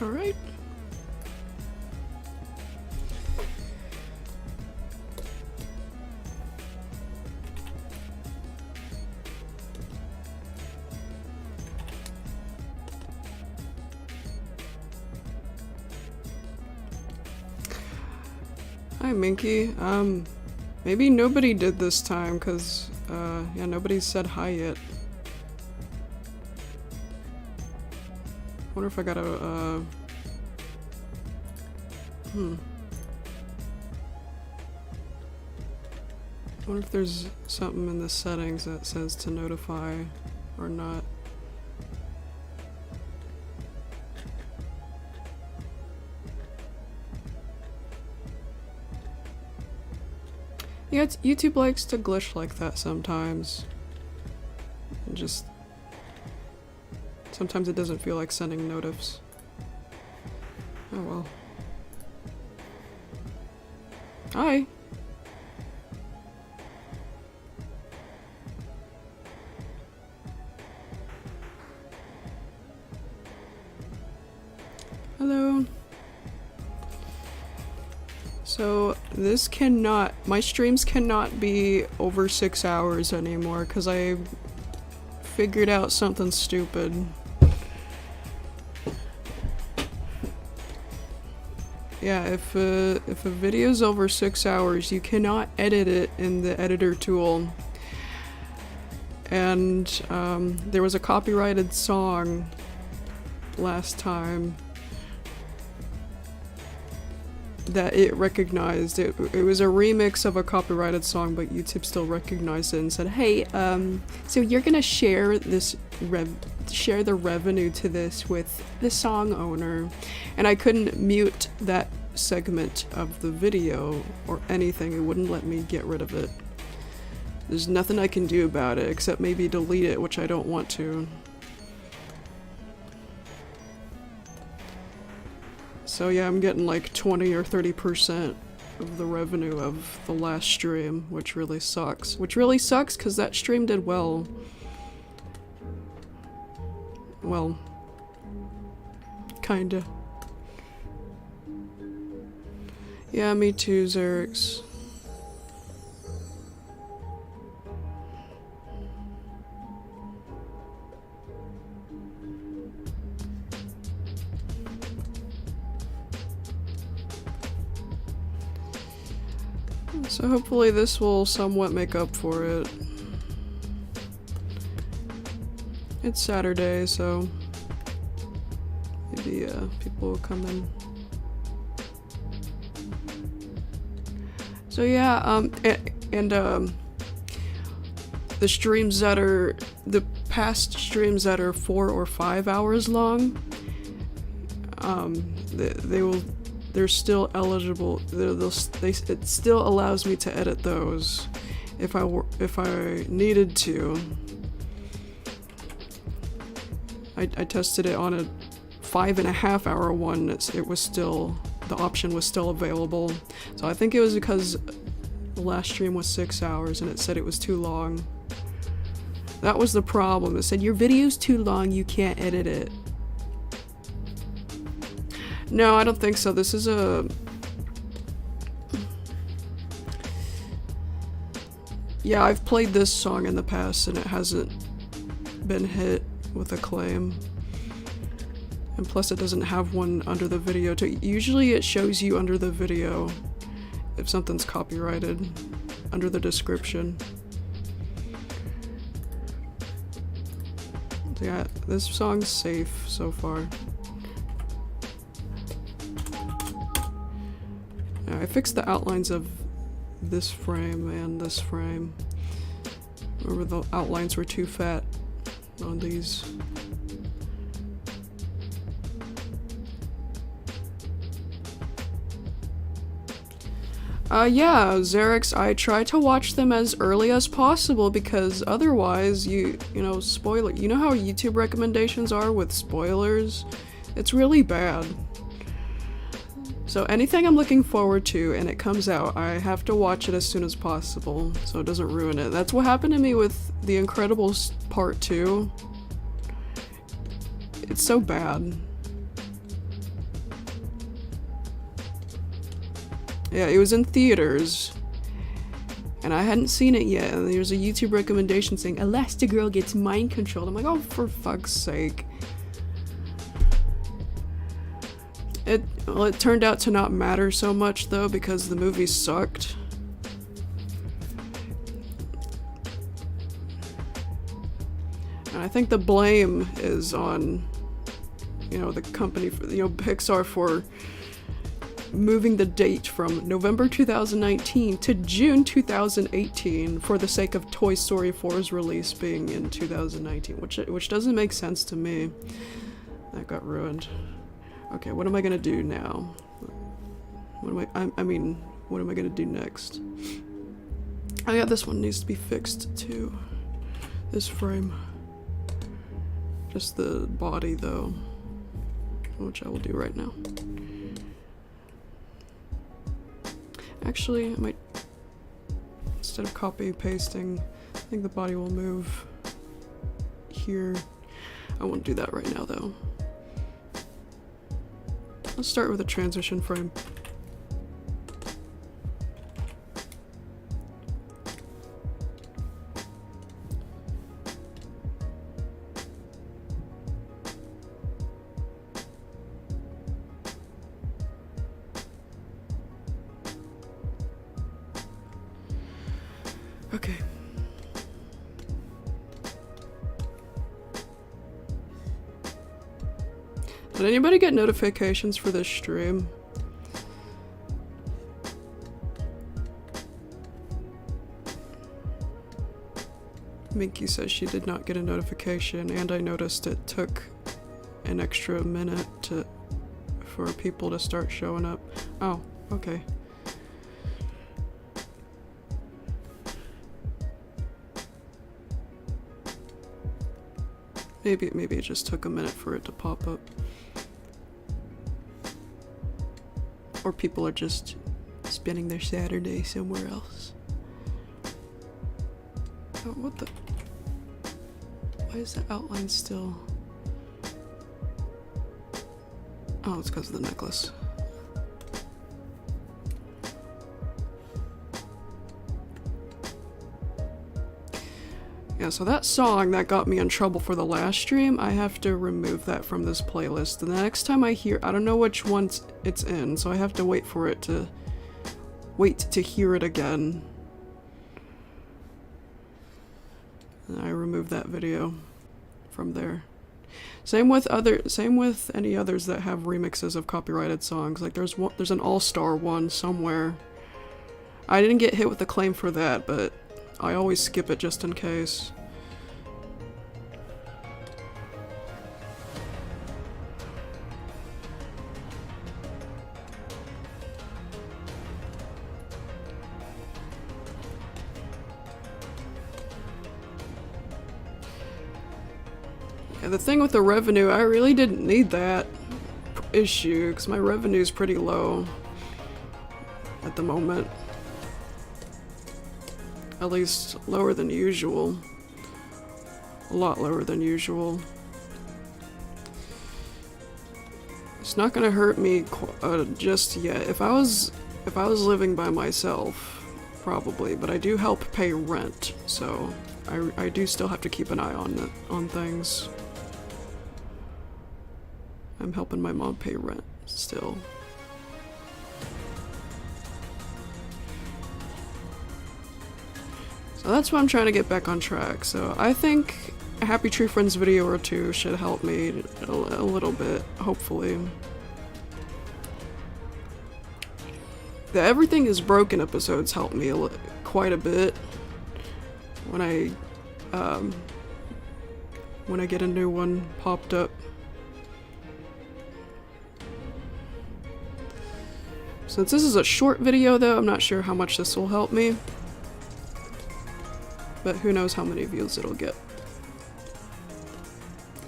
Alright. Hi, Minky. Maybe nobody did this time, cause, yeah, nobody said hi yet. Wonder if I got a, Wonder if there's something in the settings that says to notify or not. Yeah, YouTube likes to glitch like that sometimes. And just... sometimes it doesn't feel like sending notifs. Oh well. Hi! Hello. So this cannot, my streams cannot be over 6 hours anymore because I figured out something stupid. Yeah, if a video's over 6 hours, you cannot edit it in the editor tool. And there was a copyrighted song last time that it recognized. It was a remix of a copyrighted song, but YouTube still recognized it and said, hey, so you're gonna share this share the revenue to this with the song owner. And I couldn't mute that segment of the video or anything. It wouldn't let me get rid of it. There's nothing I can do about it except maybe delete it, which I don't want to. So yeah, I'm getting like 20 or 30% of the revenue of the last stream, which really sucks. Which really sucks because that stream did well. Well, kinda. Yeah, me too, Xerix. So hopefully this will somewhat make up for it. It's Saturday, so maybe people will come in. So yeah, the streams that are, the past streams that are 4 or 5 hours long, they're still eligible. It still allows me to edit those if I needed to. I tested it on a 5.5 hour one. It was still, the option was still available. So I think it was because the last stream was 6 hours and it said it was too long. That was the problem. It said your video's too long, you can't edit it. No, I don't think so. This is a... Yeah, I've played this song in the past and it hasn't been hit with a claim. And plus it doesn't have one under the video too. Usually it shows you under the video if something's copyrighted, under the description. So yeah, this song's safe so far. Yeah, I fixed the outlines of this frame and this frame. Remember, the outlines were too fat on these. Yeah, Xerix, I try to watch them as early as possible because otherwise you know, spoiler, you know how YouTube recommendations are with spoilers? It's really bad. So anything I'm looking forward to and it comes out, I have to watch it as soon as possible so it doesn't ruin it. That's what happened to me with The Incredibles Part 2. It's so bad. Yeah, it was in theaters. And I hadn't seen it yet, and there's a YouTube recommendation saying Elastigirl gets mind controlled. I'm like, oh, for fuck's sake. Well, it turned out to not matter so much though, because the movie sucked. And I think the blame is on, you know, the company, for, you know, Pixar, for moving the date from November 2019 to June 2018 for the sake of Toy Story 4's release being in 2019, which doesn't make sense to me. That got ruined. Okay, what am I gonna do now? What am what am I gonna do next? Oh yeah, this one needs to be fixed too. This frame. Just the body though, which I will do right now. Actually, I might, instead of copy pasting, I think the body will move here. I won't do that right now though. Let's start with a transition frame. Okay. Did anybody get notifications for this stream? Minky says she did not get a notification, and I noticed it took an extra minute for people to start showing up. Oh, okay. Maybe it just took a minute for it to pop up. Or people are just spending their Saturday somewhere else. Oh, what the? Why is the outline still? Oh, it's because of the necklace. Yeah, so that song that got me in trouble for the last stream, I have to remove that from this playlist. And the next time I hear, I don't know which one it's in, so I have to wait to hear it again. And I remove that video from there. Same with any others that have remixes of copyrighted songs. Like there's an all-star one somewhere. I didn't get hit with a claim for that, but I always skip it just in case. Yeah, the thing with the revenue, I really didn't need that issue because my revenue is pretty low at the moment. At least lower than usual. A lot lower than usual. It's not gonna hurt me just yet. If I was living by myself, probably, but I do help pay rent, so I do still have to keep an eye on things. I'm helping my mom pay rent still. So that's why I'm trying to get back on track. So I think a Happy Tree Friends video or two should help me a little bit, hopefully. The Everything is Broken episodes help me quite a bit when I get a new one popped up. Since this is a short video though, I'm not sure how much this will help me. But who knows how many views it'll get.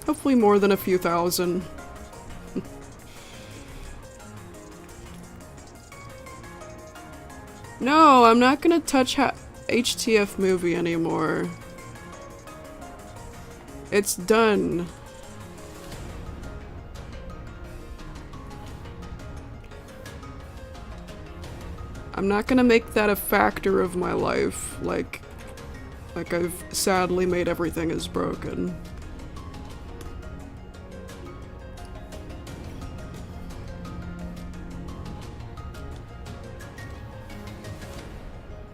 Hopefully more than a few thousand. No, I'm not gonna touch HTF movie anymore. It's done. I'm not gonna make that a factor of my life, like I've sadly made everything is broken.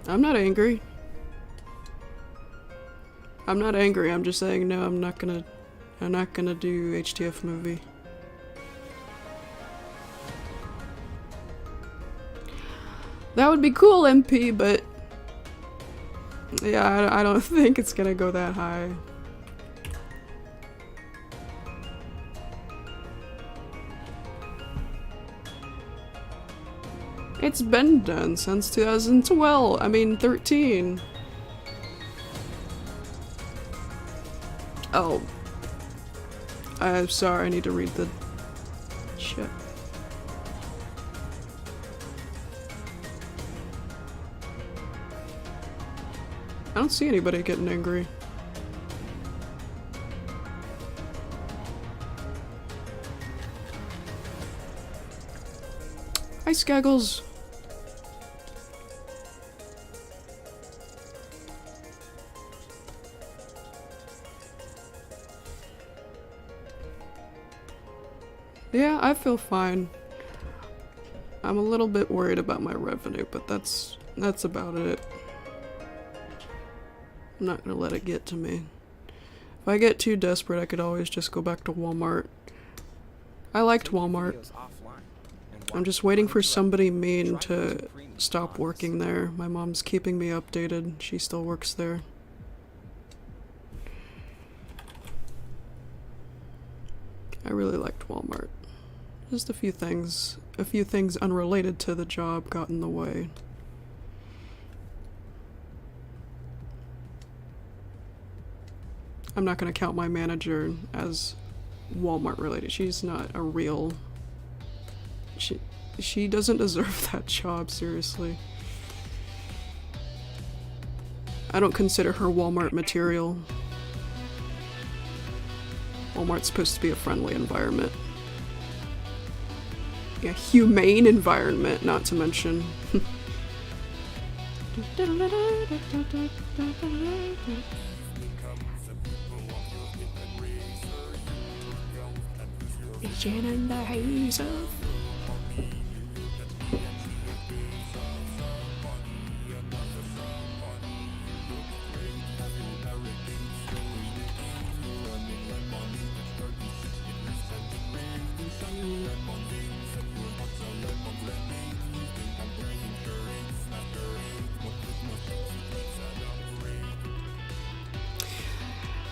I'm not angry. I'm not angry, I'm just saying no, I'm not gonna do HTF movie. That would be cool, MP, but yeah, I don't think it's gonna go that high. It's been done since 2012. I mean, 13. Oh. I'm sorry, I need to read the shit. I don't see anybody getting angry. Hi, Skaggles. Yeah, I feel fine. I'm a little bit worried about my revenue, but that's about it. I'm not gonna let it get to me. If I get too desperate, I could always just go back to Walmart. I liked Walmart. I'm just waiting for somebody mean to stop working there. My mom's keeping me updated. She still works there. I really liked Walmart. Just a few things unrelated to the job got in the way. I'm not gonna count my manager as Walmart related. She's not a real... She doesn't deserve that job, seriously. I don't consider her Walmart material. Walmart's supposed to be a friendly environment. A humane environment, not to mention. Vision in the haze of...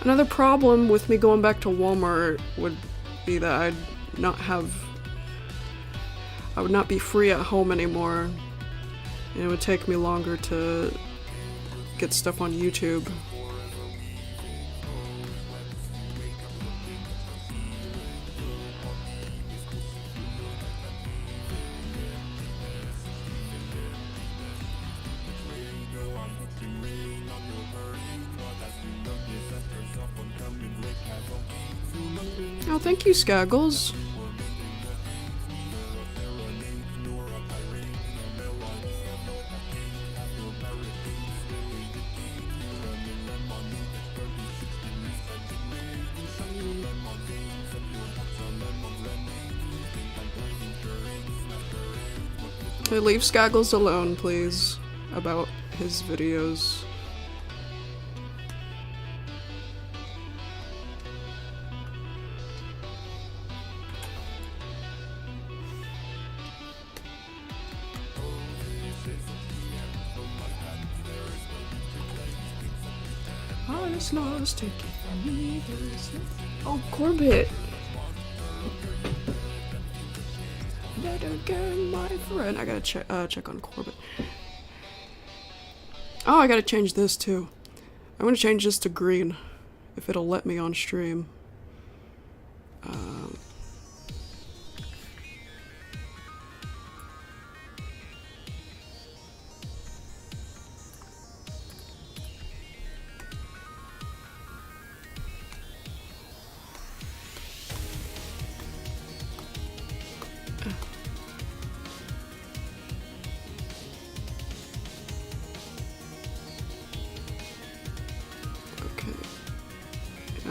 Another problem with me going back to Walmart would be that I would not be free at home anymore. And it would take me longer to get stuff on YouTube. Oh, thank you, Skaggles. Hey, leave Skaggles alone, please, about his videos. Lost, take it from me. Oh, Corbett! That again, my friend. I gotta check on Corbett. Oh, I gotta change this too. I'm gonna change this to green, if it'll let me on stream.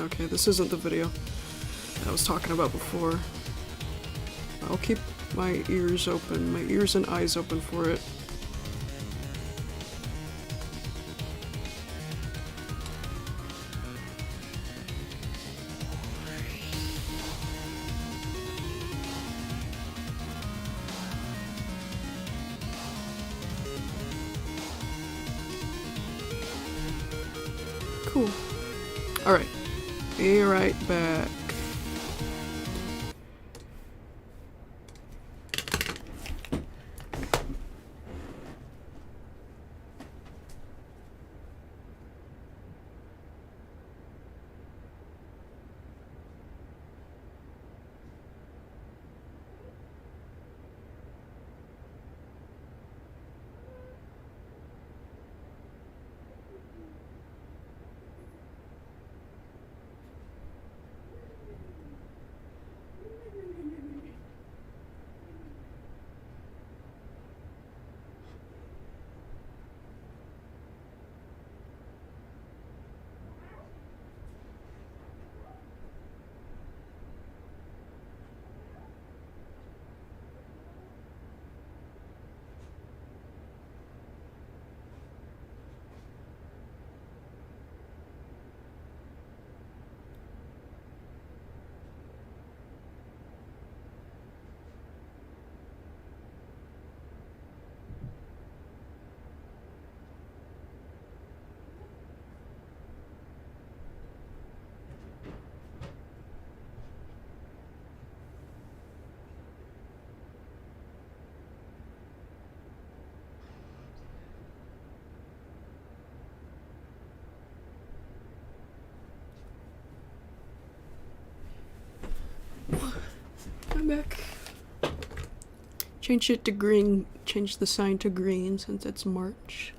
Okay, this isn't the video that I was talking about before. I'll keep my ears open, my ears and eyes open for it. Cool. Alright. Be right back. I'm back. Change it to green. Change the sign to green since it's March.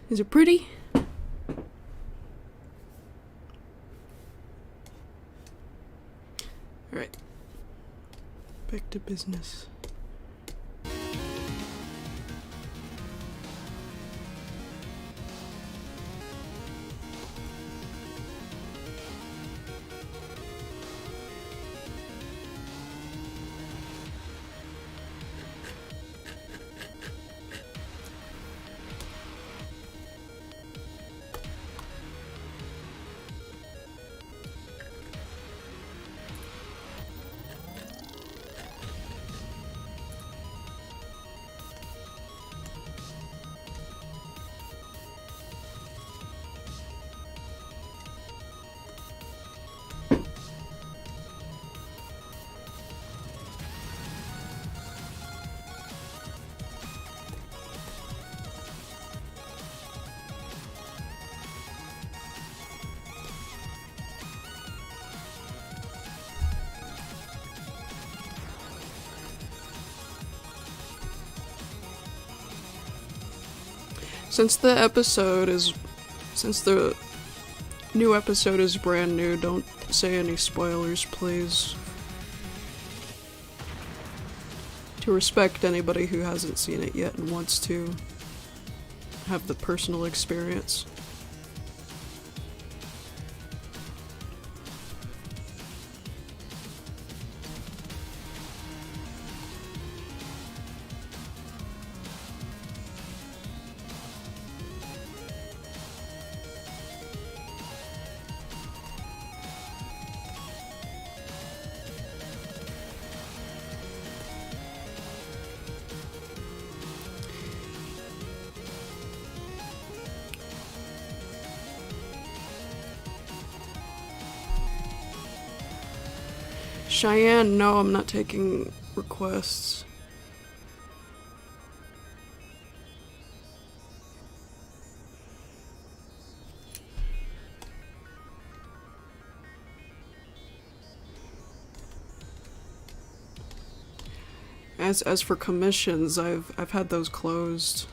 Is it pretty? Alright. Back to business. Since the new episode is brand new, don't say any spoilers, please. To respect anybody who hasn't seen it yet and wants to have the personal experience. Cheyenne, no, I'm not taking requests. As for commissions, I've had those closed.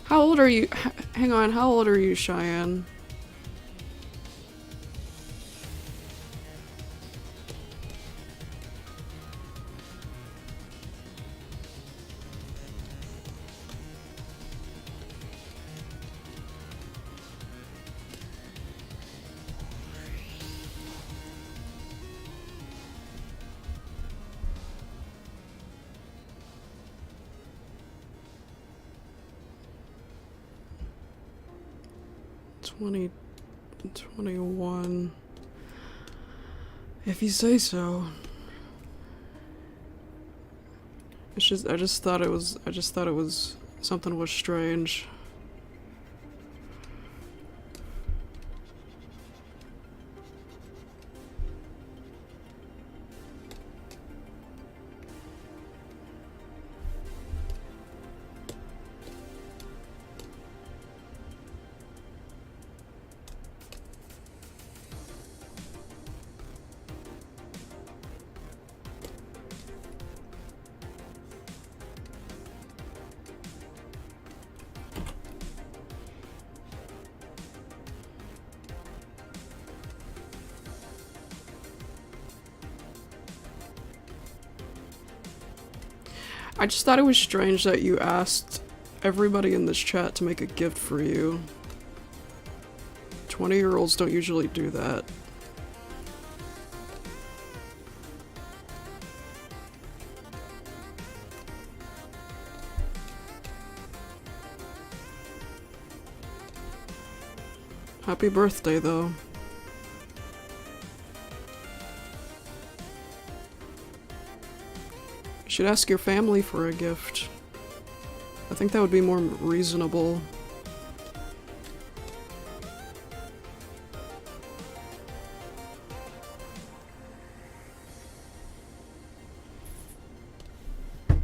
How old are you? Hang on, how old are you, Cheyenne? Twenty, 21. If you say so. It's just, I just thought it was something was strange. I just thought it was strange that you asked everybody in this chat to make a gift for you. 20-year-olds don't usually do that. Happy birthday, though. You should ask your family for a gift. I think that would be more reasonable. Hi,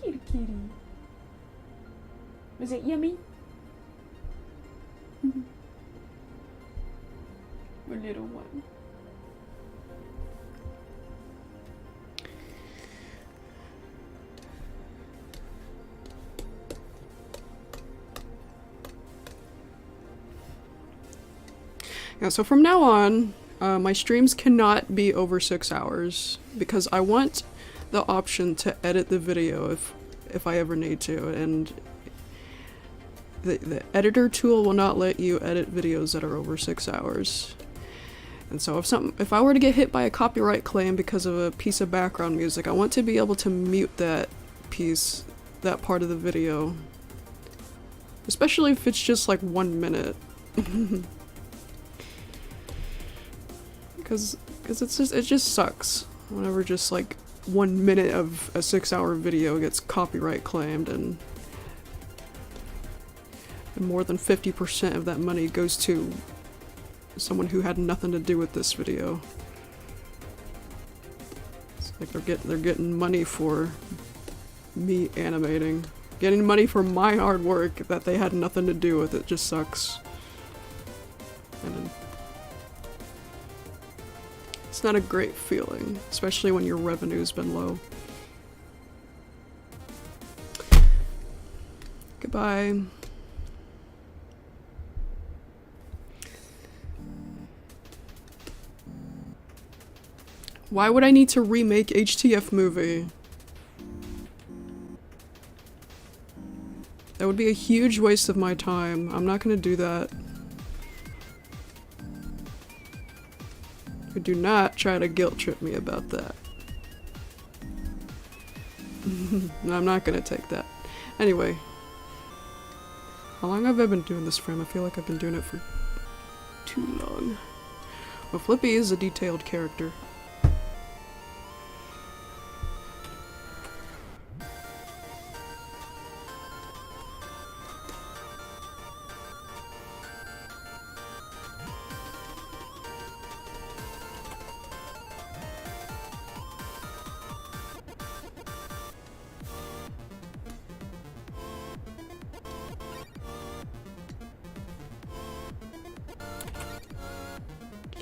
kitty kitty. Was it yummy? My little one. Yeah, so from now on, my streams cannot be over 6 hours because I want the option to edit the video if I ever need to, and the editor tool will not let you edit videos that are over 6 hours. And so if I were to get hit by a copyright claim because of a piece of background music, I want to be able to mute that piece, that part of the video. Especially if it's just like 1 minute. Because it just sucks whenever just like 1 minute of a 6-hour video gets copyright claimed and more than 50% of that money goes to someone who had nothing to do with this video. It's like they're getting money for me animating. Getting money for my hard work that they had nothing to do with. It just sucks. And it's not a great feeling, especially when your revenue's been low. Goodbye. Why would I need to remake HTF movie? That would be a huge waste of my time. I'm not gonna do that. Do not try to guilt trip me about that. No, I'm not gonna take that. Anyway. How long have I been doing this frame? I feel like I've been doing it for too long. Well, Flippy is a detailed character.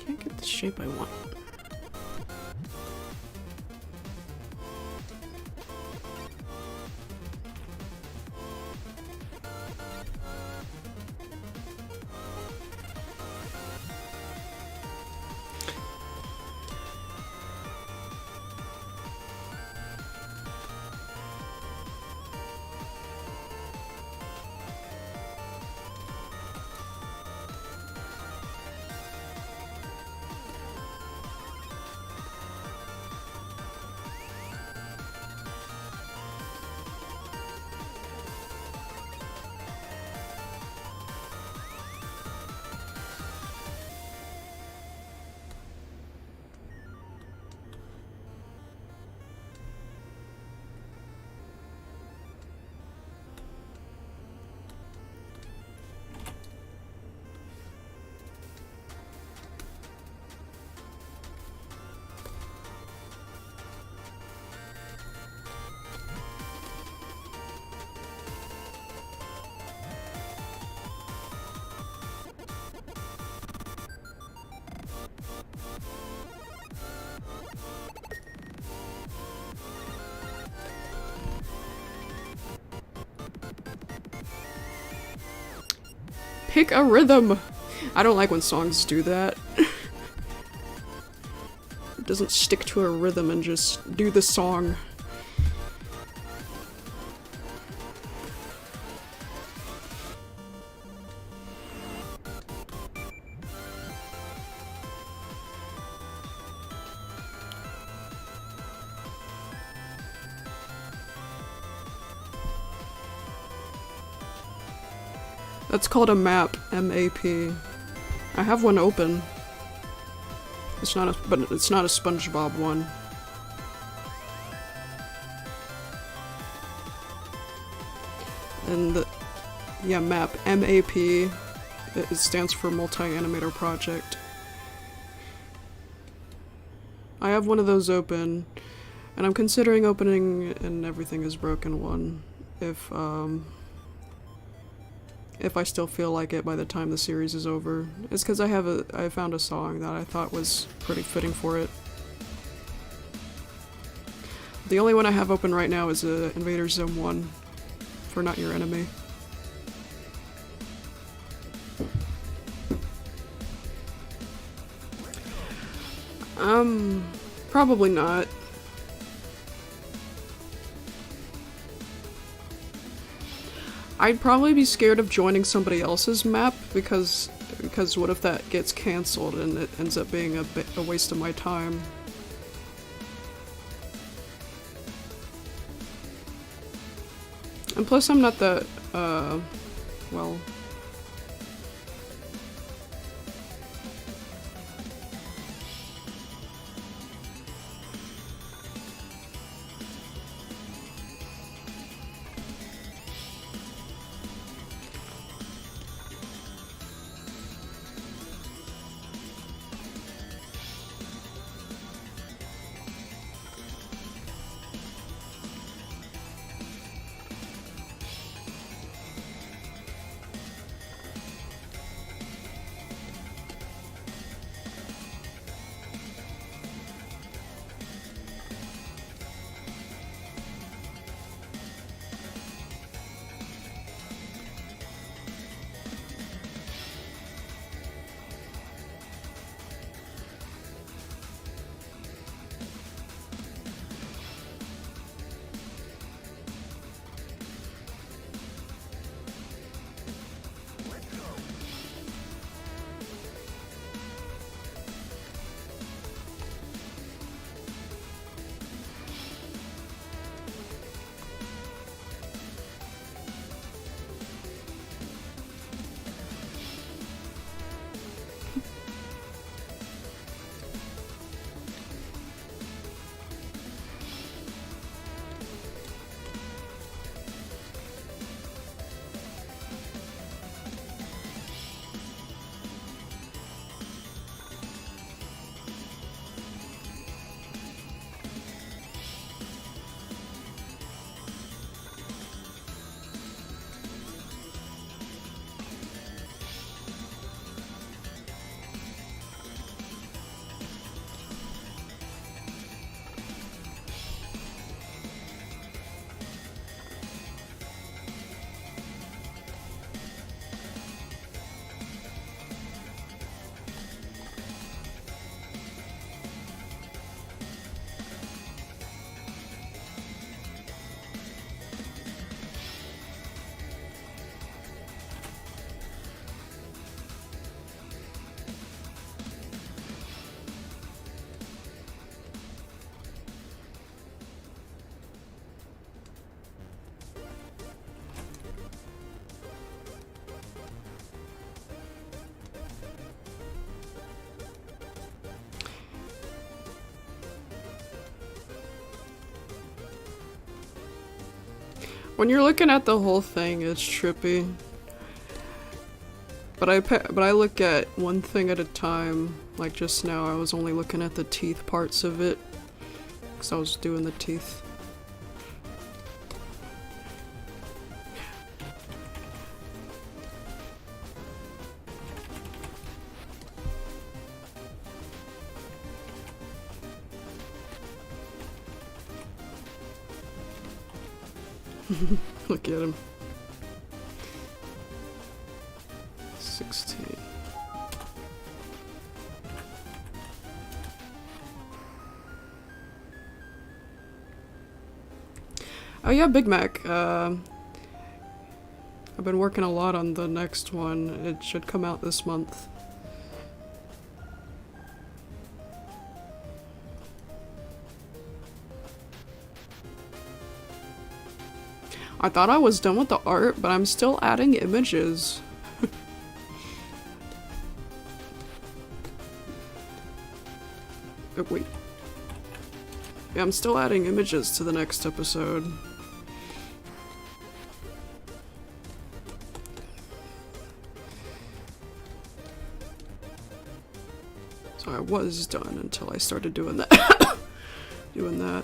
Can't get the shape I want. Pick a rhythm! I don't like when songs do that. It doesn't stick to a rhythm and just do the song. That's called a map, M-A-P. I have one open. It's not a, but it's not a SpongeBob one. And yeah, map, M-A-P. It stands for Multi-Animator Project. I have one of those open, and I'm considering opening an Everything is Broken one if I still feel like it by the time the series is over. It's because I found a song that I thought was pretty fitting for it. The only one I have open right now is Invader Zim 1 for Not Your Enemy. Probably not. I'd probably be scared of joining somebody else's map because what if that gets cancelled and it ends up being a waste of my time. And plus I'm not that, well... When you're looking at the whole thing, it's trippy. But I look at one thing at a time. Like just now, I was only looking at the teeth parts of it, because I was doing the teeth. Look at him. Oh yeah, Big Mac. I've been working a lot on the next one. It should come out this month. I thought I was done with the art, but I'm still adding images. Oh, wait. Yeah, I'm still adding images to the next episode. So I was done until I started doing that. Doing that.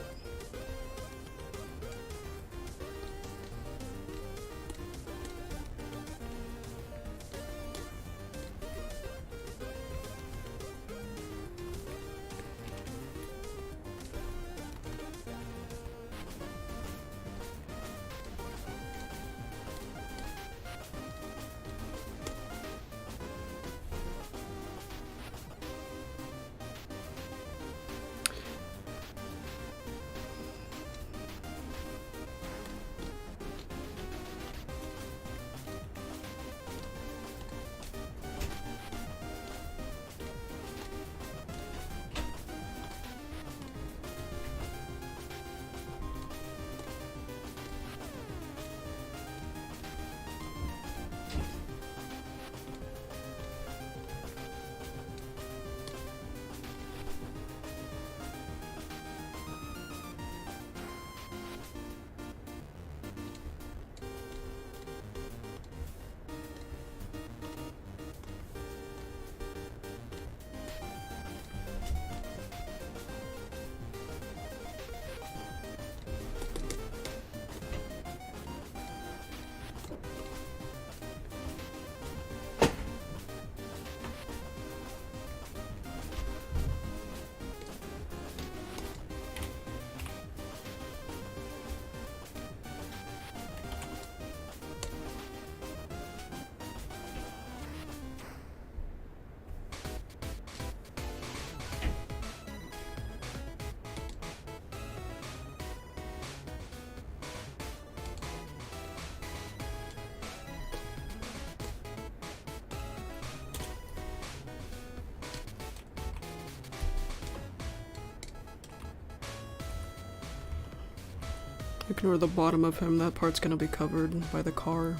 Ignore the bottom of him, that part's gonna be covered by the car.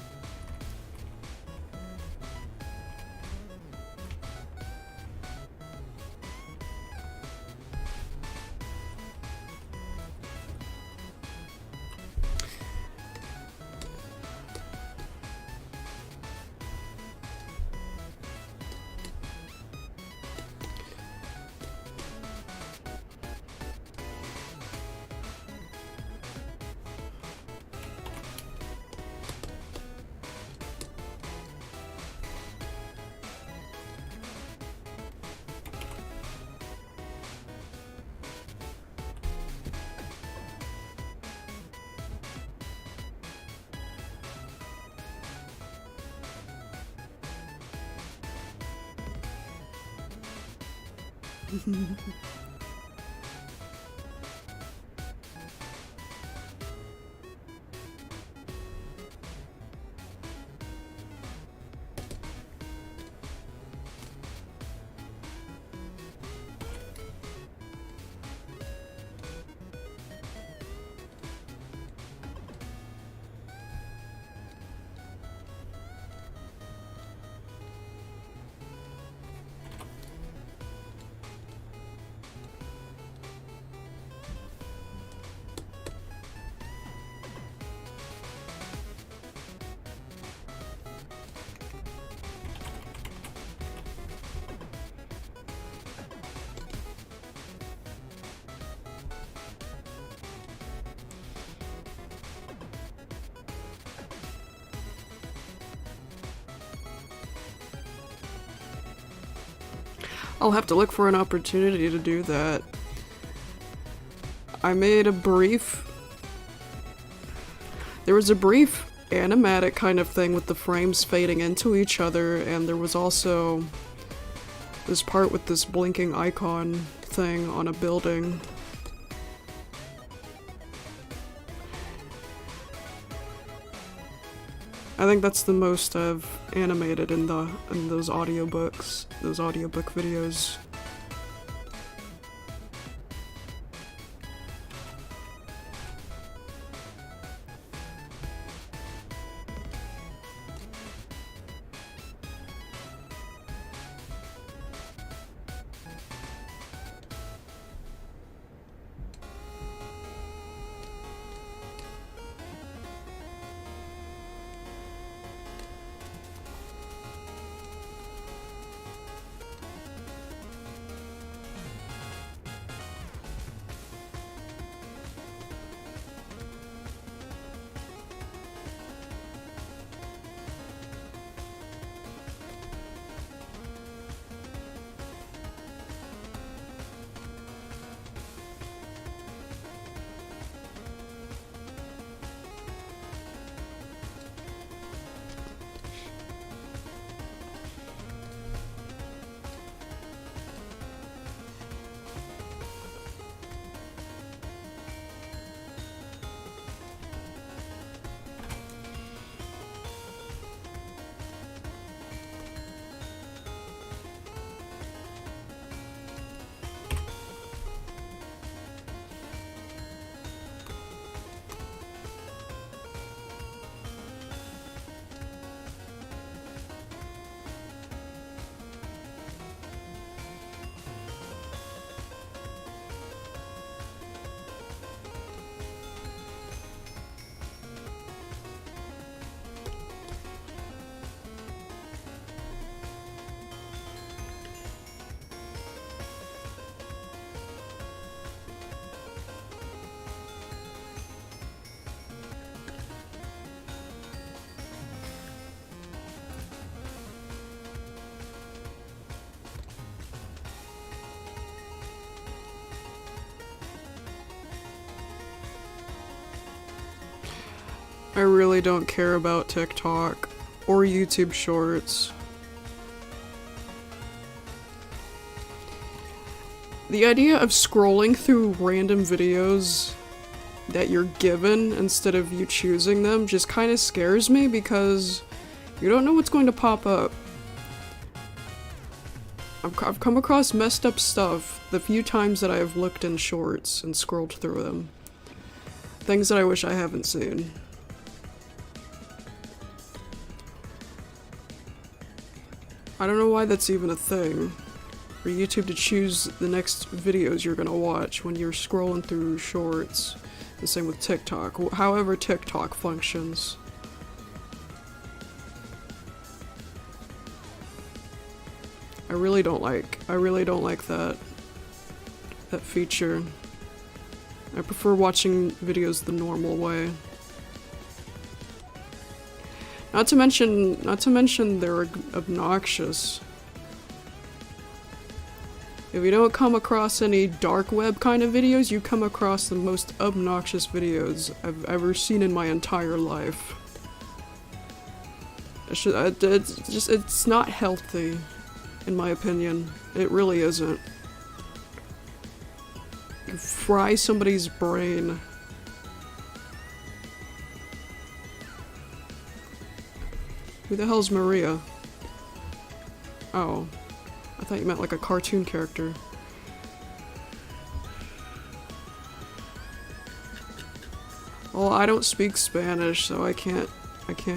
I'll have to look for an opportunity to do that. I made a brief... There was a brief animatic kind of thing with the frames fading into each other, and there was also this part with this blinking icon thing on a building. I think that's the most I've animated in those audiobook videos. I really don't care about TikTok or YouTube Shorts. The idea of scrolling through random videos that you're given instead of you choosing them just kind of scares me because you don't know what's going to pop up. I've come across messed up stuff the few times that I have looked in shorts and scrolled through them. Things that I wish I haven't seen. I don't know why that's even a thing. For YouTube to choose the next videos you're gonna watch when you're scrolling through shorts. The same with TikTok, however TikTok functions. I really don't like that feature. I prefer watching videos the normal way. Not to mention they're obnoxious. If you don't come across any dark web kind of videos, you come across the most obnoxious videos I've ever seen in my entire life. It's not healthy, in my opinion. It really isn't. You fry somebody's brain. Who the hell's Maria? Oh. I thought you meant like a cartoon character. Well, I don't speak Spanish, so I can't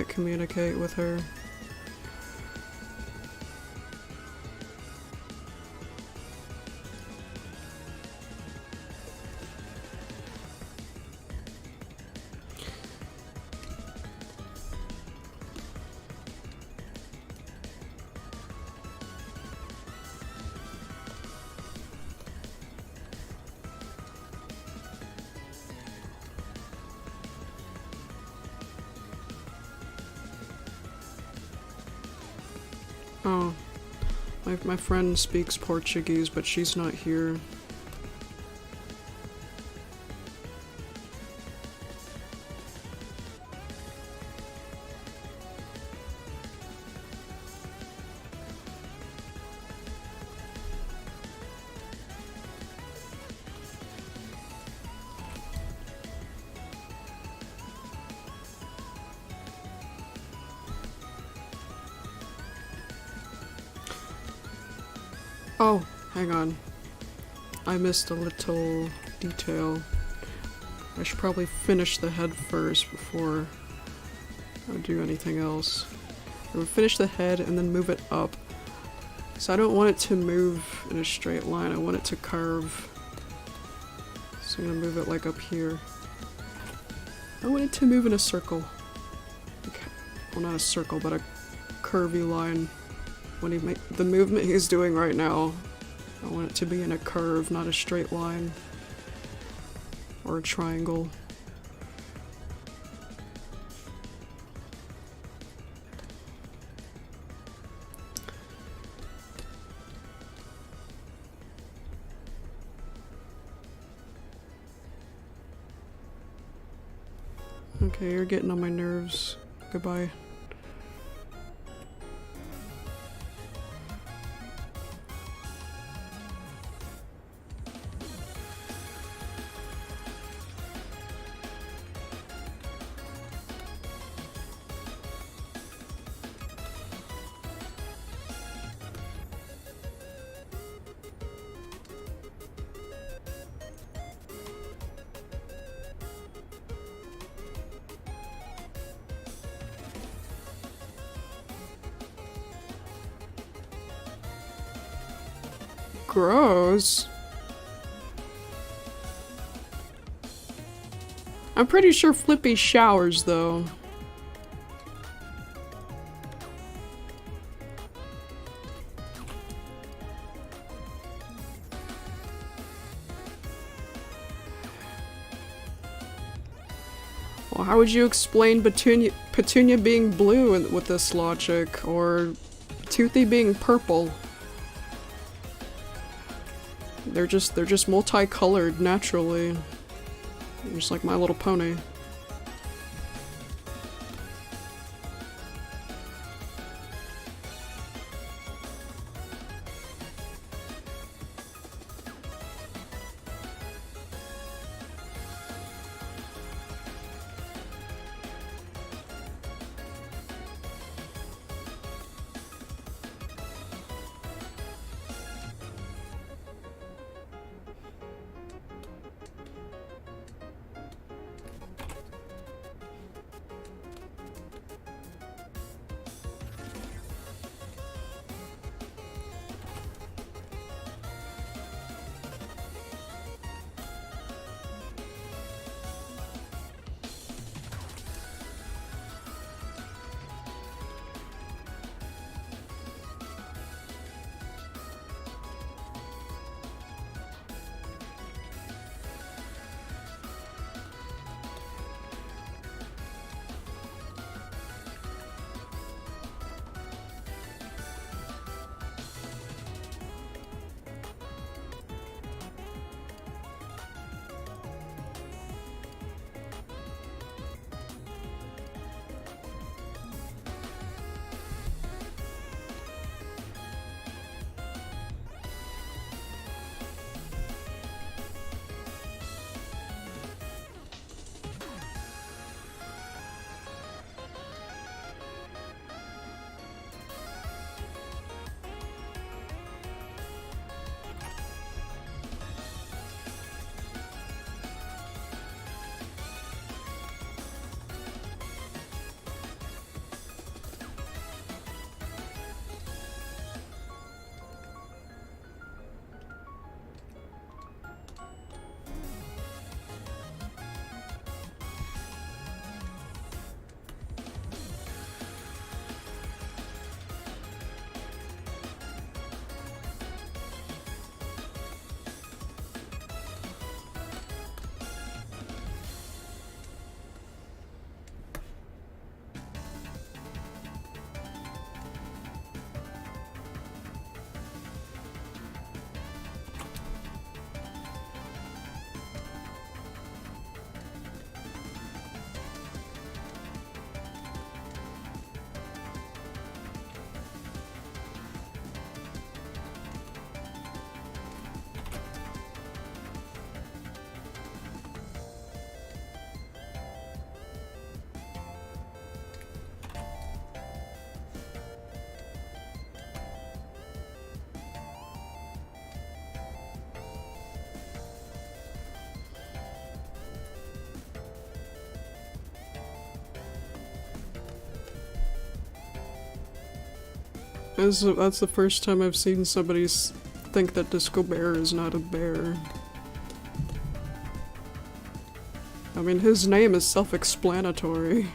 communicate with her. Oh, my friend speaks Portuguese, but she's not here. Oh, hang on. I missed a little detail. I should probably finish the head first before I do anything else. I would finish the head and then move it up. So I don't want it to move in a straight line, I want it to curve. So I'm gonna move it like up here. I want it to move in a circle. Okay. Well, not a circle, but a curvy line. When he the movement he's doing right now, I want it to be in a curve, not a straight line. Or a triangle. Okay, you're getting on my nerves. Goodbye. Gross. I'm pretty sure Flippy showers, though. Well, how would you explain Petunia being blue with this logic, or Toothy being purple? They're just multicolored naturally. Just like My Little Pony. That's the first time I've seen somebody think that Disco Bear is not a bear. I mean, his name is self-explanatory.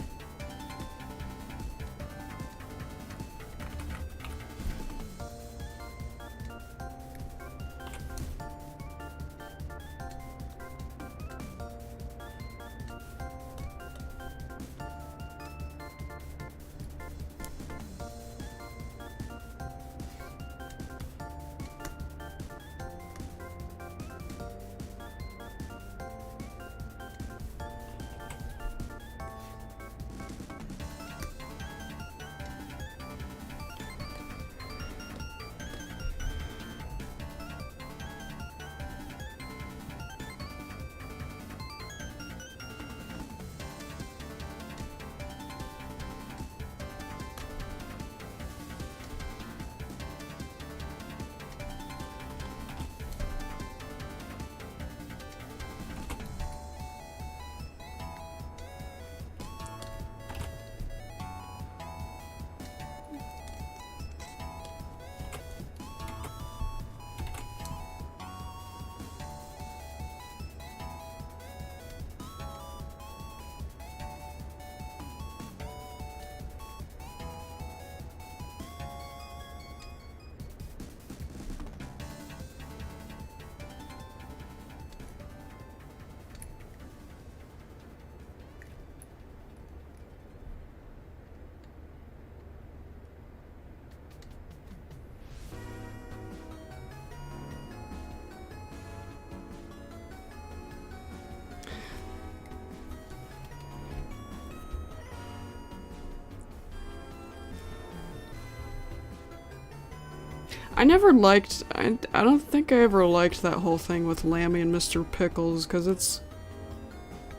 I never liked, I don't think I ever liked that whole thing with Lammy and Mr. Pickles, because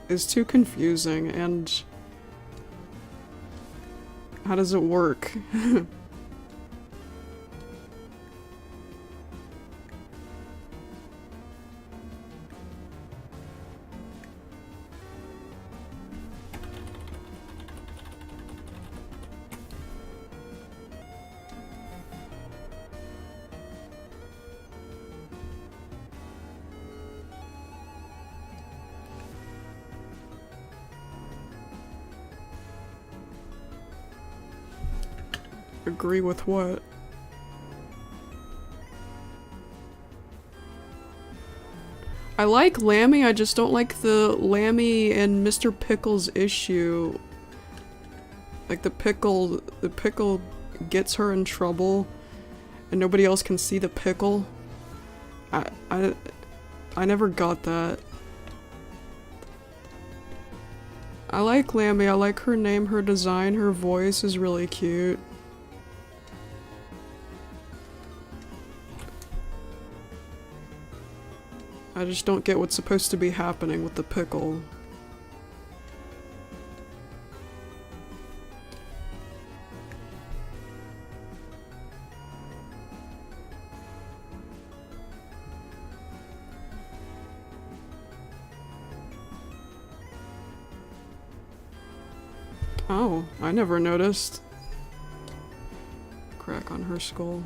it's too confusing, and how does it work? Agree with what? I like Lammy, I just don't like the Lammy and Mr. Pickles issue. Like the pickle gets her in trouble and nobody else can see the pickle. I never got that. I like Lammy, I like her name, her design, her voice is really cute. I just don't get what's supposed to be happening with the pickle. Oh, I never noticed. Crack on her skull.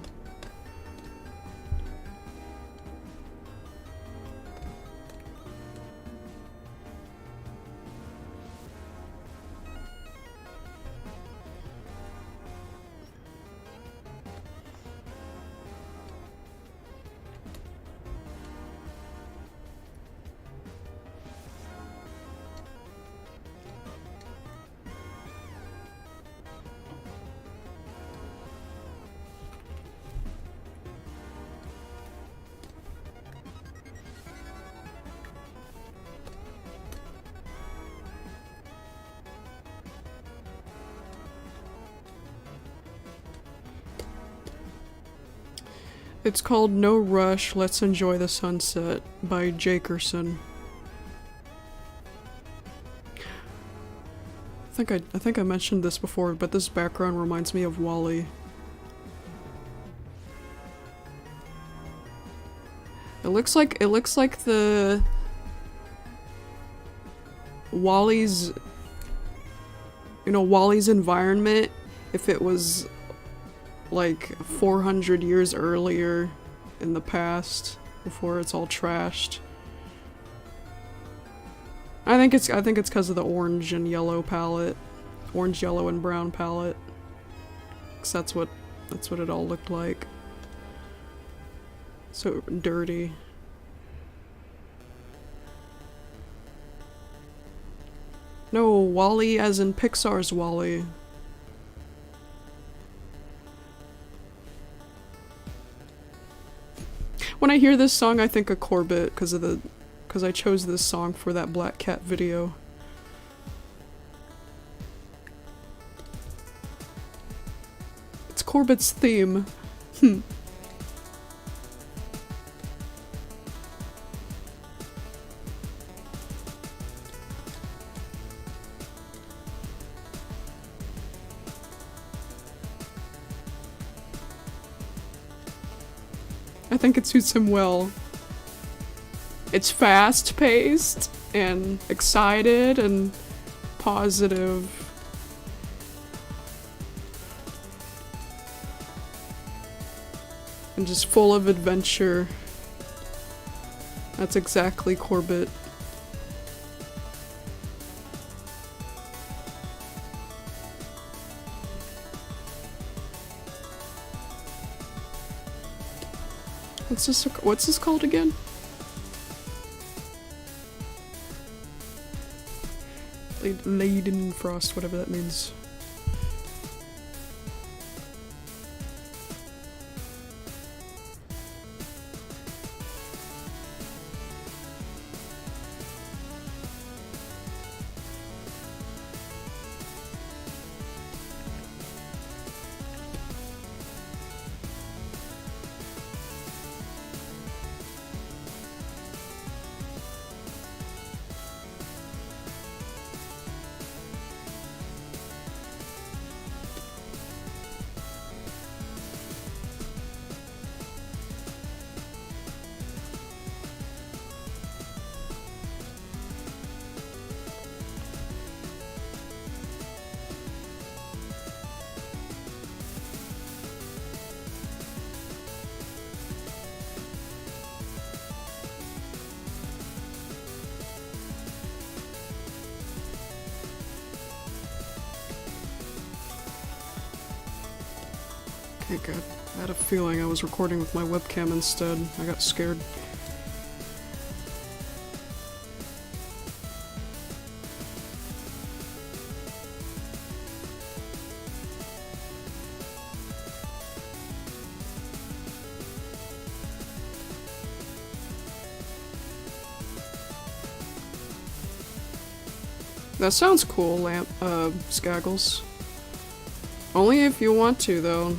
It's called No Rush, Let's Enjoy the Sunset by Jakerson. I think I mentioned this before, but this background reminds me of WALL-E. It looks like the WALL-E's, you know, WALL-E's environment, if it was like 400 years earlier in the past before it's all trashed. I think it's because of the orange and yellow palette. Orange, yellow, and brown palette. 'Cause that's what it all looked like. So dirty. No, WALL-E as in Pixar's WALL-E. When I hear this song, I think of Corbett because I chose this song for that Black Cat video. It's Corbett's theme. I think it suits him well. It's fast-paced and excited and positive. And just full of adventure. That's exactly Corbett. What's this called again? Laden Frost, whatever that means. Okay, good. I had a feeling I was recording with my webcam instead. I got scared. That sounds cool, Skaggles. Only if you want to, though.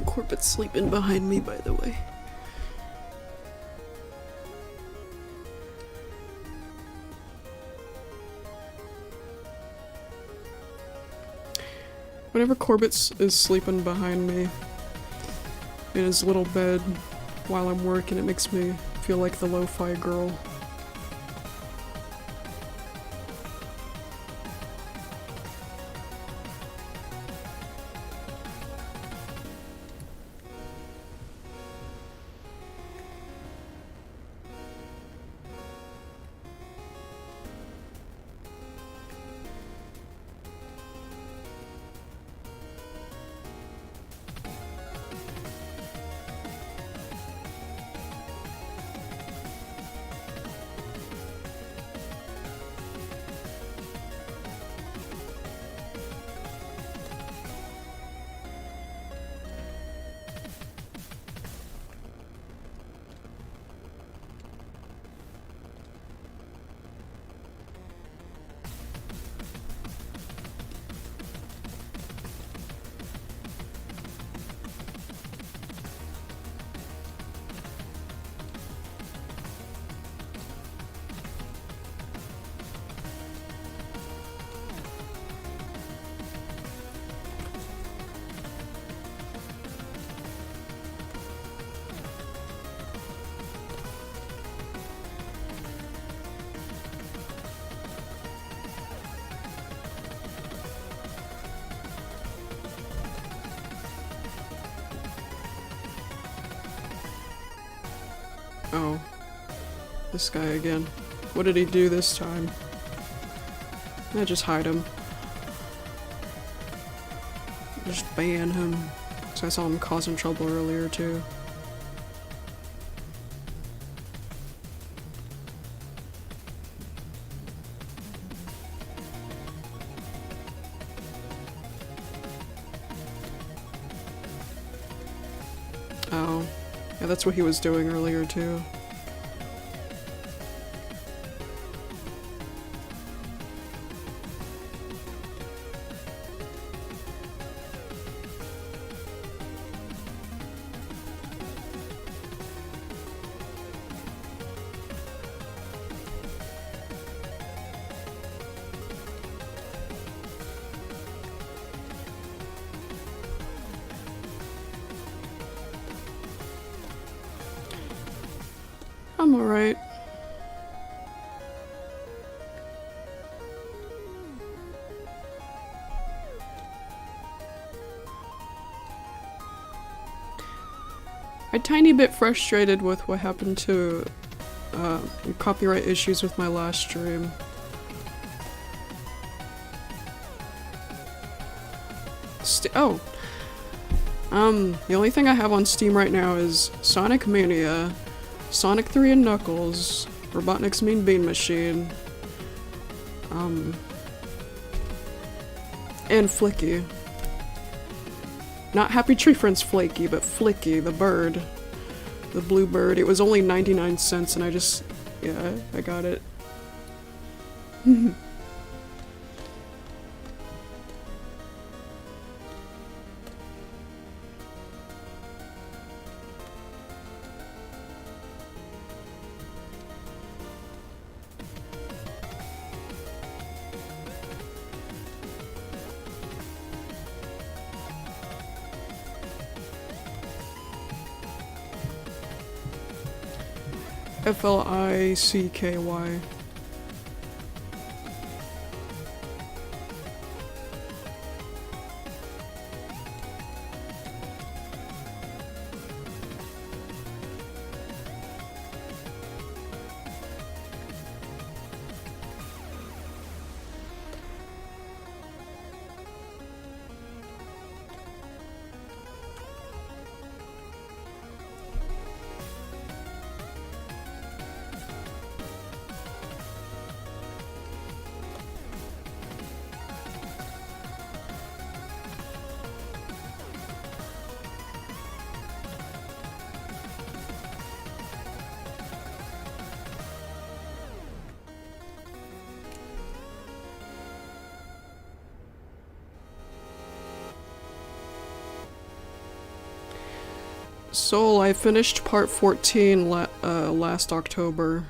Corbett's sleeping behind me, by the way. Whenever Corbett is sleeping behind me in his little bed while I'm working, it makes me feel like the lo-fi girl. Oh. This guy again. What did he do this time? I just hide him. Just ban him. So I saw him causing trouble earlier too. Oh. Yeah, that's what he was doing earlier too. I'm alright. I'm a tiny bit frustrated with what happened to copyright issues with my last stream. The only thing I have on Steam right now is Sonic Mania, Sonic 3 and Knuckles, Robotnik's Mean Bean Machine, and Flicky. Not Happy Tree Friends Flaky, but Flicky, the bird. The blue bird. It was only 99 cents and yeah, I got it. Flicky. Soul, I finished part 14 last October.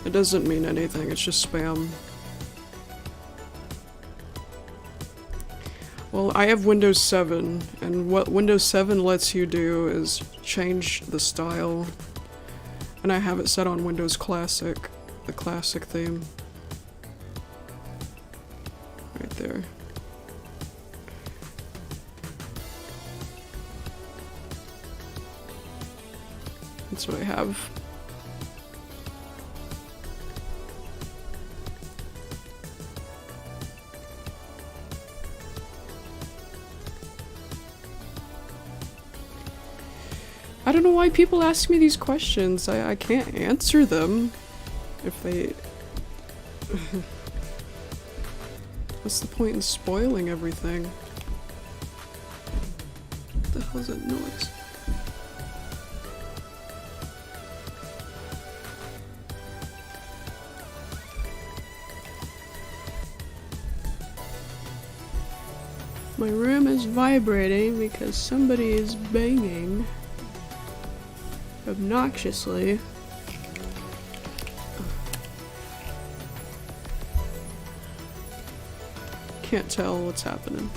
It doesn't mean anything, it's just spam. Well, I have Windows 7, and what Windows 7 lets you do is change the style. And I have it set on Windows Classic, the classic theme. Right there. That's what I have. I don't know why people ask me these questions. I can't answer them if they... What's the point in spoiling everything? What the hell is that noise? My room is vibrating because somebody is banging obnoxiously. Can't tell what's happening.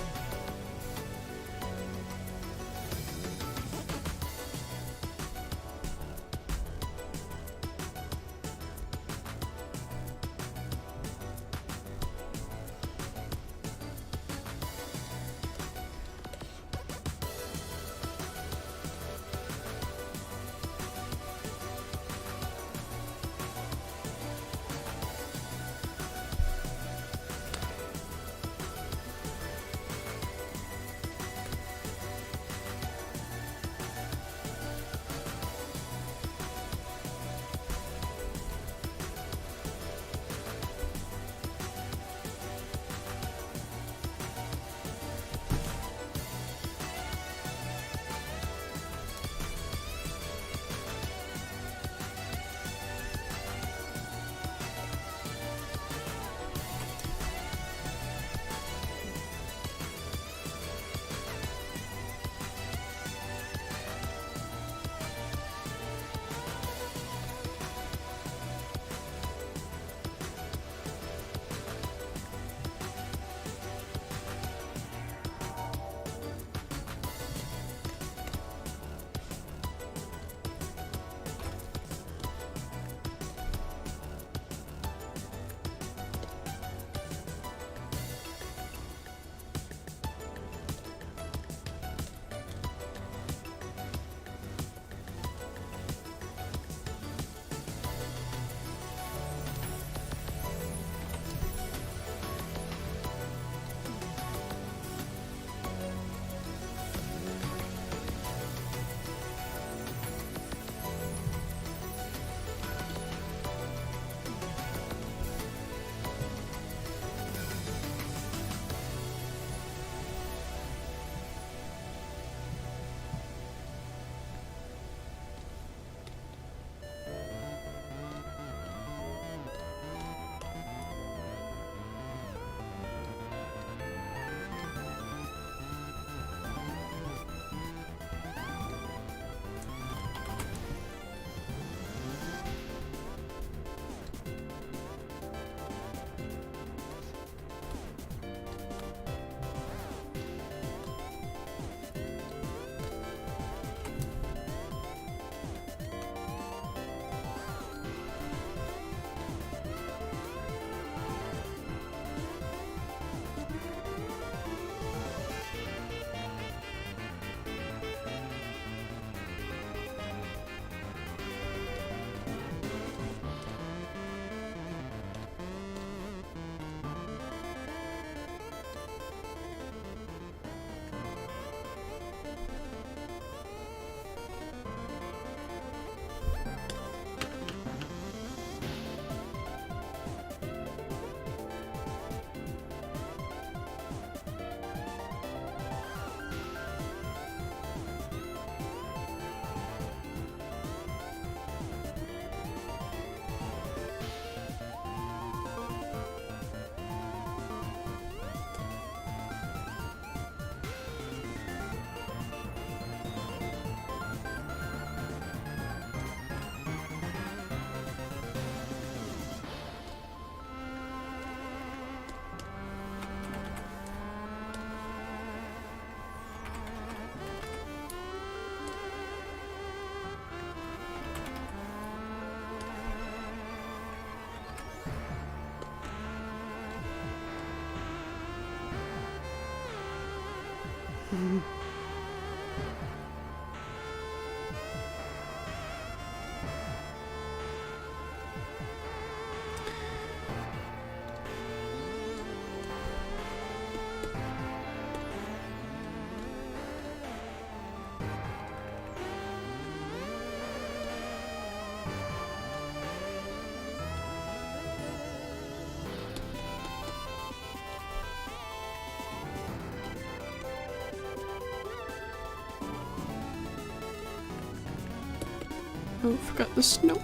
Oh, forgot this note.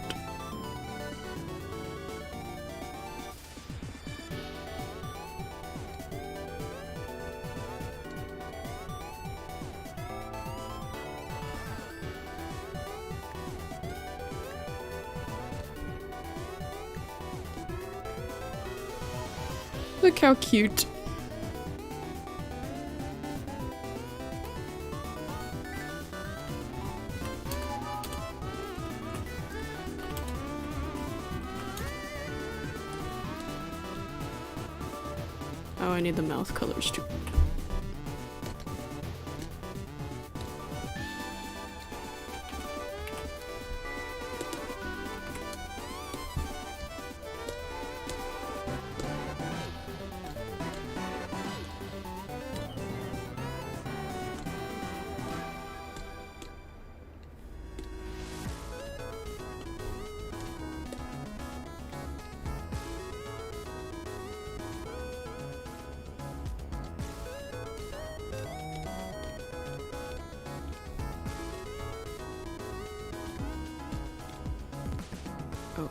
Look how cute. Oh, I need the mouth colors too. Oh.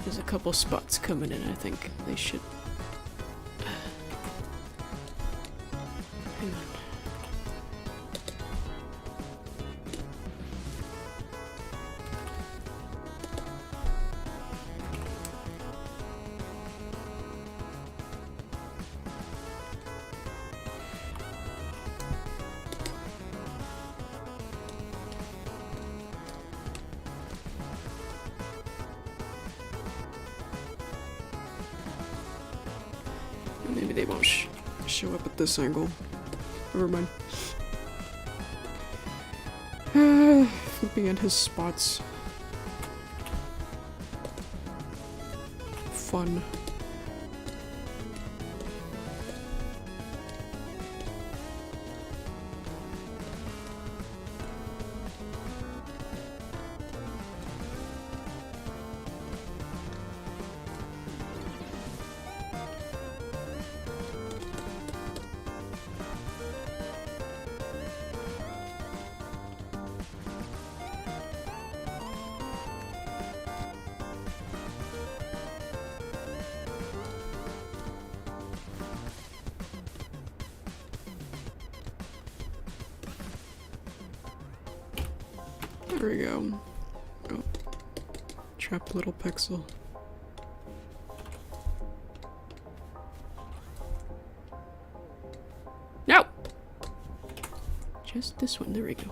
There's a couple spots coming in, I think they should... Hang on. Maybe they won't show up at this angle. Never mind. Flipping at his spots. Fun. There we go. Oh. Trapped little pixel. No! Just this one. There we go.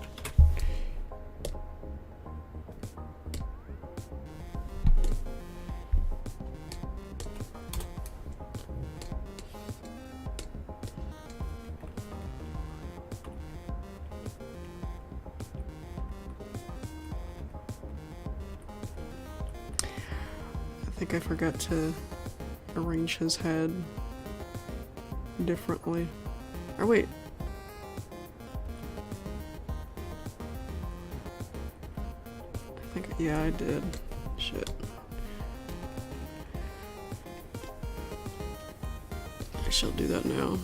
I think I forgot to arrange his head differently. Or wait. I think, yeah, I did. Shit. I shall do that now.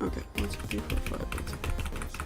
Okay, 1, 2, 3, 4, 5, 1, 2, 3, 4, 5, 6.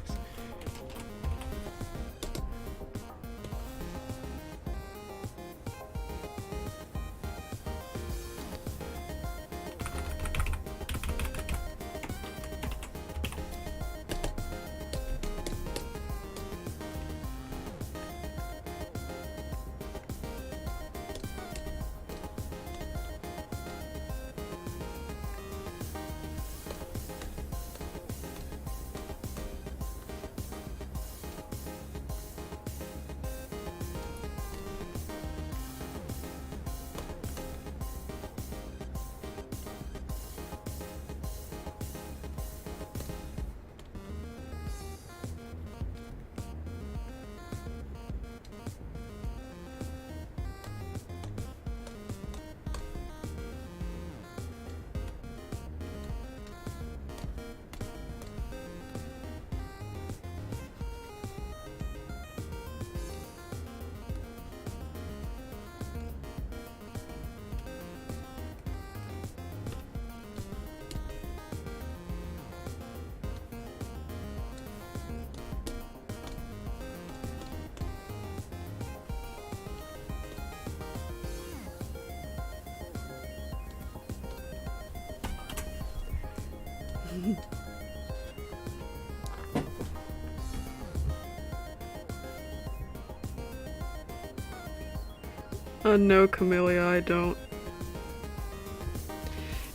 No, Camellia, I don't.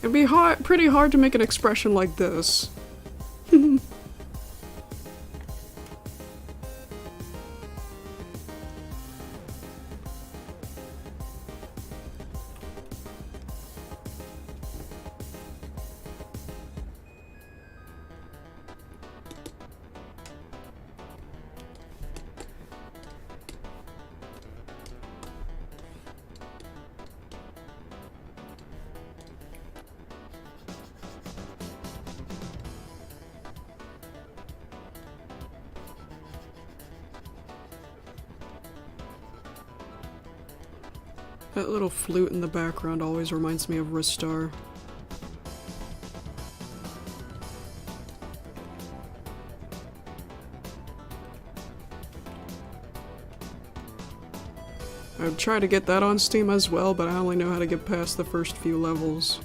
It'd be pretty hard to make an expression like this. That little flute in the background always reminds me of Ristar. I'd try to get that on Steam as well, but I only know how to get past the first few levels.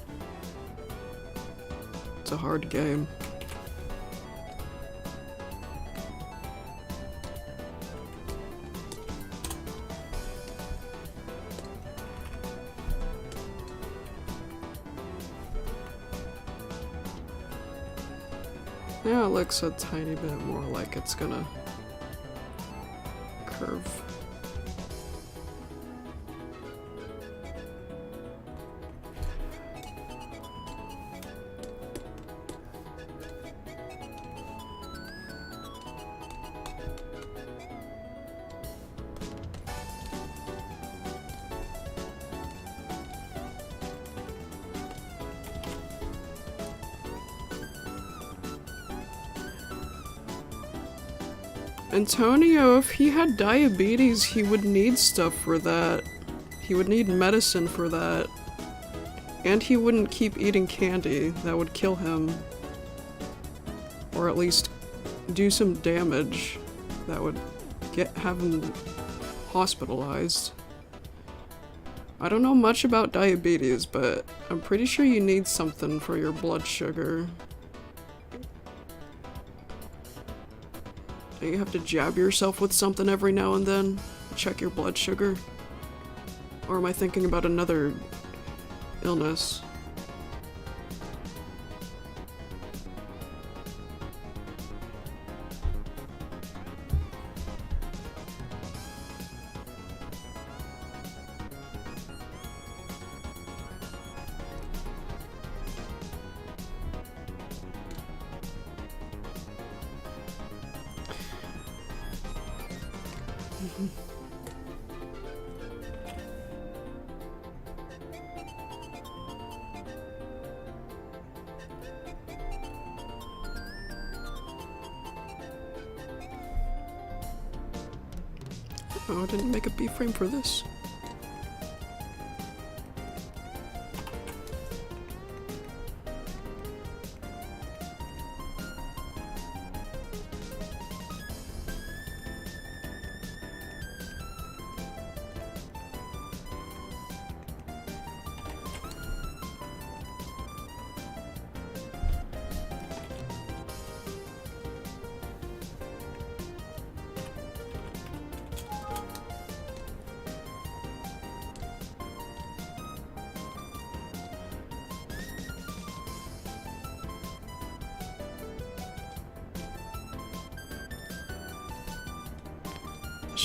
It's a hard game. Yeah, it looks a tiny bit more like it's gonna curve. Antonio, if he had diabetes, he would need stuff for that. He would need medicine for that. And he wouldn't keep eating candy. That would kill him. Or at least do some damage that would have him hospitalized. I don't know much about diabetes, but I'm pretty sure you need something for your blood sugar. You have to jab yourself with something every now and then? Check your blood sugar? Or am I thinking about another illness? Oh, I didn't make a B-frame for this.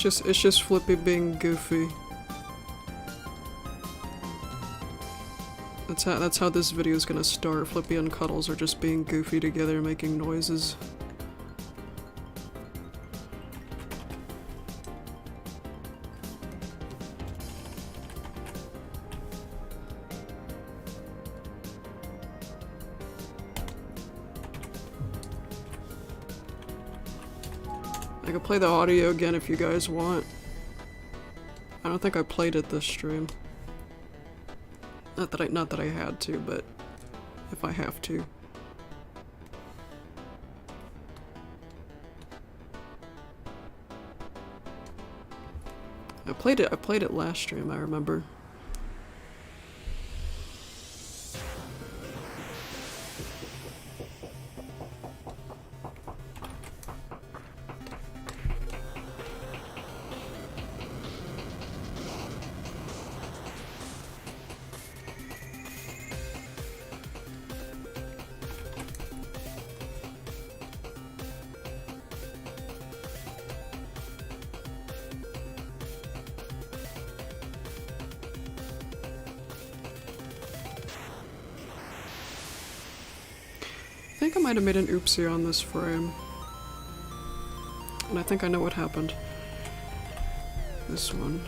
It's just Flippy being goofy. That's how this video is gonna start. Flippy and Cuddles are just being goofy together, making noises. I can play the audio again if you guys want. I don't think I played it this stream. Not that I had to, but if I have to. I played it last stream, I remember. think I might have made an oopsie on this frame. And I think I know what happened. This one.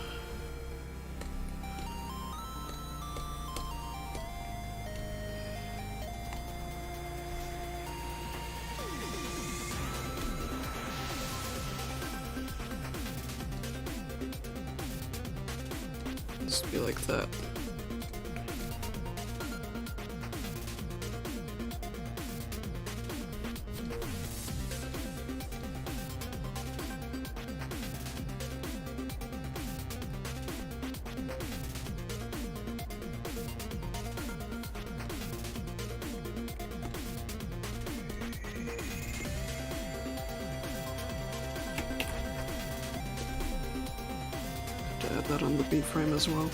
Just be like that. Add that on the B frame as well.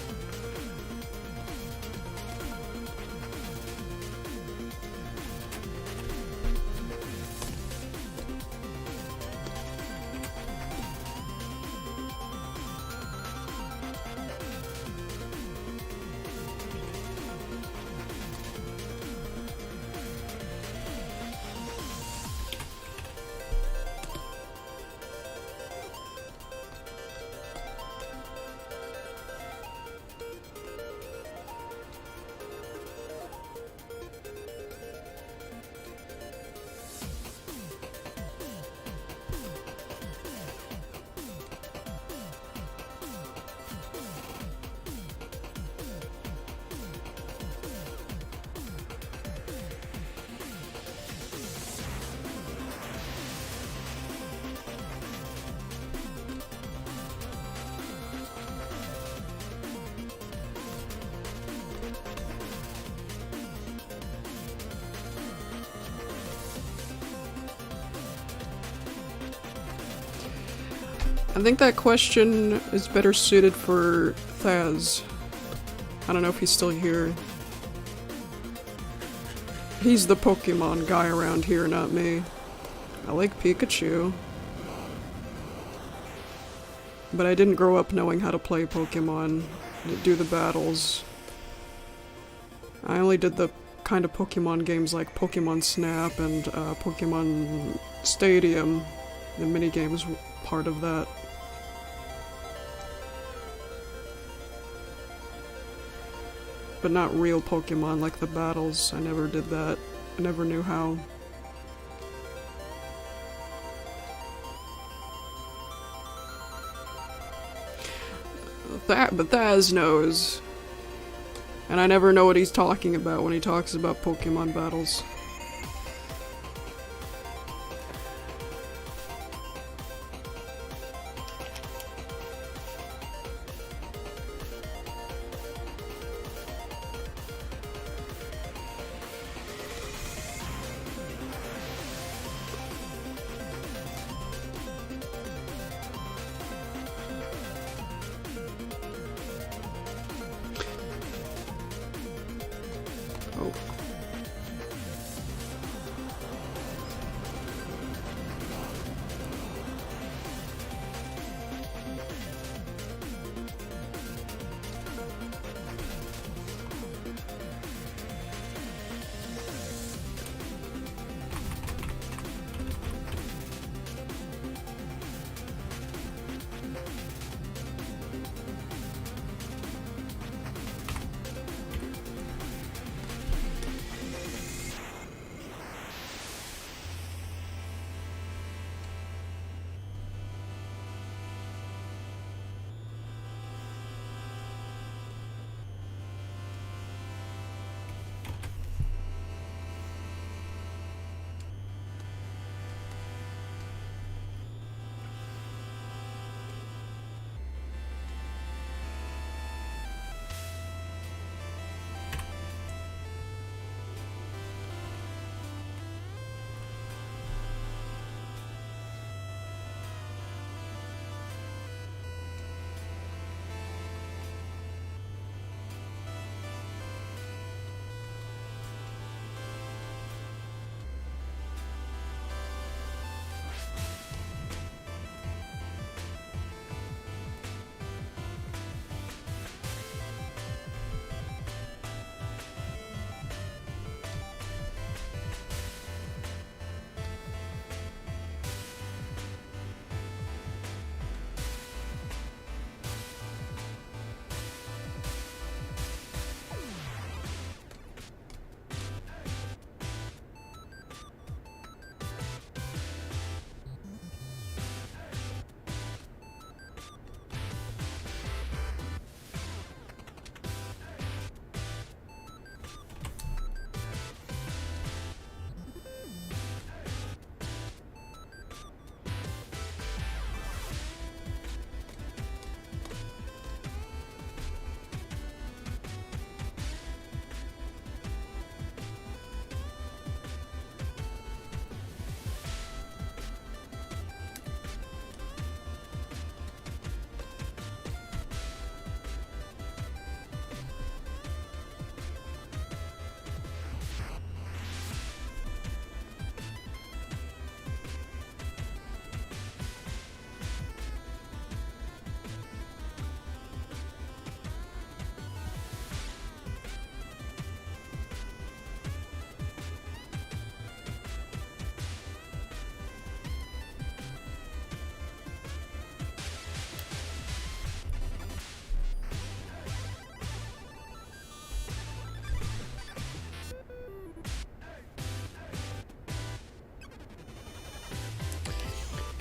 I think that question is better suited for Thaz. I don't know if he's still here. He's the Pokemon guy around here, not me. I like Pikachu. But I didn't grow up knowing how to play Pokemon, do the battles. I only did the kind of Pokemon games like Pokemon Snap and Pokemon Stadium. The minigames were part of that. But not real Pokemon like the battles. I never did that. I never knew how. But Thaz knows. And I never know what he's talking about when he talks about Pokemon battles.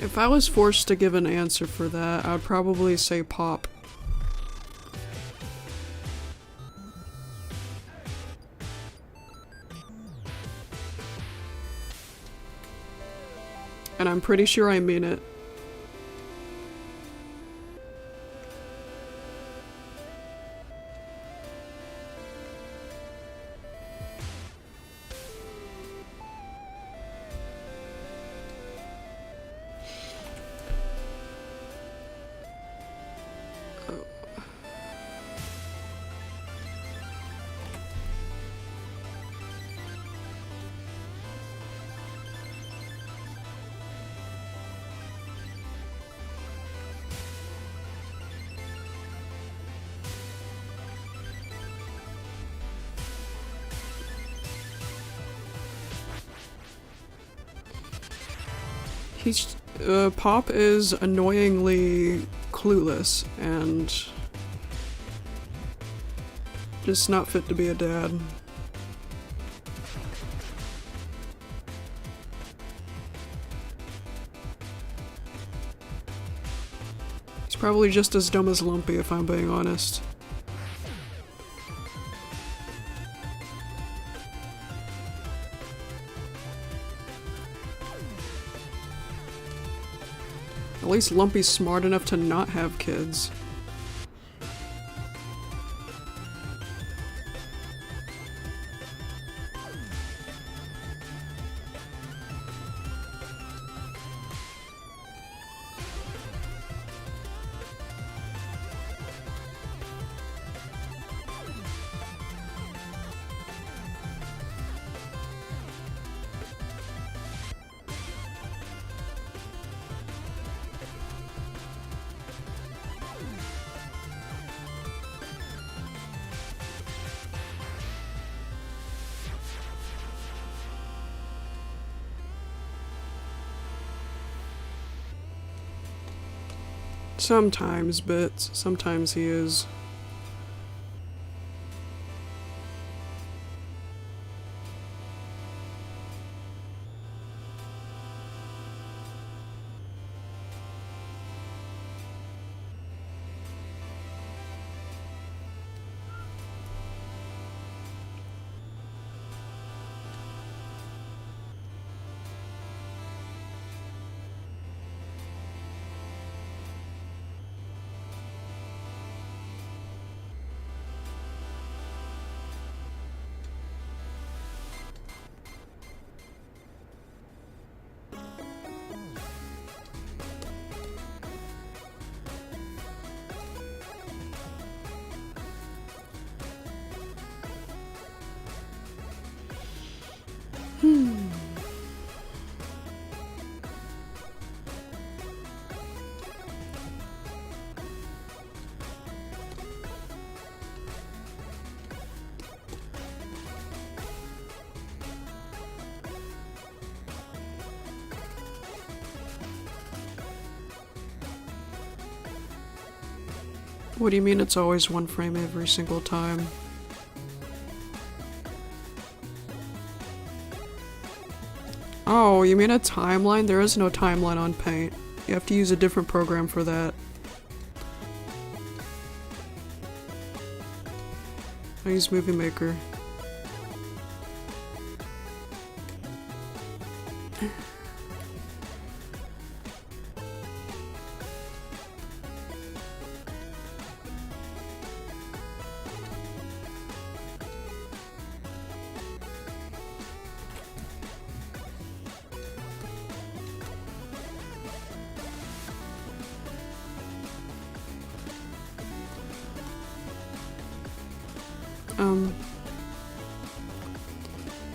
If I was forced to give an answer for that, I'd probably say Pop. And I'm pretty sure I mean it. Pop is annoyingly clueless and just not fit to be a dad. He's probably just as dumb as Lumpy, if I'm being honest. At least Lumpy's smart enough to not have kids. Sometimes, but sometimes he is. What do you mean it's always one frame every single time? Oh, you mean a timeline? There is no timeline on Paint. You have to use a different program for that. I use Movie Maker.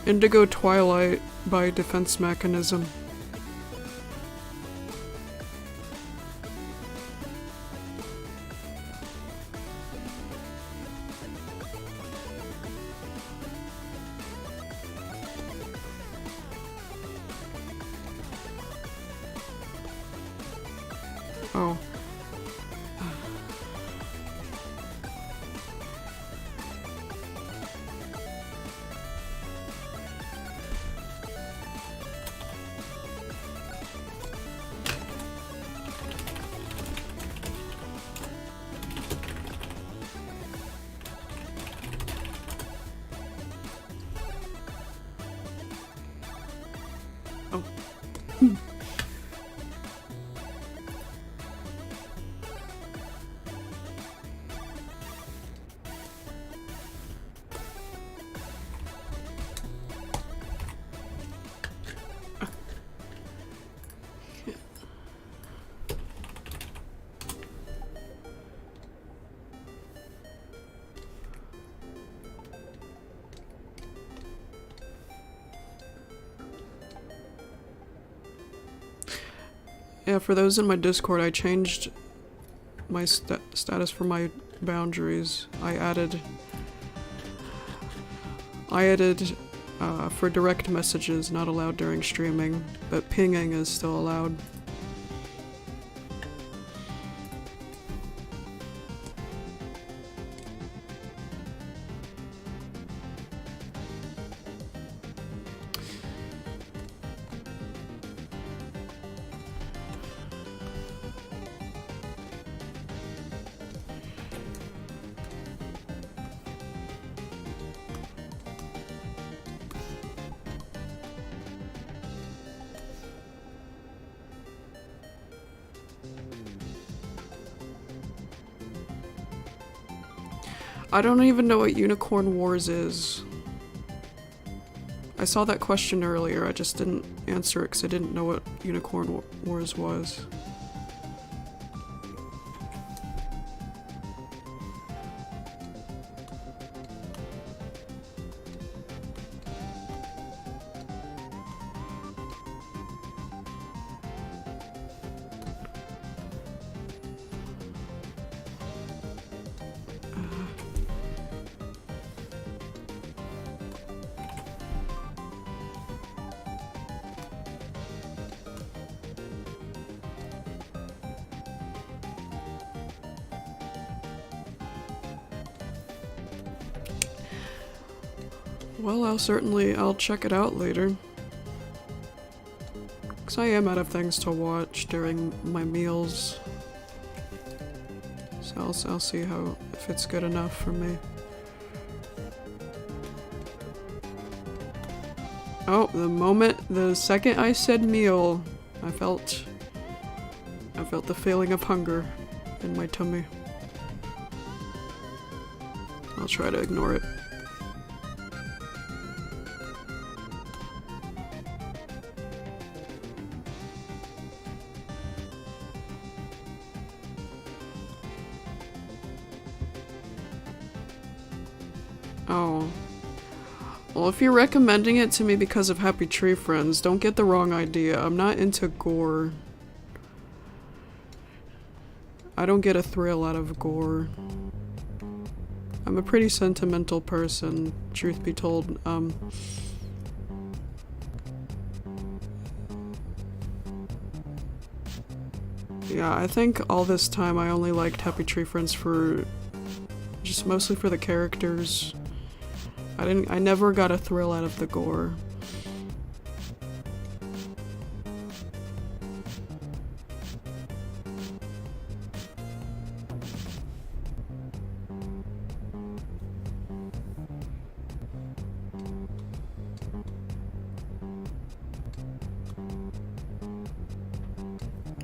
Indigo Twilight by Defense Mechanism. Oh. Oh. Yeah, for those in my Discord, I changed my status for my boundaries. I added for direct messages, not allowed during streaming, but pinging is still allowed. I don't even know what Unicorn Wars is. I saw that question earlier, I just didn't answer it because I didn't know what Unicorn Wars was. Well, I'll check it out later. Because I am out of things to watch during my meals. So I'll see if it's good enough for me. Oh, the second I said meal, I felt the feeling of hunger in my tummy. I'll try to ignore it. Oh. Well, if you're recommending it to me because of Happy Tree Friends, don't get the wrong idea. I'm not into gore. I don't get a thrill out of gore. I'm a pretty sentimental person, truth be told. Yeah, I think all this time I only liked Happy Tree Friends for just mostly for the characters. I never got a thrill out of the gore.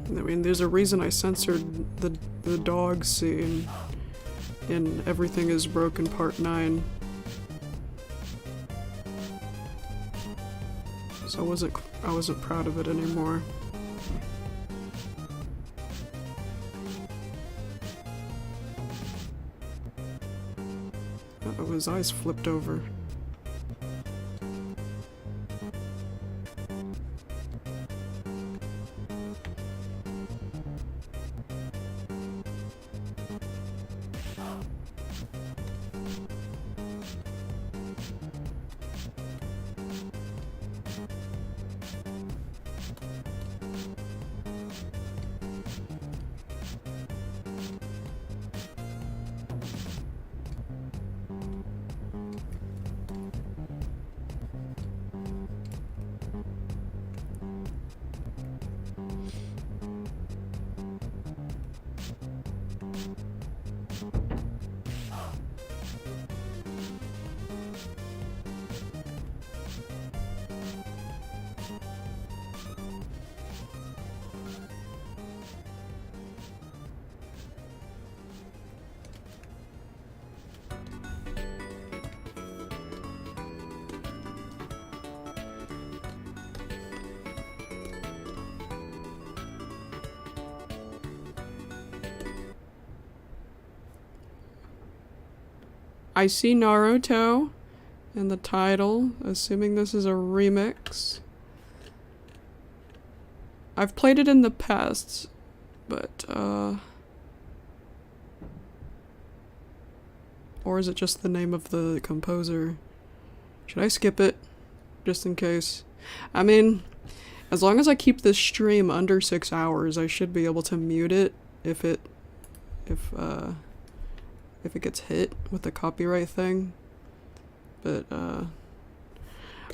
I mean, there's a reason I censored the dog scene in Everything is Broken Part 9. So I wasn't proud of it anymore. Uh-oh, his eyes flipped over. I see Naruto in the title, assuming this is a remix. I've played it in the past, but, or is it just the name of the composer? Should I skip it? Just in case. I mean, as long as I keep this stream under 6 hours, I should be able to mute it if it gets hit with the copyright thing. But,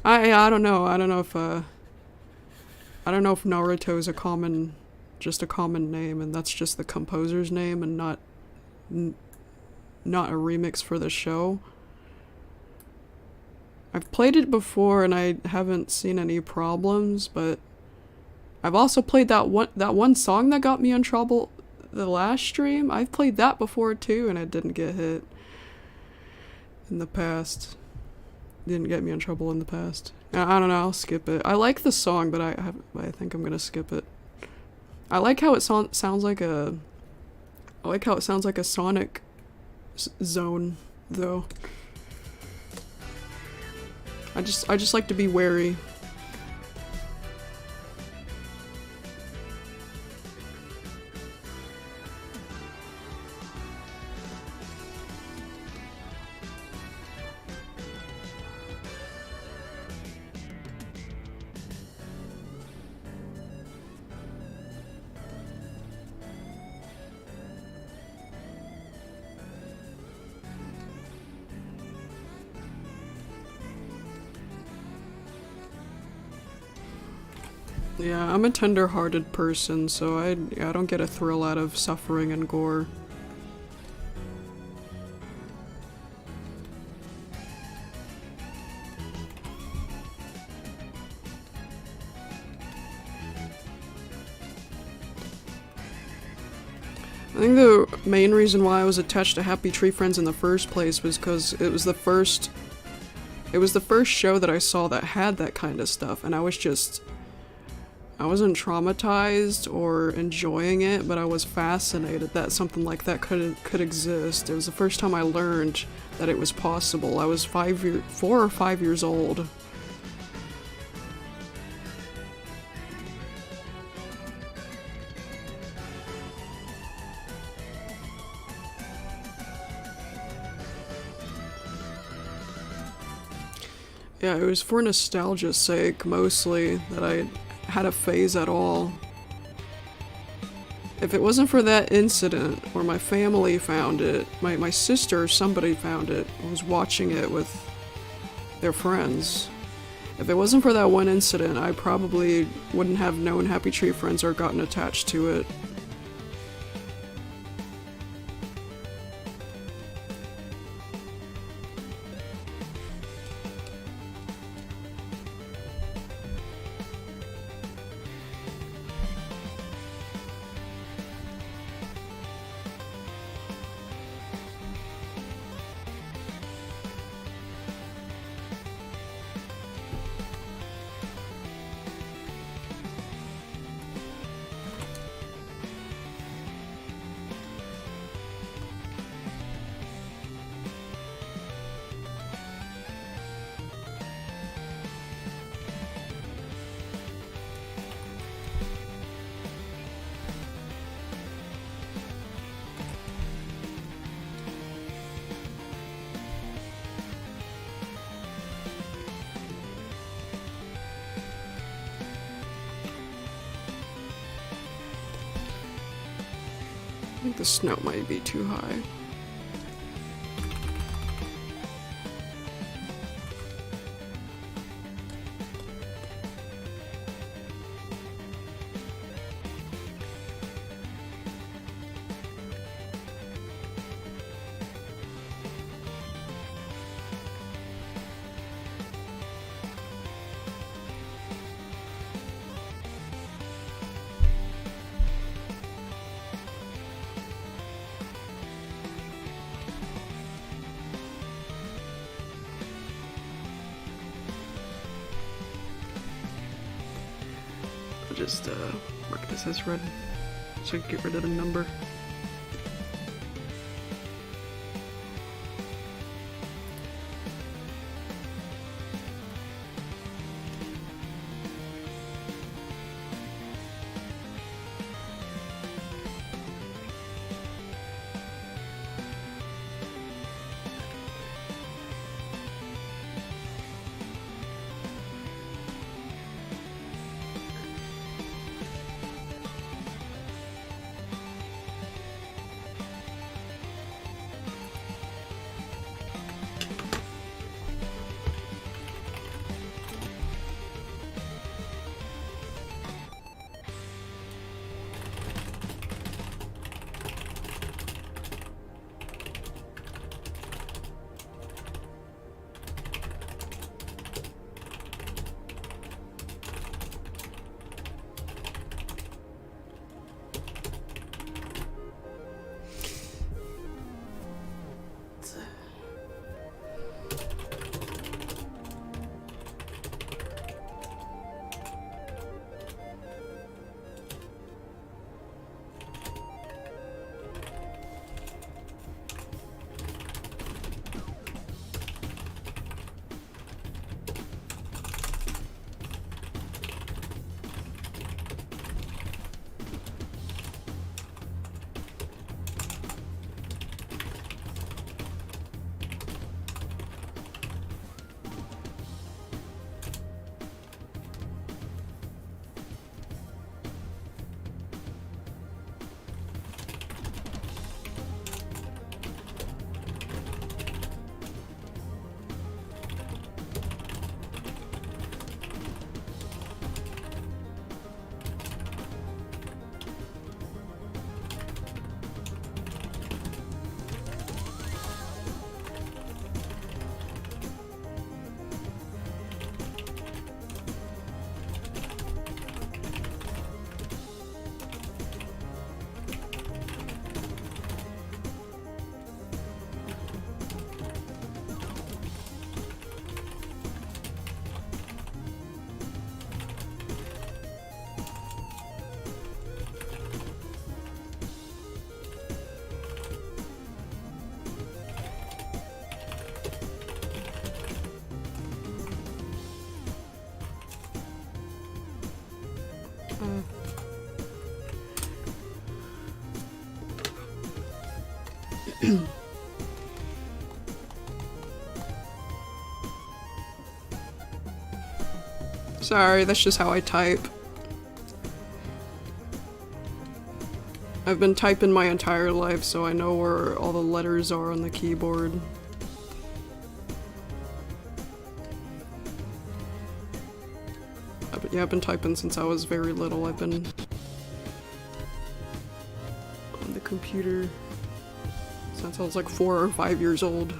I don't know. I don't know if Naruto is just a common name, and that's just the composer's name and not a remix for the show. I've played it before and I haven't seen any problems, but I've also played that one song that got me in trouble the last stream. I've played that before too, and it didn't get hit in the past. Didn't get me in trouble in the past. I don't know, I'll skip it. I like the song, but I think I'm gonna skip it. I like how it sounds like a Sonic zone, though. I just like to be wary. Yeah, I'm a tender-hearted person, so I don't get a thrill out of suffering and gore. I think the main reason why I was attached to Happy Tree Friends in the first place was because it was the first show that I saw that had that kind of stuff, and I wasn't traumatized or enjoying it, but I was fascinated that something like that could exist. It was the first time I learned that it was possible. I was 4 or 5 years old. Yeah, it was for nostalgia's sake, mostly, that I had a phase at all. If it wasn't for that incident, or my family found it, my sister or somebody found it, and was watching it with their friends. If it wasn't for that one incident, I probably wouldn't have known Happy Tree Friends or gotten attached to it. I think the snow might be too high. Just mark this as red so I can get rid of the number. Sorry, that's just how I type. I've been typing my entire life, so I know where all the letters are on the keyboard. Yeah, I've been typing since I was very little. I've been on the computer since I was like 4 or 5 years old.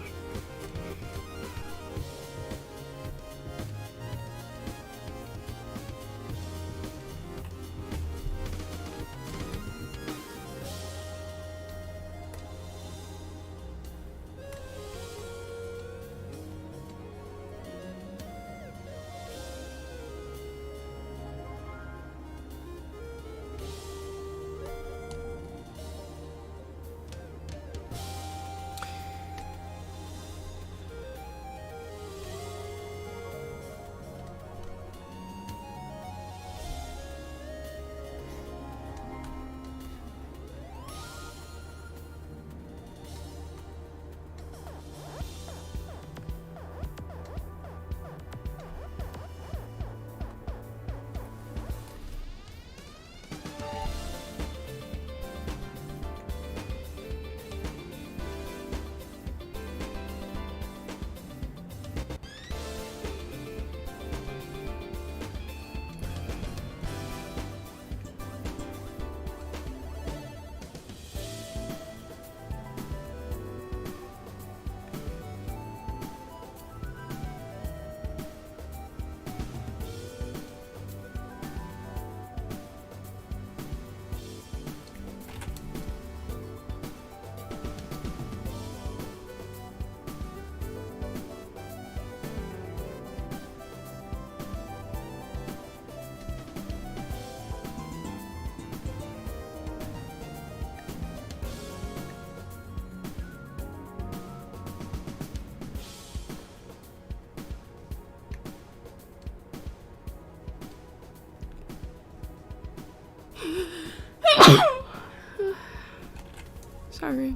Sorry.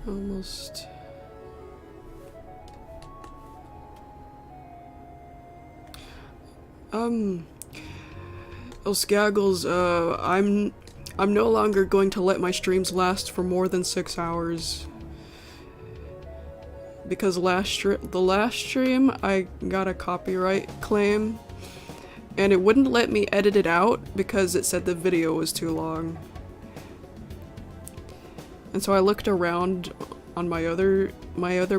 Almost. Oh, Skaggles, I'm no longer going to let my streams last for more than 6 hours. Because the last stream, I got a copyright claim, and it wouldn't let me edit it out because it said the video was too long. And so I looked around on my other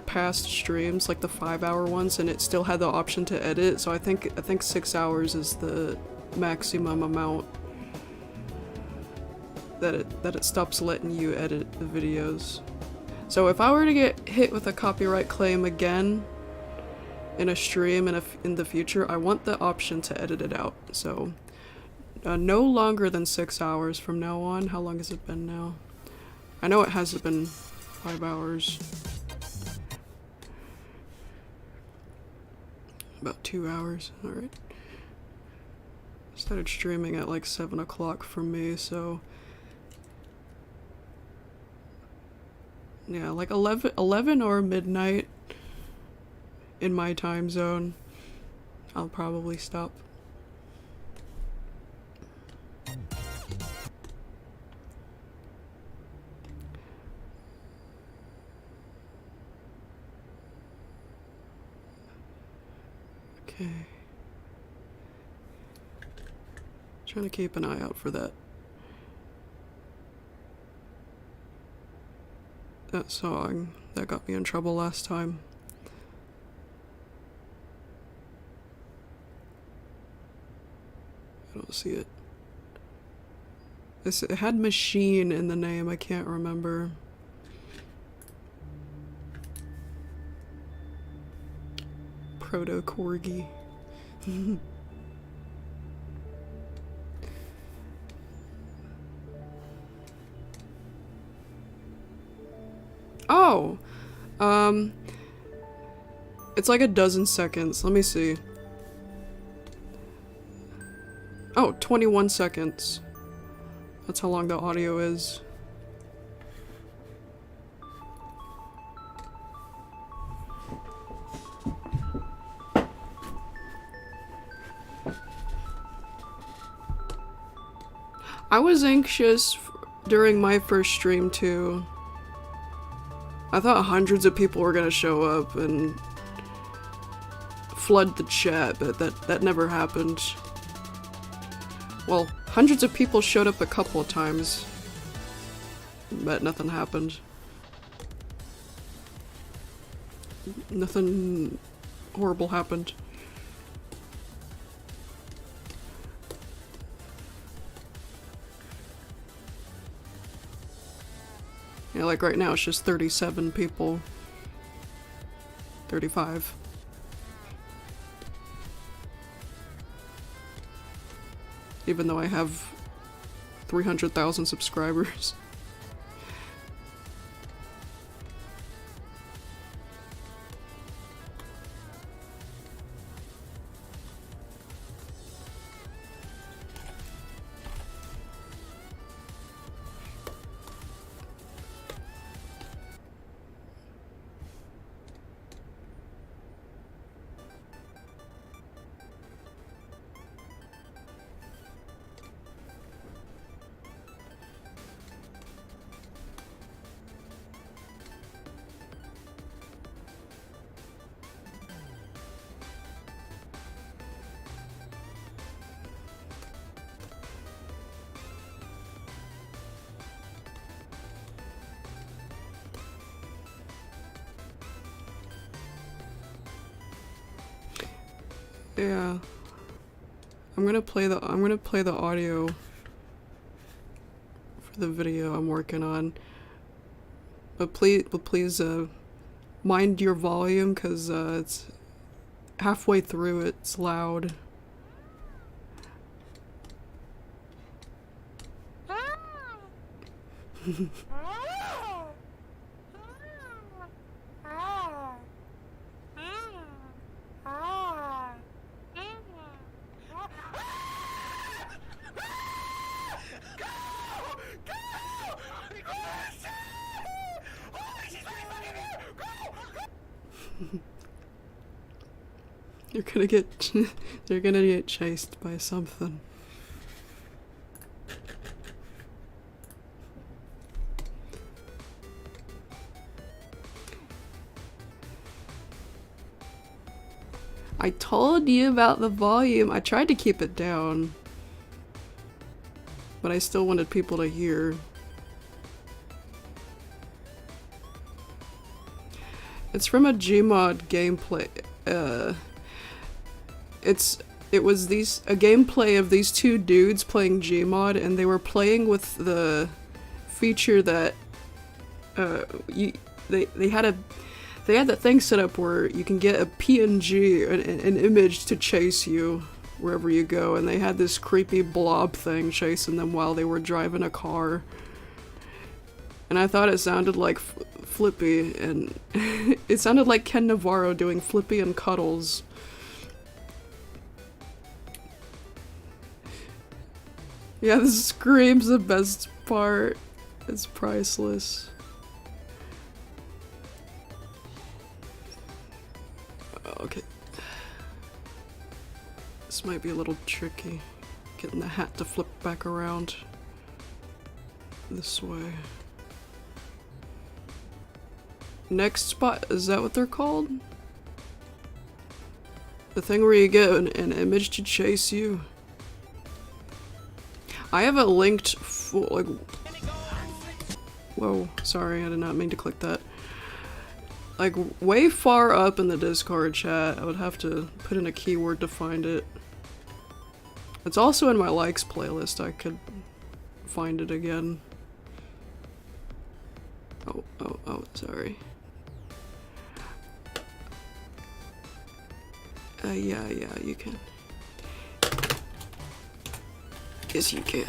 past streams, like the 5-hour ones, and it still had the option to edit, so I think 6 hours is the maximum amount that it stops letting you edit the videos. So if I were to get hit with a copyright claim again in a stream in the future, I want the option to edit it out. So no longer than 6 hours from now on. How long has it been now? I know it hasn't been 5 hours. About 2 hours, alright. Started streaming at like 7 o'clock for me, so yeah, like 11 or midnight in my time zone, I'll probably stop. Okay. Trying to keep an eye out for that song that got me in trouble last time. I don't see it. It had machine in the name, I can't remember. Proto Corgi. Oh! It's like a dozen seconds. Let me see. Oh, 21 seconds. That's how long the audio is. I was anxious during my first stream too. I thought hundreds of people were gonna show up and flood the chat, but that never happened. Well, hundreds of people showed up a couple of times, but nothing happened. Nothing horrible happened. Yeah, like right now it's just 37 people. 35. Even though I have 300,000 subscribers. Yeah. I'm gonna play the audio for the video I'm working on. But please mind your volume, cause it's halfway through it's loud. They're gonna get chased by something. I told you about the volume. I tried to keep it down, but I still wanted people to hear. It's from a Gmod gameplay. It was a gameplay of these two dudes playing Gmod, and they were playing with the feature that they had that thing set up where you can get a PNG, an image to chase you wherever you go, and they had this creepy blob thing chasing them while they were driving a car. And I thought it sounded like Flippy, and it sounded like Ken Navarro doing Flippy and Cuddles. Yeah, the scream's the best part. It's priceless. Okay. This might be a little tricky. Getting the hat to flip back around this way. Next spot, is that what they're called? The thing where you get an image to chase you. I have a linked like. Whoa, sorry, I did not mean to click that. Like, way far up in the Discord chat. I would have to put in a keyword to find it. It's also in my likes playlist. I could find it again. Oh, sorry. Yeah, you can. Yes, you can.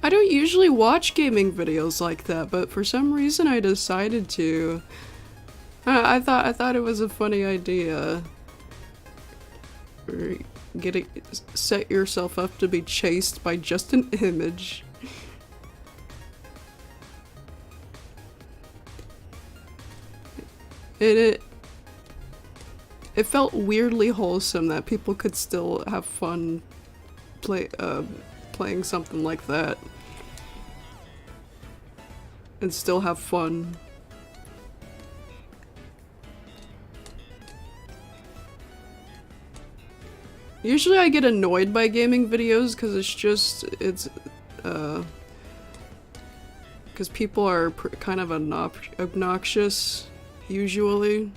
I don't usually watch gaming videos like that, but for some reason I decided to. I thought it was a funny idea. Set yourself up to be chased by just an image. It felt weirdly wholesome that people could still have fun playing something like that. And still have fun. Usually I get annoyed by gaming videos because because people are kind of obnoxious, usually.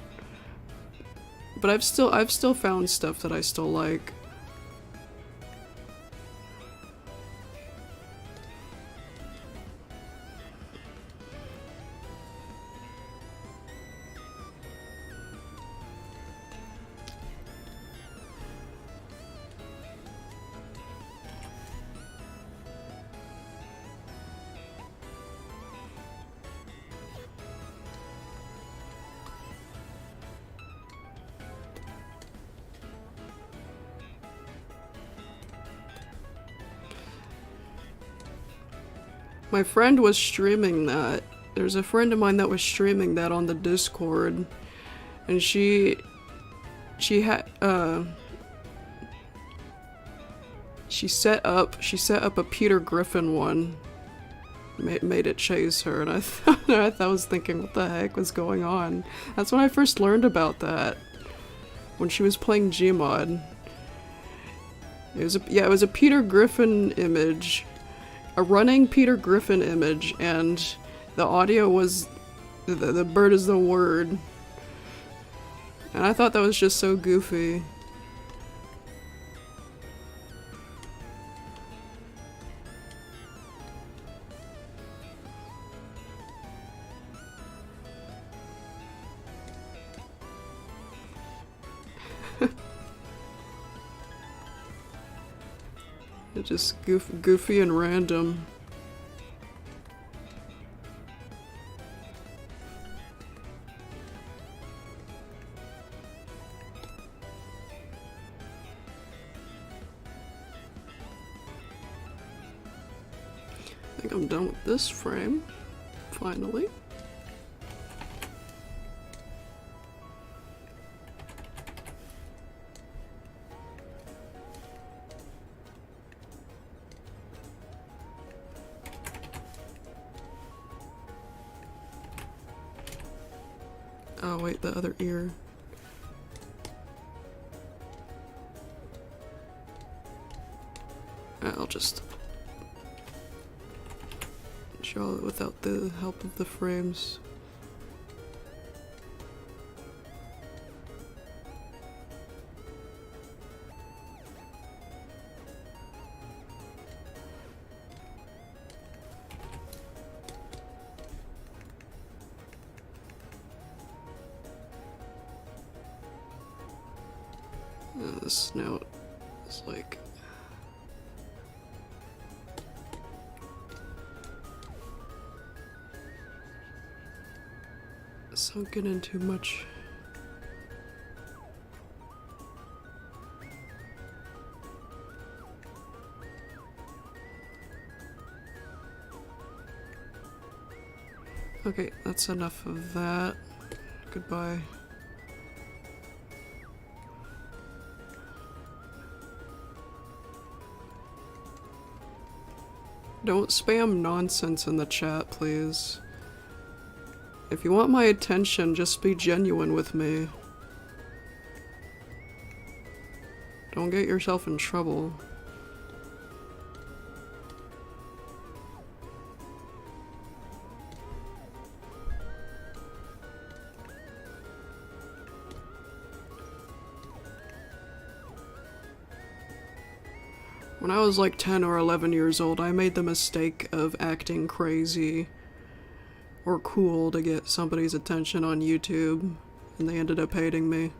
But I've still found stuff that I still like. My friend was streaming that. There's a friend of mine that was streaming that on the Discord, and she set up a Peter Griffin one, made it chase her, and I was thinking, what the heck was going on? That's when I first learned about that, when she was playing Gmod. It was a Peter Griffin image. A running Peter Griffin image, and the audio was the bird is the word. And I thought that was just so goofy. It's just goofy and random. I think I'm done with this frame, finally. Oh wait, the other ear. I'll just draw it without the help of the frames. The snout is like... sunken in too much. Okay, that's enough of that. Goodbye. Don't spam nonsense in the chat, please. If you want my attention, just be genuine with me. Don't get yourself in trouble. When I was like 10 or 11 years old, I made the mistake of acting crazy or cool to get somebody's attention on YouTube, and they ended up hating me.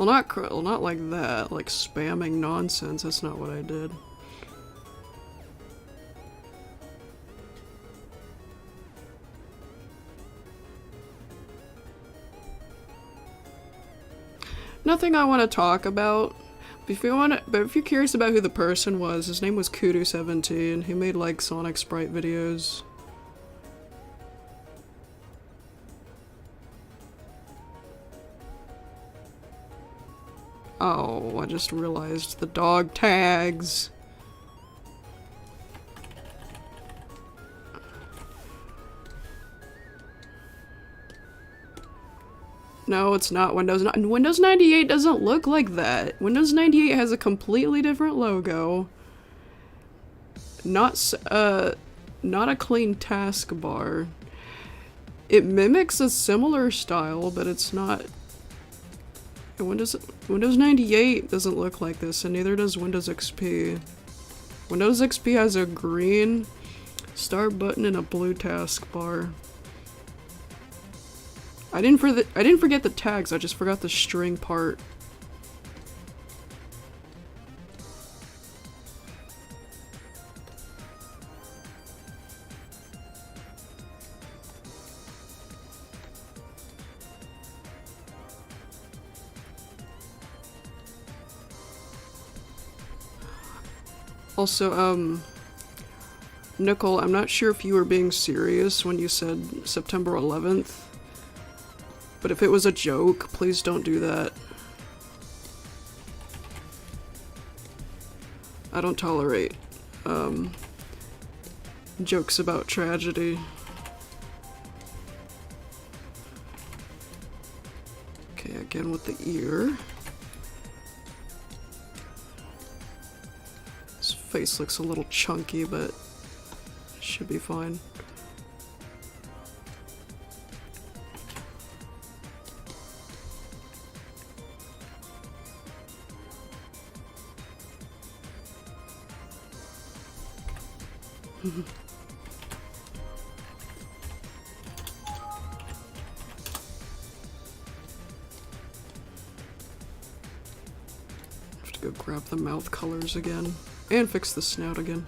Well, not like that, like spamming nonsense. That's not what I did. Nothing I want to talk about. But if you're curious about who the person was, his name was Kudu17. He made like Sonic Sprite videos. Oh, I just realized the dog tags. No, it's not Windows. Windows 98 doesn't look like that. Windows 98 has a completely different logo. Not a clean taskbar. It mimics a similar style, but it's not. Windows 98 doesn't look like this, and neither does Windows XP. Windows XP has a green start button and a blue taskbar. I didn't forget the tags, I just forgot the string part. Also, Nicole, I'm not sure if you were being serious when you said September 11th. But if it was a joke, please don't do that. I don't tolerate, jokes about tragedy. Okay, again with the ear. His face looks a little chunky, but it should be fine. Have to go grab the mouth colors again and fix the snout again.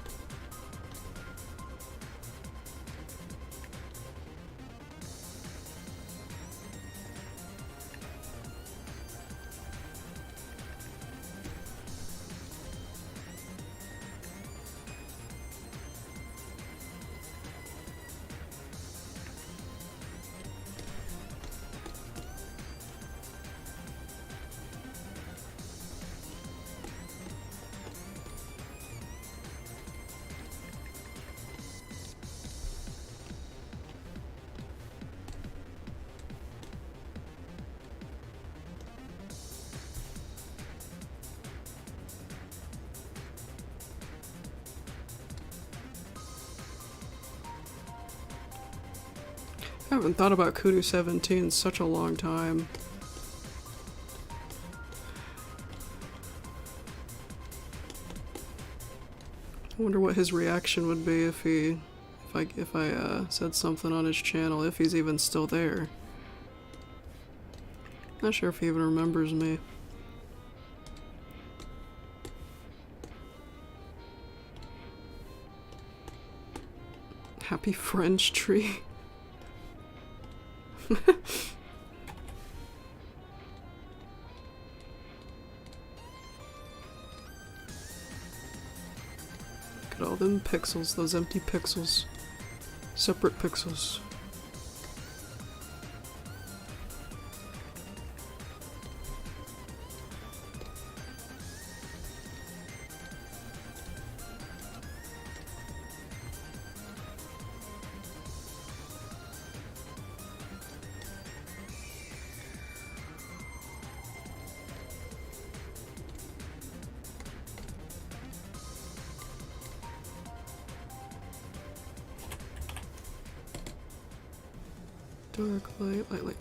I haven't thought about Kudu17 in such a long time. I wonder what his reaction would be if I said something on his channel, if he's even still there. Not sure if he even remembers me. Happy French tree. Look at all them pixels, those empty pixels. Separate pixels. Dark light, light, light.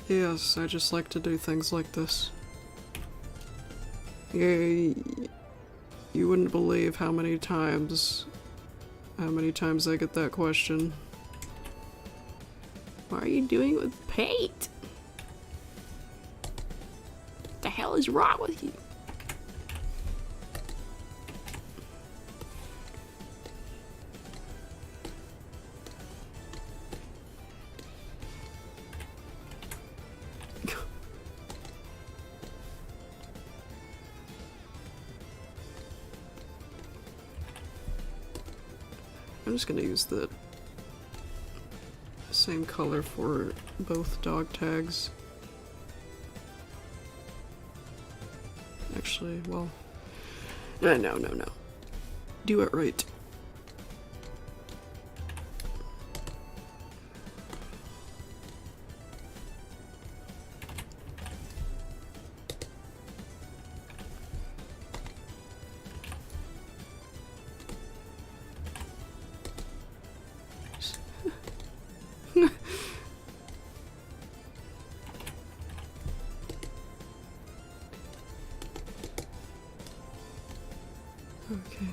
Yes, I just like to do things like this. You wouldn't believe how many times I get that question. What are you doing with paint? What the hell is wrong with you? I'm just gonna use the same color for both dog tags. Actually, well, no. Do it right. Okay.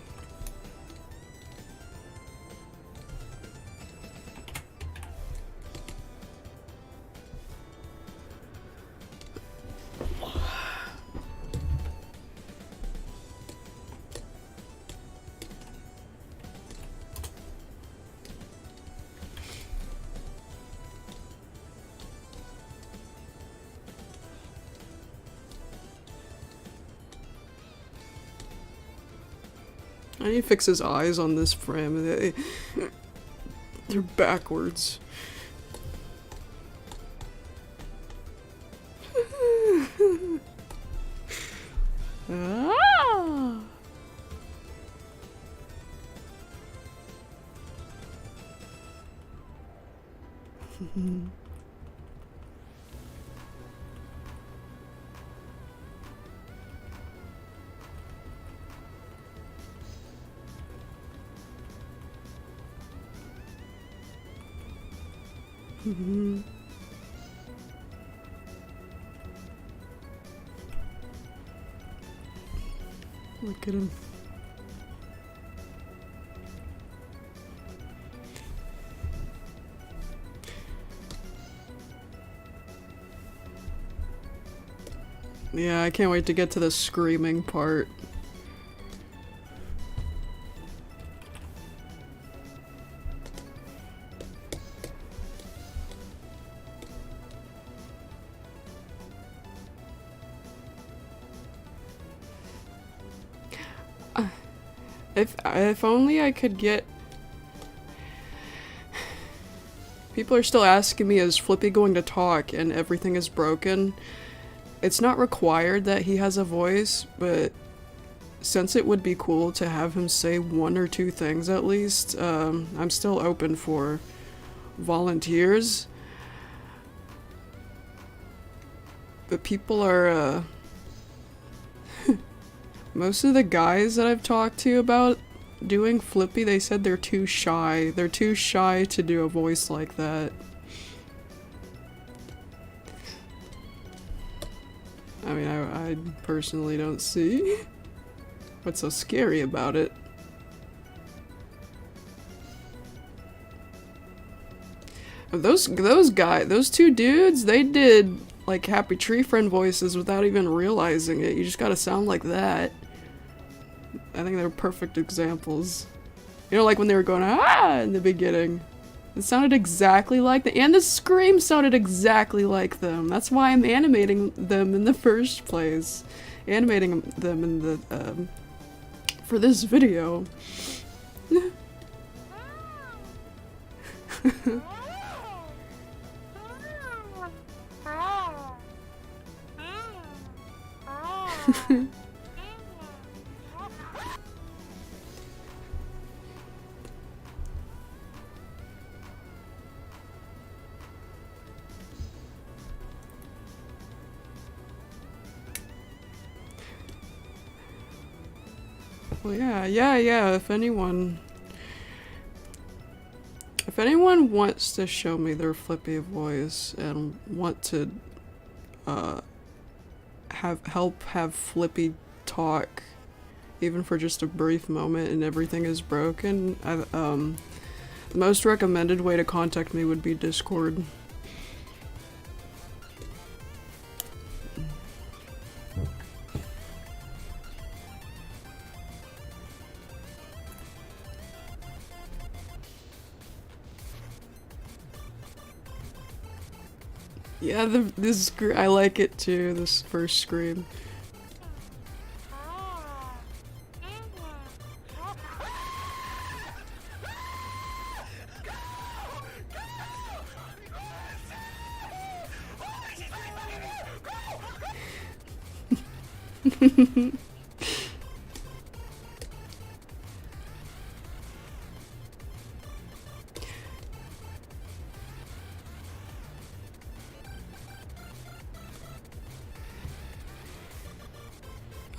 I need to fix his eyes on this frame. They're backwards. Ah! Look at him. Yeah, I can't wait to get to the screaming part. If only I could get... People are still asking me, is Flippy going to talk and everything is broken? It's not required that he has a voice, but since it would be cool to have him say one or two things at least, I'm still open for volunteers. But people are, most of the guys that I've talked to about doing Flippy, they said they're too shy. They're too shy to do a voice like that. I mean, I personally don't see what's so scary about it. Those two dudes, they did like Happy Tree Friend voices without even realizing it. You just gotta sound like that. I think they're perfect examples. You know, like when they were going ah in the beginning. It sounded exactly like them, and the scream sounded exactly like them. That's why I'm animating them in the first place. Animating them in the, for this video. Well, yeah, if anyone If anyone wants to show me their Flippy voice and want to have Flippy talk, even for just a brief moment, and everything is broken, the most recommended way to contact me would be Discord. Yeah, this I like it too, this first scream.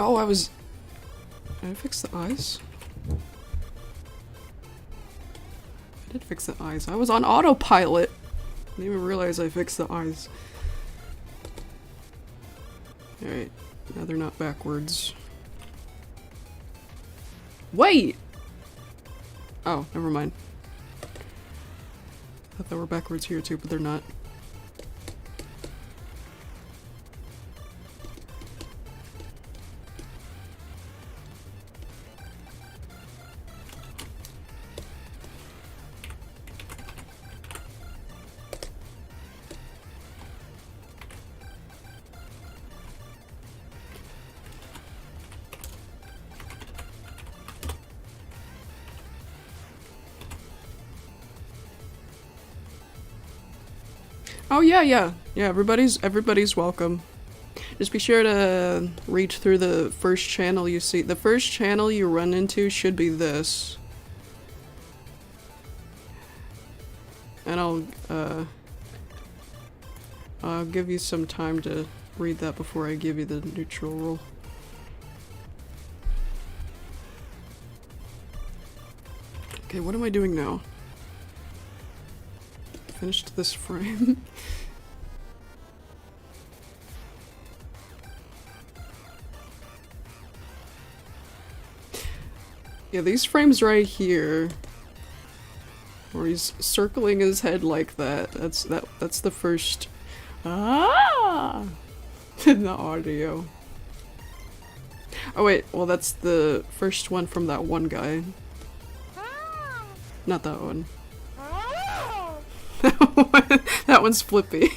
Oh, did I fix the eyes? I did fix the eyes. I was on autopilot. I didn't even realize I fixed the eyes. Alright, now they're not backwards. Wait! Oh, never mind. I thought they were backwards here too, but they're not. Oh yeah. Everybody's welcome. Just be sure to reach through the first channel you see. The first channel you run into should be this. And I'll give you some time to read that before I give you the neutral rule. Okay, what am I doing now? Finished this frame. Yeah, these frames right here, where he's circling his head like that. That's the first in the audio. Oh wait, well that's the first one from that one guy. Not that one. That one's Flippy.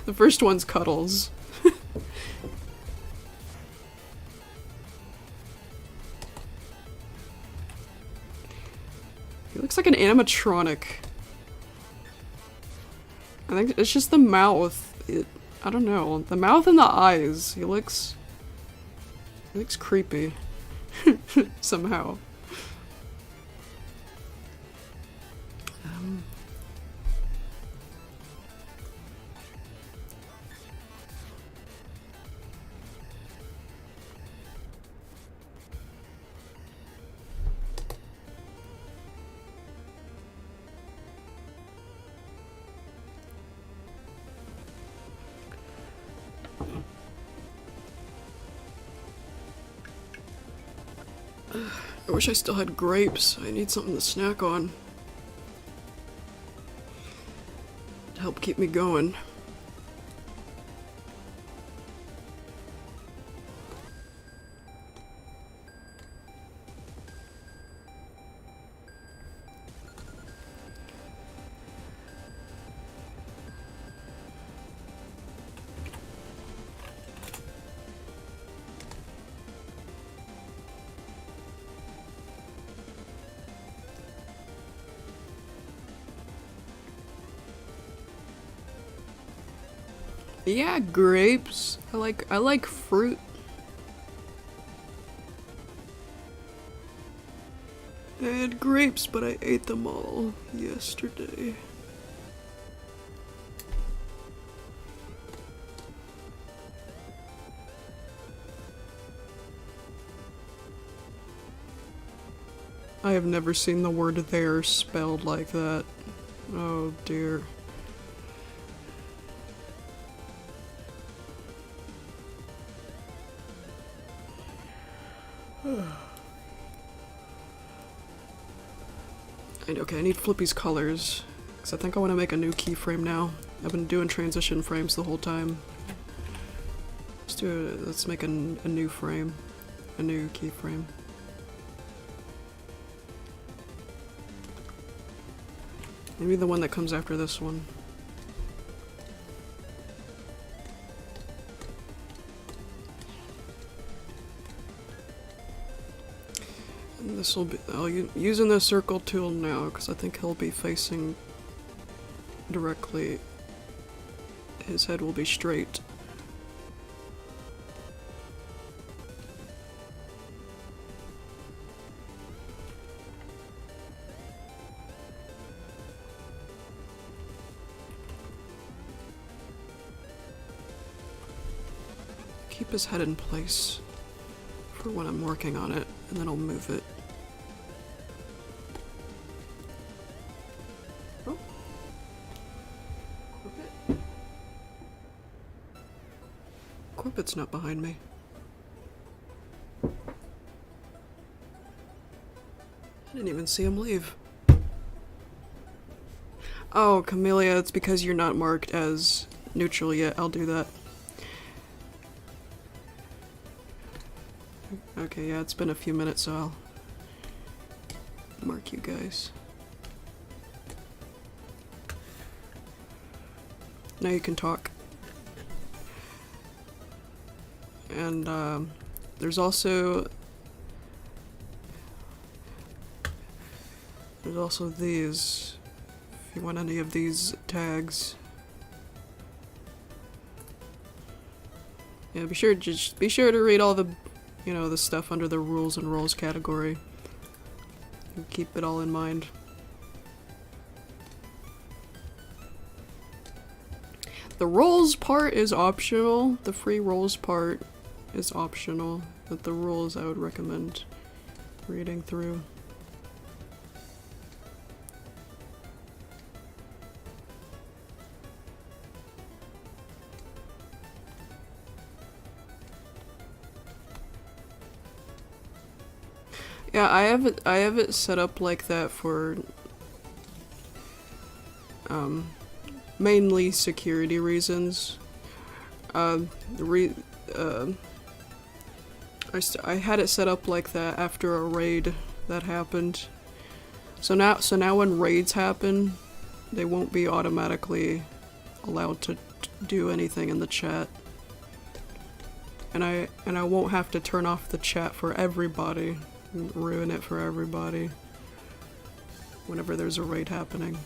The first one's Cuddles. He looks like an animatronic. I think it's just the mouth. I don't know. The mouth and the eyes. He looks creepy. Somehow. I wish I still had grapes. I need something to snack on. To help keep me going. Yeah, grapes. I like fruit. I had grapes, but I ate them all yesterday. I have never seen the word there spelled like that. Oh dear. Okay, I need Flippy's colors, because I think I want to make a new keyframe now. I've been doing transition frames the whole time. Let's make a new frame. A new keyframe. Maybe the one that comes after this one. And this will be, using the circle tool now, because I think he'll be facing directly. His head will be straight. Keep his head in place for when I'm working on it, and then I'll move it. Oh. Corbett. Corbett's not behind me. I didn't even see him leave. Oh, Camellia, it's because you're not marked as neutral yet. I'll do that. Okay, yeah, it's been a few minutes, so I'll mark you guys. Now you can talk. And there's also these, if you want any of these tags. Yeah, be sure to read all the, you know, the stuff under the rules and roles category. And keep it all in mind. The roles part is optional. The free roles part is optional, but the rules I would recommend reading through. Yeah, I have it set up like that for mainly security reasons. I had it set up like that after a raid that happened. So now when raids happen, they won't be automatically allowed to do anything in the chat. And I won't have to turn off the chat for everybody. Ruin it for everybody whenever there's a raid happening.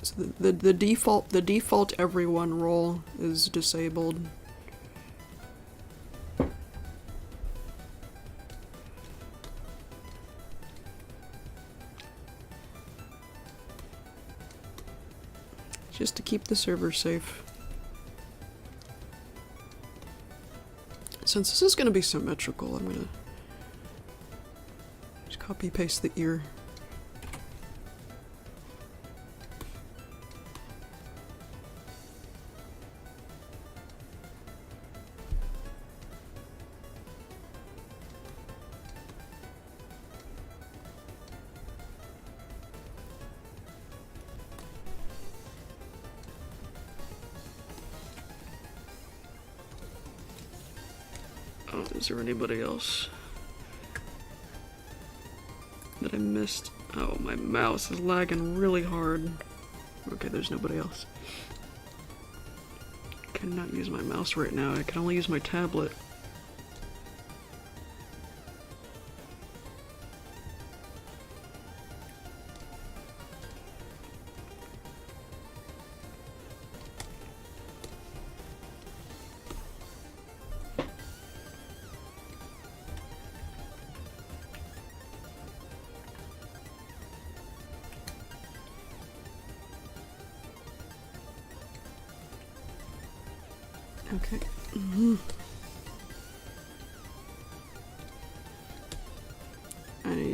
So the default everyone role is disabled. Just to keep the server safe. Since this is going to be symmetrical, I'm going to just copy paste the ear. Oh, is there anybody else that I missed? Oh, my mouse is lagging really hard. Okay, there's nobody else. Cannot use my mouse right now. I can only use my tablet. Okay.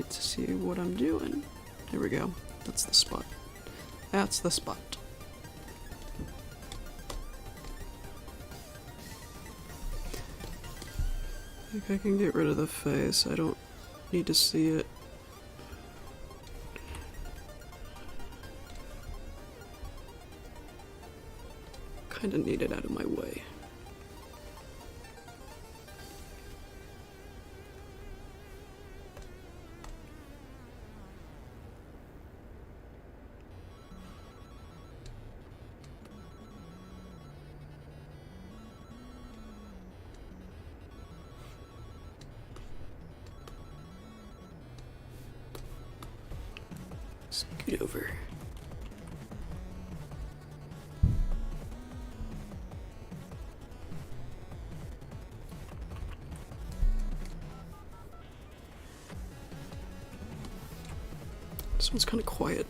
to see what I'm doing. There we go. That's the spot. That's the spot. I think I can get rid of the face. I don't need to see it. Kinda need it out of my way. Scoot over. This one's kind of quiet.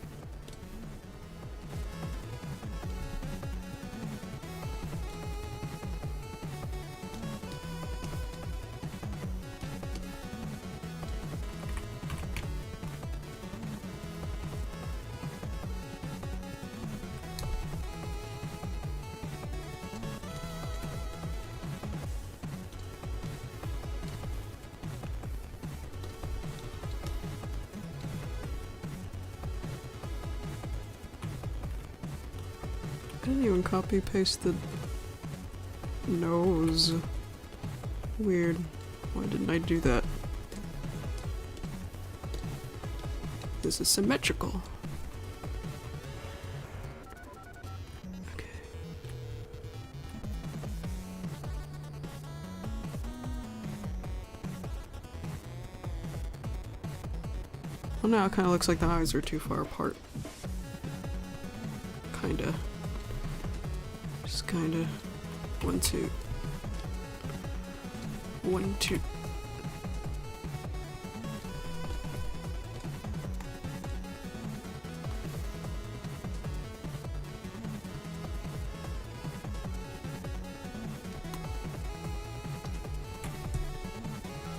I didn't even copy paste the nose. Weird. Why didn't I do that? This is symmetrical. Okay. Well, now it kind of looks like the eyes are too far apart. Kinda. Just kinda. 1, 2. 1, 2.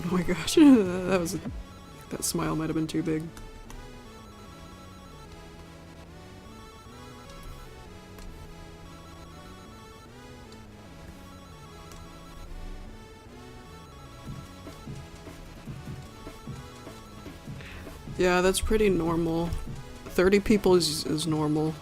Oh my gosh, that smile might have been too big. Yeah, that's pretty normal. 30 people is normal.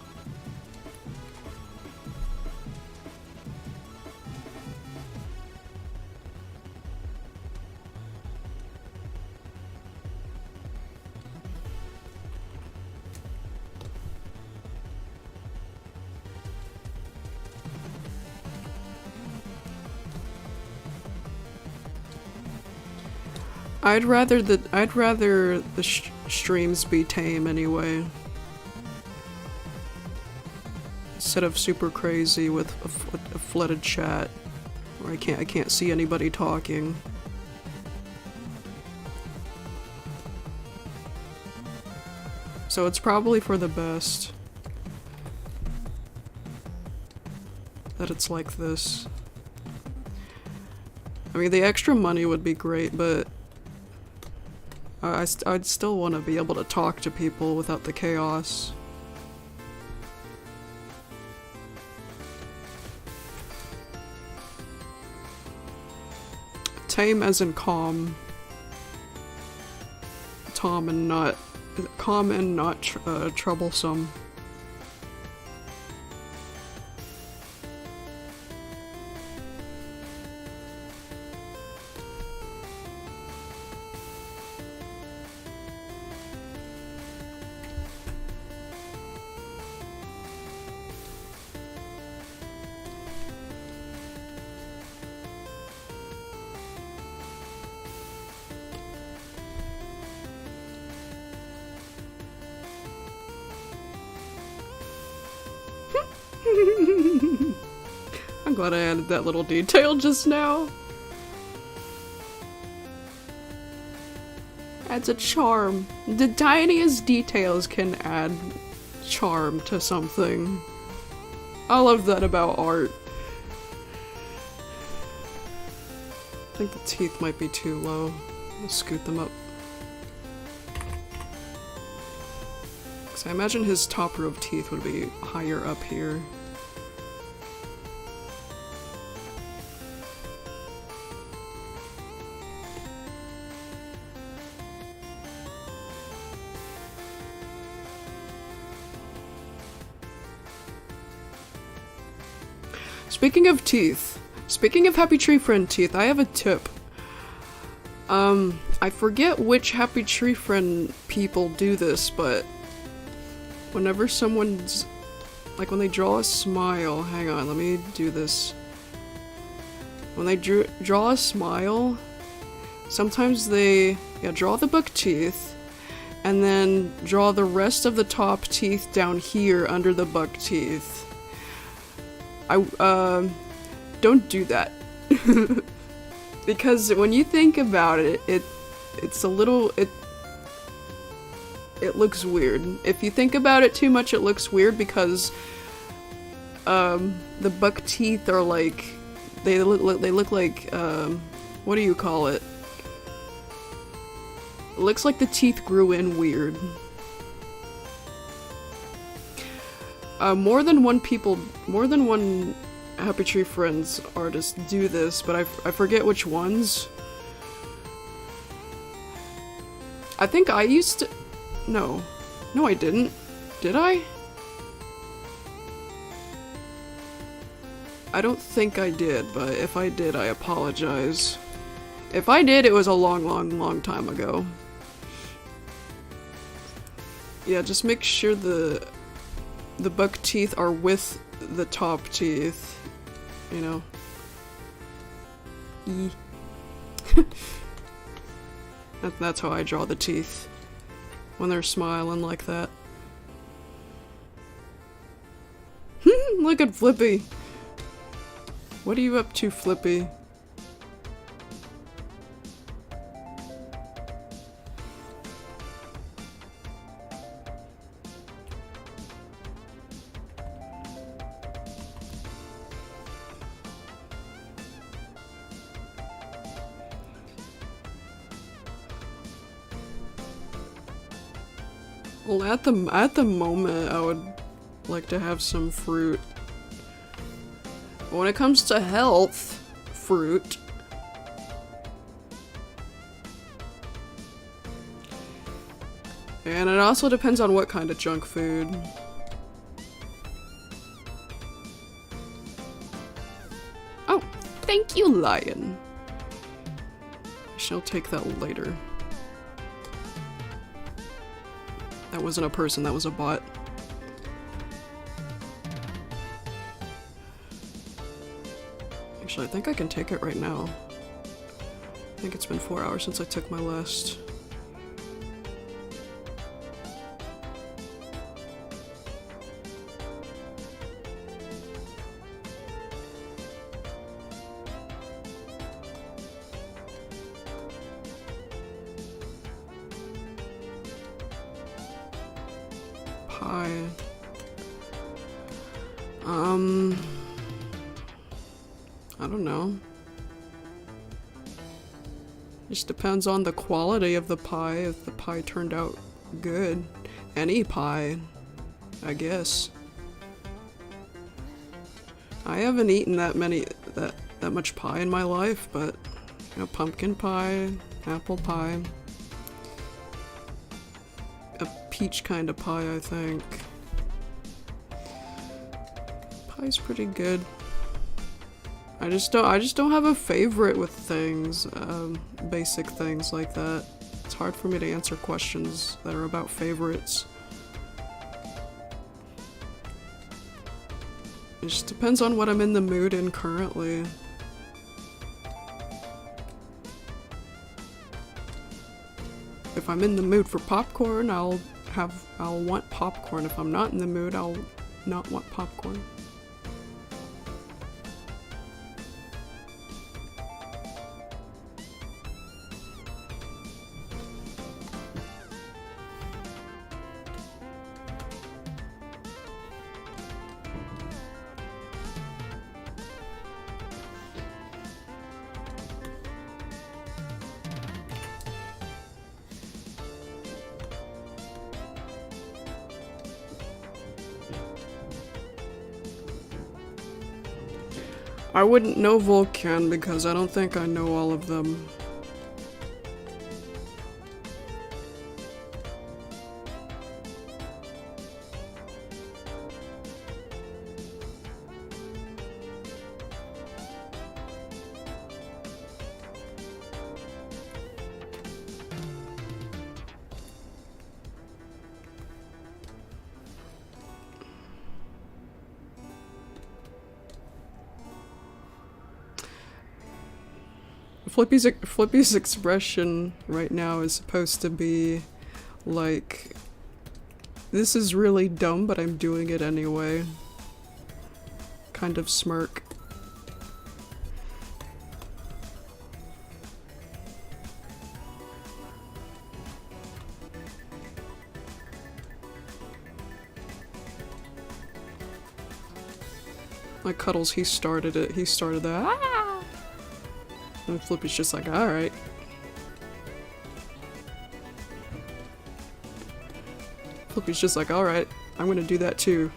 I'd rather the streams be tame anyway, instead of super crazy with a flooded chat where I can't see anybody talking. So it's probably for the best that it's like this. I mean, the extra money would be great, but I'd still want to be able to talk to people without the chaos. Tame as in calm. Calm and not troublesome. I'm glad I added that little detail just now. Adds a charm. The tiniest details can add charm to something. I love that about art. I think the teeth might be too low. I'll scoot them up. So I imagine his top row of teeth would be higher up here. Speaking of teeth, speaking of Happy Tree Friend teeth, I have a tip. I forget which Happy Tree Friend people do this, but whenever someone's, like when they draw a smile, hang on, let me do this. When they draw a smile, sometimes they, draw the buck teeth, and then draw the rest of the top teeth down here under the buck teeth. Don't do that. Because when you think about it, it's a little, it looks weird. If you think about it too much, it looks weird because, the buck teeth are like, they look like, what do you call it? It looks like the teeth grew in weird. More than one Happy Tree Friends artists do this, but I forget which ones. I think I used to... No. No, I didn't. Did I? I don't think I did, but if I did, I apologize. If I did, it was a long time ago. Yeah, just make sure the buck teeth are with the top teeth, you know. That's how I draw the teeth when they're smiling like that. Look at Flippy. What are you up to, Flippy? Well, at the moment, I would like to have some fruit. But when it comes to health, fruit. And it also depends on what kind of junk food. Oh, thank you, Lion. I shall take that later. That wasn't a person, that was a bot. Actually, I think I can take it right now. I think it's been 4 hours since I took my last. Pie. I don't know. Just depends on the quality of the pie, if the pie turned out good. Any pie, I guess. I haven't eaten that much pie in my life, but you know, pumpkin pie, apple pie, a peach kind of pie, I think. Pie's pretty good. I just don't have a favorite with things, basic things like that. It's hard for me to answer questions that are about favorites. It just depends on what I'm in the mood in currently. If I'm in the mood for popcorn, I'll want popcorn. If I'm not in the mood, I'll not want popcorn. I wouldn't know Volcan because I don't think I know all of them. Flippy's expression right now is supposed to be like, this is really dumb, but I'm doing it anyway. Kind of smirk. Like Cuddles, he started it. He started that. Ah! And Flippy's just like, alright. Flippy's just like, alright, I'm gonna do that too.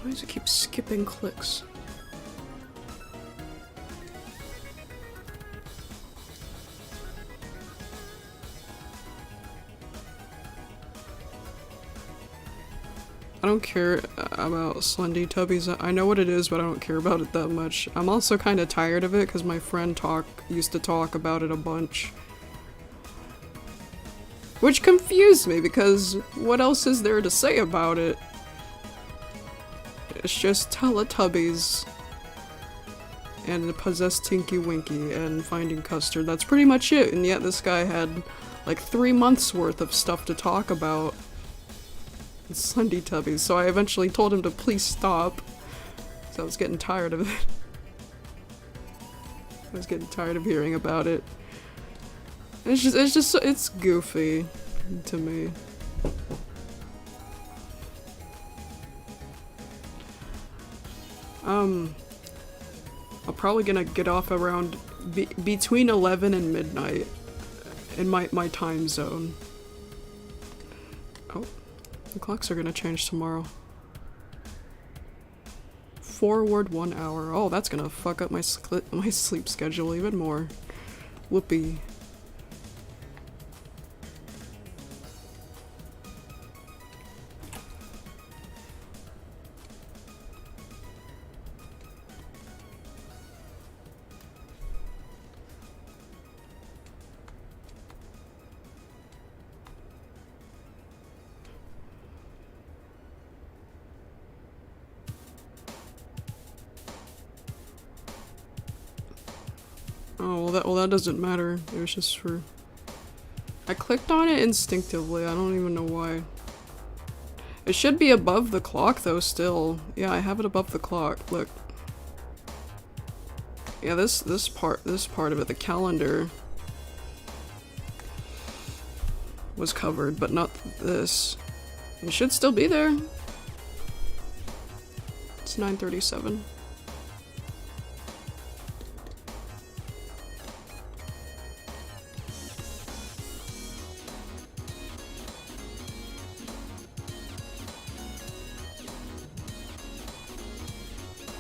Why does it keep skipping clicks? I don't care about Slendy Tubbies. I know what it is, but I don't care about it that much. I'm also kind of tired of it because my friend used to talk about it a bunch. Which confused me because what else is there to say about it? It's just Teletubbies and the possessed Tinky Winky and finding custard. That's pretty much it, and yet this guy had like 3 months worth of stuff to talk about. It's Slendy Tubbies, so I eventually told him to please stop. So I was getting tired of it. I was getting tired of hearing about it. It's goofy to me. I'm probably gonna get off around between 11 and midnight in my time zone. Oh, the clocks are gonna change tomorrow. Forward 1 hour. Oh, that's gonna fuck up my sleep schedule even more. Whoopee. Oh, well that doesn't matter. It was just for I clicked on it instinctively, I don't even know why. It should be above the clock though still. Yeah, I have it above the clock, look. Yeah, this part of it, the calendar, was covered, but not this. It should still be there. It's 9:37.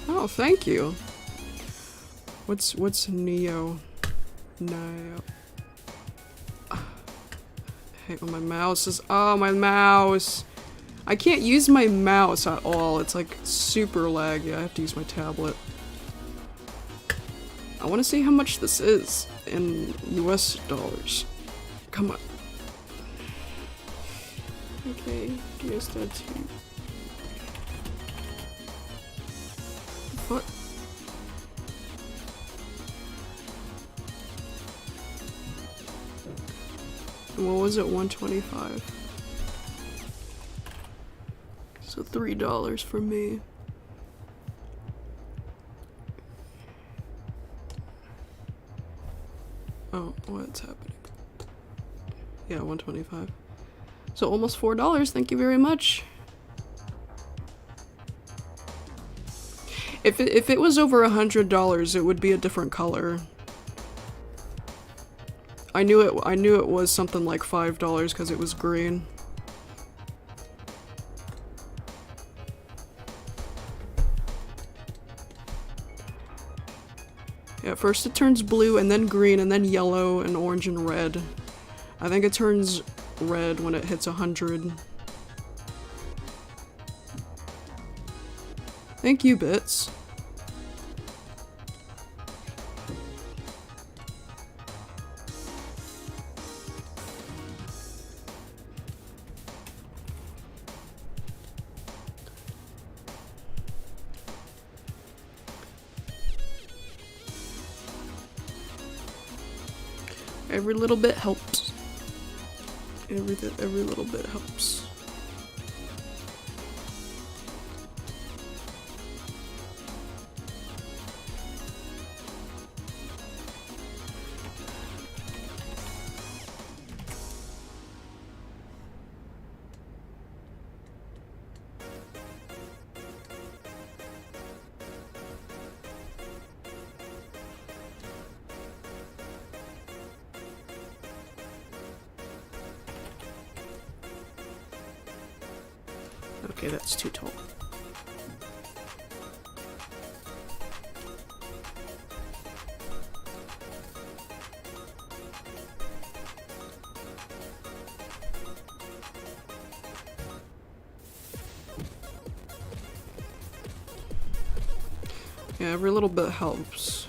Oh, thank you. What's Neo? Neo. I hate when my mouse is. Oh, my mouse! I can't use my mouse at all. It's like super laggy. I have to use my tablet. I want to see how much this is in US dollars. Come on. Okay, US that too. What? What was it? 125. So $3 for me. Oh, what's happening? Yeah, 125. So almost $4. Thank you very much. If it was over $100, it would be a different color. I knew it was something like $5 because it was green. Yeah, first it turns blue and then green and then yellow and orange and red. I think it turns red when it hits 100. Thank you, Bits. Every little bit helps. Every little bit helps. Okay, that's too tall. Yeah, every little bit helps.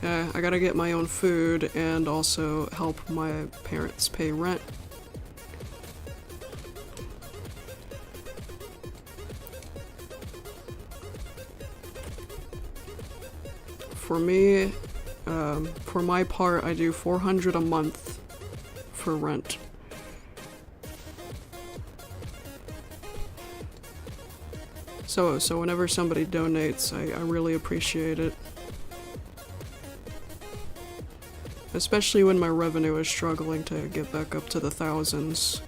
Yeah, I gotta get my own food and also help my parents pay rent. For me, for my part, I do $400 a month for rent. So whenever somebody donates, I really appreciate it. Especially when my revenue is struggling to get back up to the thousands.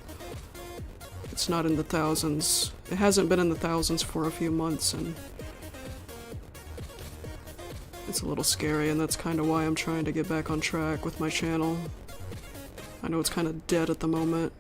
It's not in the thousands. It hasn't been in the thousands for a few months, and it's a little scary, and that's kind of why I'm trying to get back on track with my channel. I know it's kind of dead at the moment.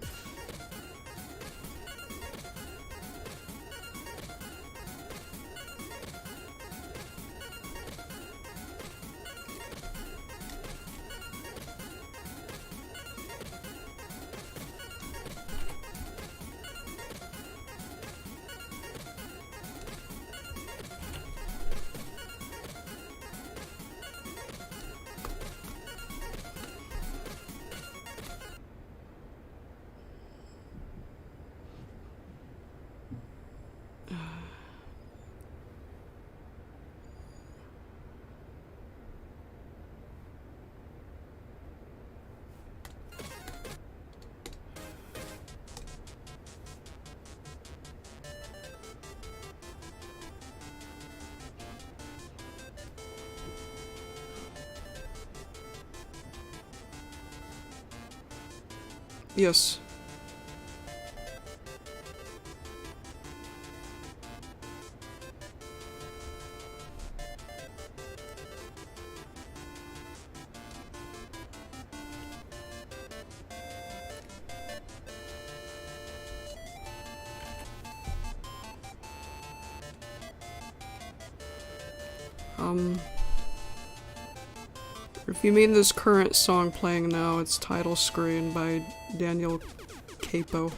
Yes. If you mean this current song playing now, it's Title Screen by Daniel Capo.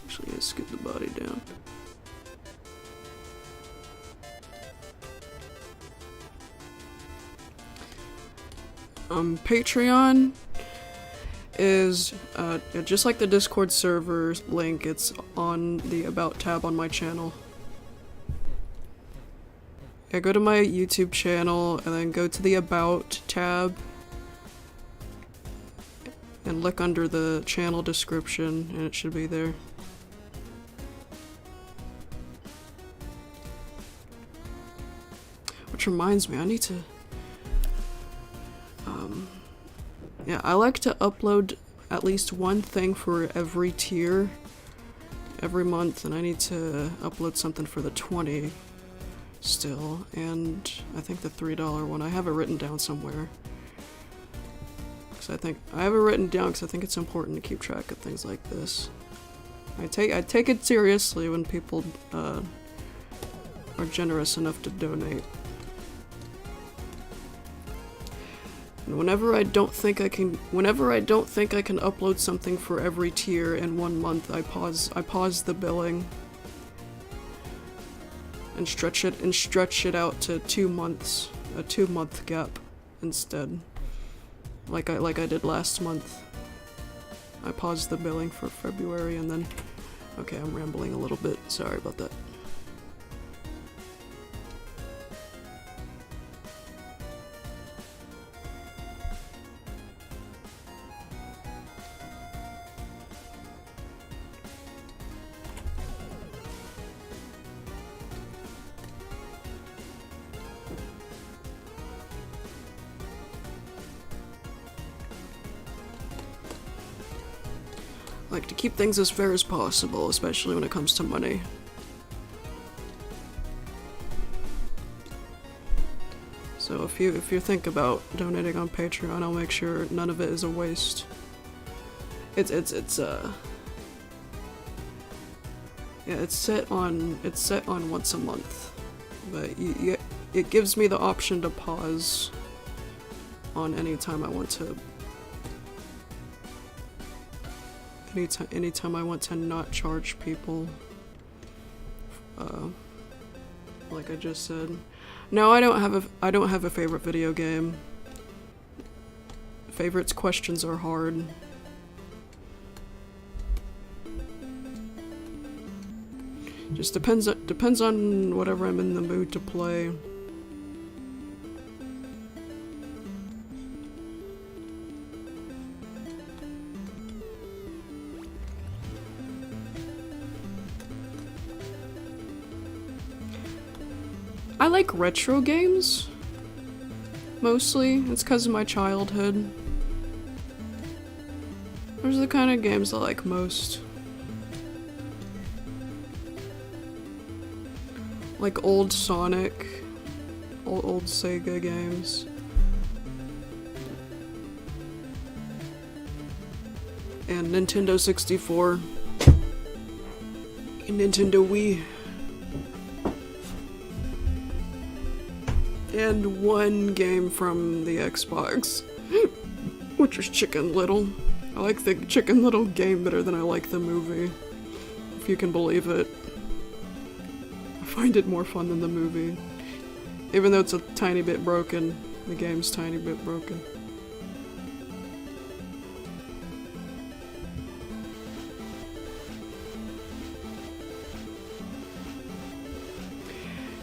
Actually, let's get the body down. Patreon is just like the Discord server link, it's on the About tab on my channel. Yeah, go to my YouTube channel and then go to the About tab and look under the channel description and it should be there. Which reminds me, I need to... yeah, I like to upload at least one thing for every tier every month, and I need to upload something for the 20 still, and I think the $3 one. I have it written down somewhere. I have it written down because I think it's important to keep track of things like this. I take it seriously when people are generous enough to donate. And whenever I don't think I can upload something for every tier in 1 month, I pause the billing and stretch it out to 2 months, a 2-month gap instead. Like I did last month. I paused the billing for February and then... Okay, I'm rambling a little bit. Sorry about that. Like to keep things as fair as possible, especially when it comes to money. So if you think about donating on Patreon, I'll make sure none of it is a waste. Yeah, it's set on once a month, but it gives me the option to pause on any time I want to. Anytime I want to not charge people, like I just said. No, I don't have a favorite video game. Favorites questions are hard. Just depends on whatever I'm in the mood to play. I like retro games, mostly. It's because of my childhood. Those are the kind of games I like most. Like old Sonic, old Sega games. And Nintendo 64. And Nintendo Wii. And one game from the Xbox, which is Chicken Little. I like the Chicken Little game better than I like the movie, if you can believe it. I find it more fun than the movie. Even though it's a tiny bit broken, the game's tiny bit broken.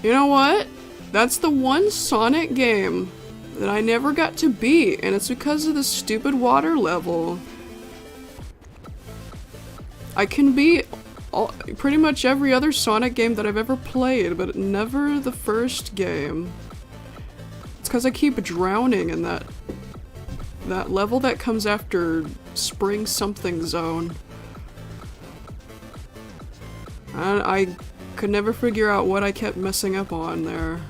You know what? That's the one Sonic game that I never got to beat, and it's because of the stupid water level. I can beat pretty much every other Sonic game that I've ever played, but never the first game. It's because I keep drowning in that level that comes after Spring Something Zone. And I could never figure out what I kept messing up on there.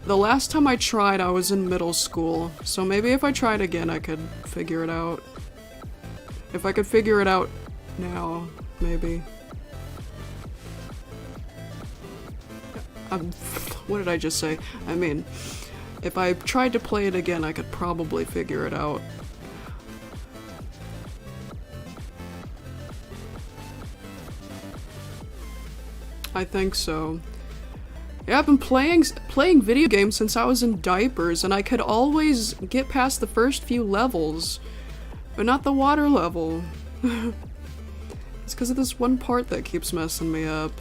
The last time I tried, I was in middle school, so maybe if I tried again, I could figure it out. If I could figure it out now, maybe. What did I just say? I mean, if I tried to play it again, I could probably figure it out. I think so. Yeah, I've been playing video games since I was in diapers, and I could always get past the first few levels, but not the water level. It's because of this one part that keeps messing me up.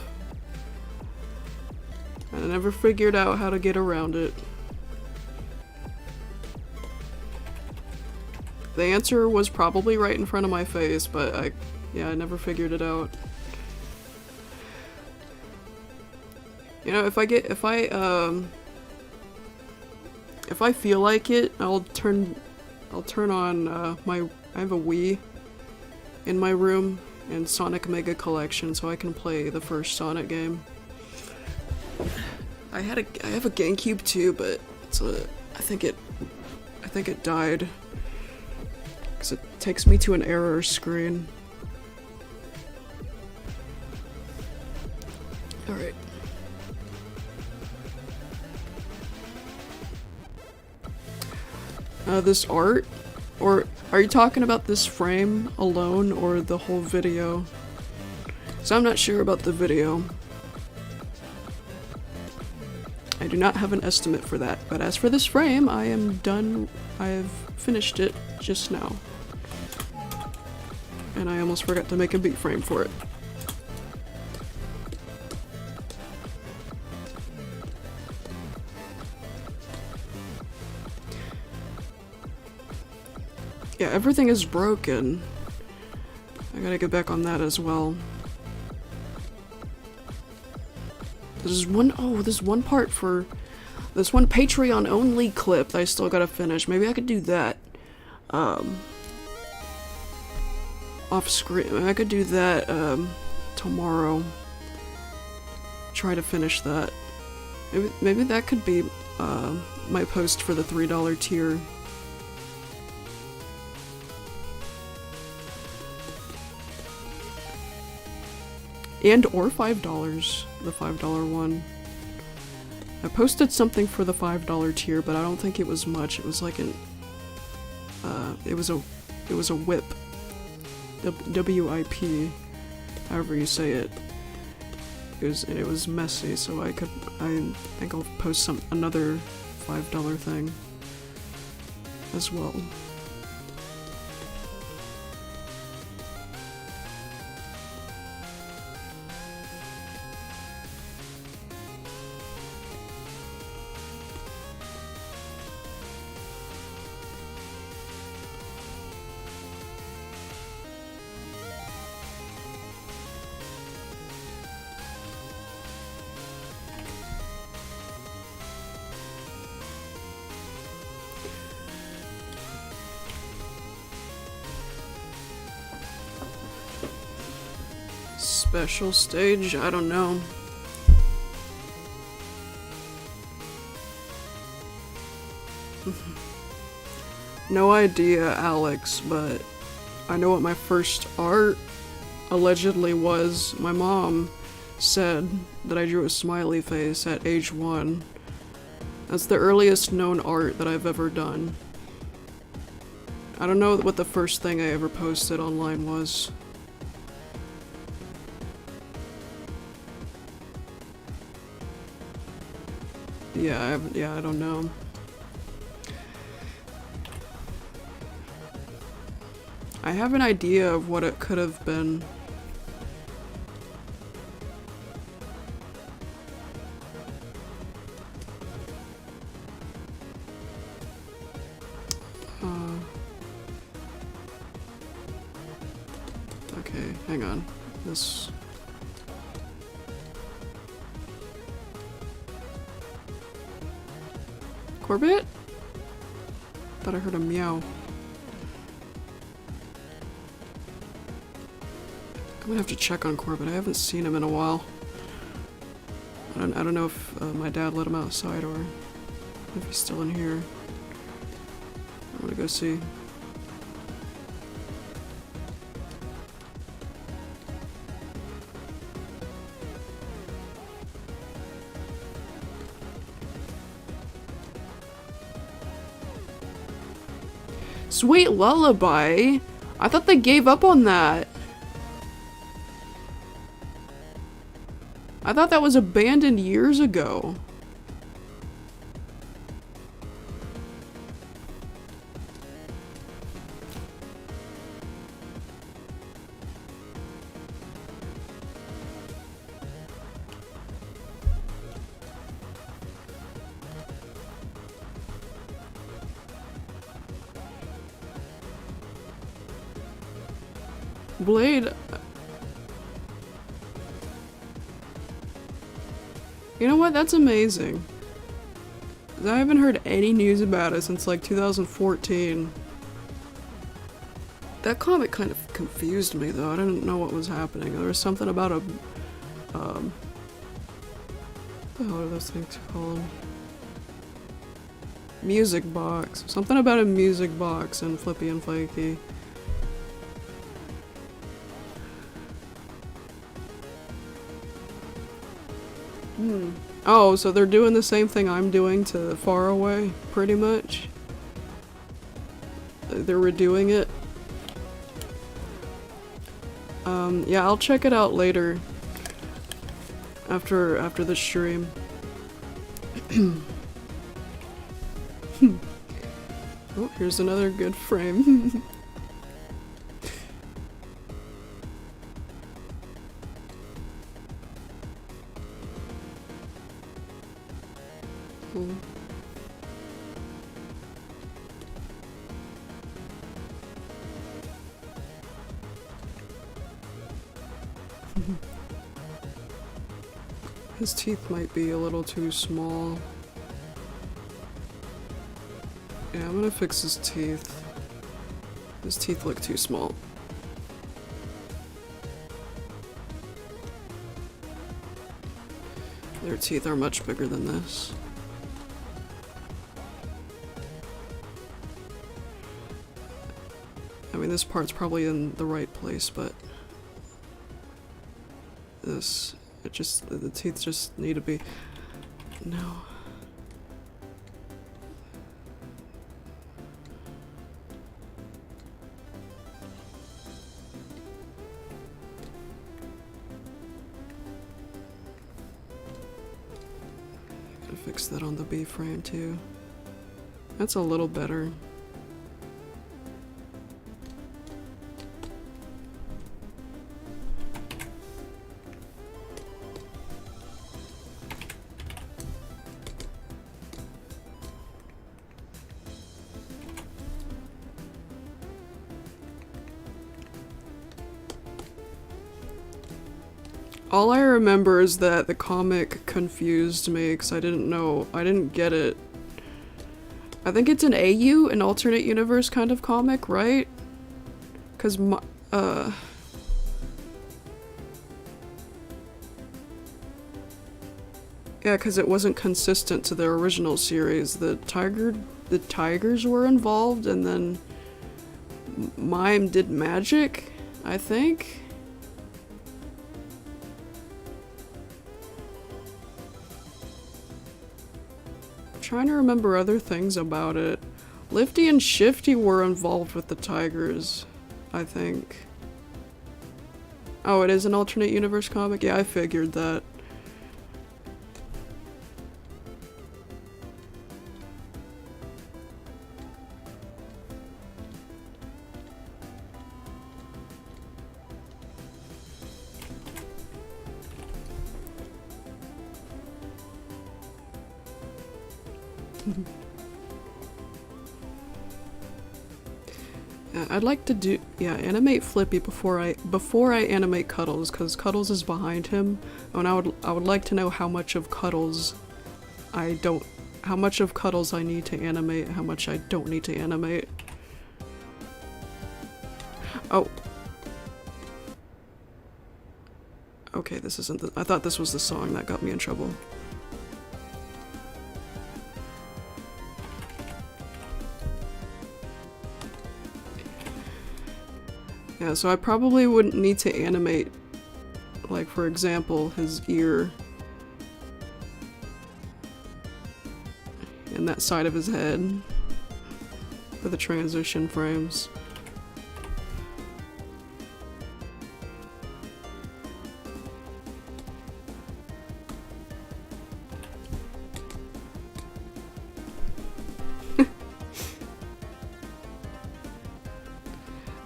And I never figured out how to get around it. The answer was probably right in front of my face, but I never figured it out. You know, if I feel like it, I'll turn on I have a Wii in my room and Sonic Mega Collection, so I can play the first Sonic game. I have a GameCube too, but I think it died because it takes me to an error screen. All right. This art? Or are you talking about this frame alone or the whole video? So I'm not sure about the video. I do not have an estimate for that, but as for this frame, I am done. I have finished it just now. And I almost forgot to make a beat frame for it. Yeah, everything is broken. I gotta get back on that as well. There's one part for this one Patreon only clip that I still gotta finish. Maybe I could do that. Off screen. I could do that tomorrow. Try to finish that. Maybe that could be my post for the $3 tier. And or $5, the $5 one. I posted something for the $5 tier, but I don't think it was much. It was like an it was a whip. W-I-P, however you say it. It was messy, so I think I'll post another $5 thing as well. Special stage? I don't know. No idea, Alex, but I know what my first art allegedly was. My mom said that I drew a smiley face at age 1. That's the earliest known art that I've ever done. I don't know what the first thing I ever posted online was. Yeah, I don't know. I have an idea of what it could have been. Okay, hang on. This... Corbett? Thought I heard a meow. I'm gonna have to check on Corbett. I haven't seen him in a while. I don't know if my dad let him outside or if he's still in here. I'm gonna go see. Sweet Lullaby? I thought they gave up on that. I thought that was abandoned years ago. Blade... You know what? That's amazing. I haven't heard any news about it since like 2014. That comic kind of confused me though. I didn't know what was happening. There was something about a... what the hell are those things called? Music box. Something about a music box and Flippy and Flaky. Oh, so they're doing the same thing I'm doing to Far Away, pretty much. They're redoing it. Yeah, I'll check it out later. After the stream. Oh, here's another good frame. His teeth might be a little too small. Yeah, I'm gonna fix his teeth. His teeth look too small. Their teeth are much bigger than this. I mean, this part's probably in the right place, but this, the teeth just need to be, no. Gotta fix that on the B frame too. That's a little better. All I remember is that the comic confused me because I didn't get it. I think it's an AU, an alternate universe kind of comic, right? Because yeah, because it wasn't consistent to the original series. The tigers were involved, and then Mime did magic, I think. Trying to remember other things about it. Lifty and Shifty were involved with the tigers, I think. Oh, it is an alternate universe comic? Yeah, I figured that. I'd like to do, yeah, animate Flippy before I animate Cuddles, because Cuddles is behind him, and I would like to know how much of Cuddles I need to animate, how much I don't need to animate. Oh. Okay, this isn't I thought this was the song that got me in trouble. Yeah, so I probably wouldn't need to animate, like, for example, his ear and that side of his head for the transition frames.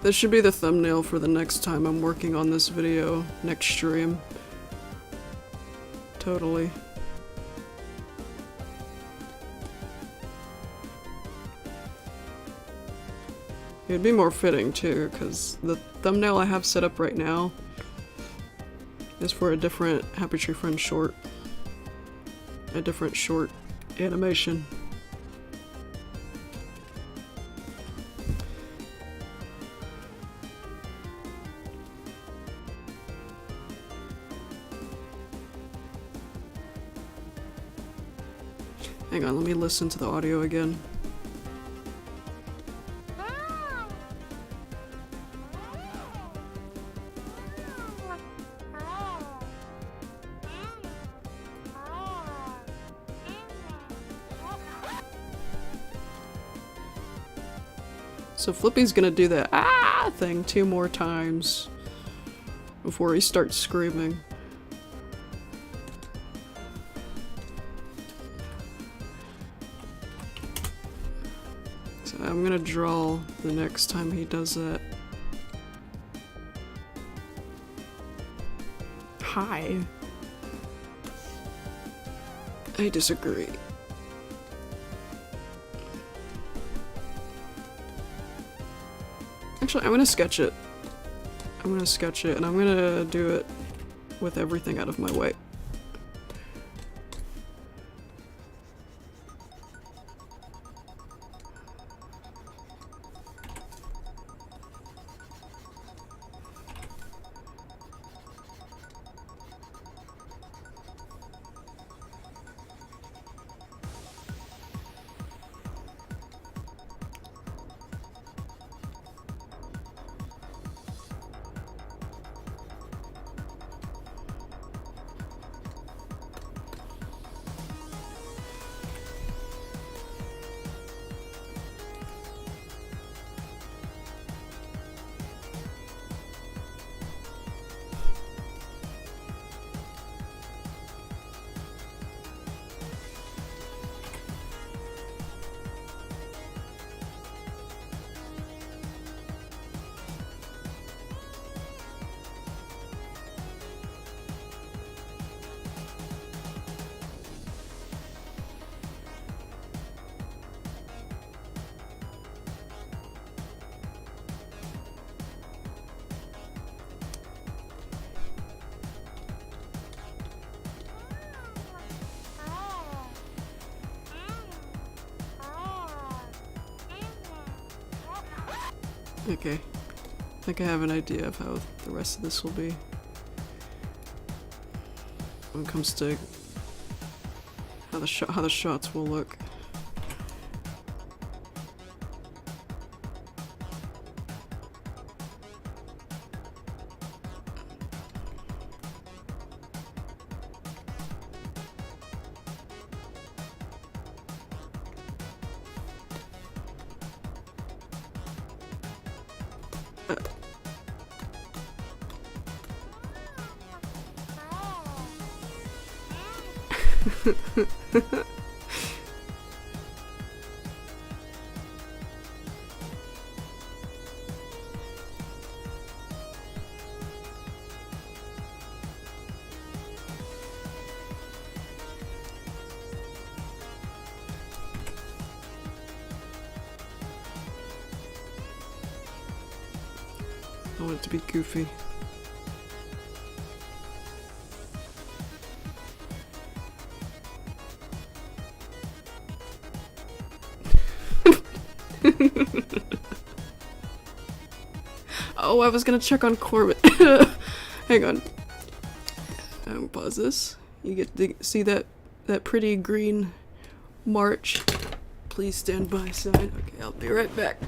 This should be the thumbnail for the next time I'm working on this video, next stream. Totally. It'd be more fitting too, because the thumbnail I have set up right now is for a different Happy Tree Friends short. A different short animation. Hang on, let me listen to the audio again. So Flippy's gonna do the ah thing 2 more times before he starts screaming. So I'm gonna draw the next time he does that. Hi. I disagree. Actually, I'm gonna sketch it. I'm gonna sketch it, and I'm gonna do it with everything out of my way. Okay, I think I have an idea of how the rest of this will be when it comes to how the shots will look. I want it to be goofy. Oh, I was gonna check on Corbett. Hang on. Pause this. You get to see that pretty green march. Please stand by sign. Okay, I'll be right back.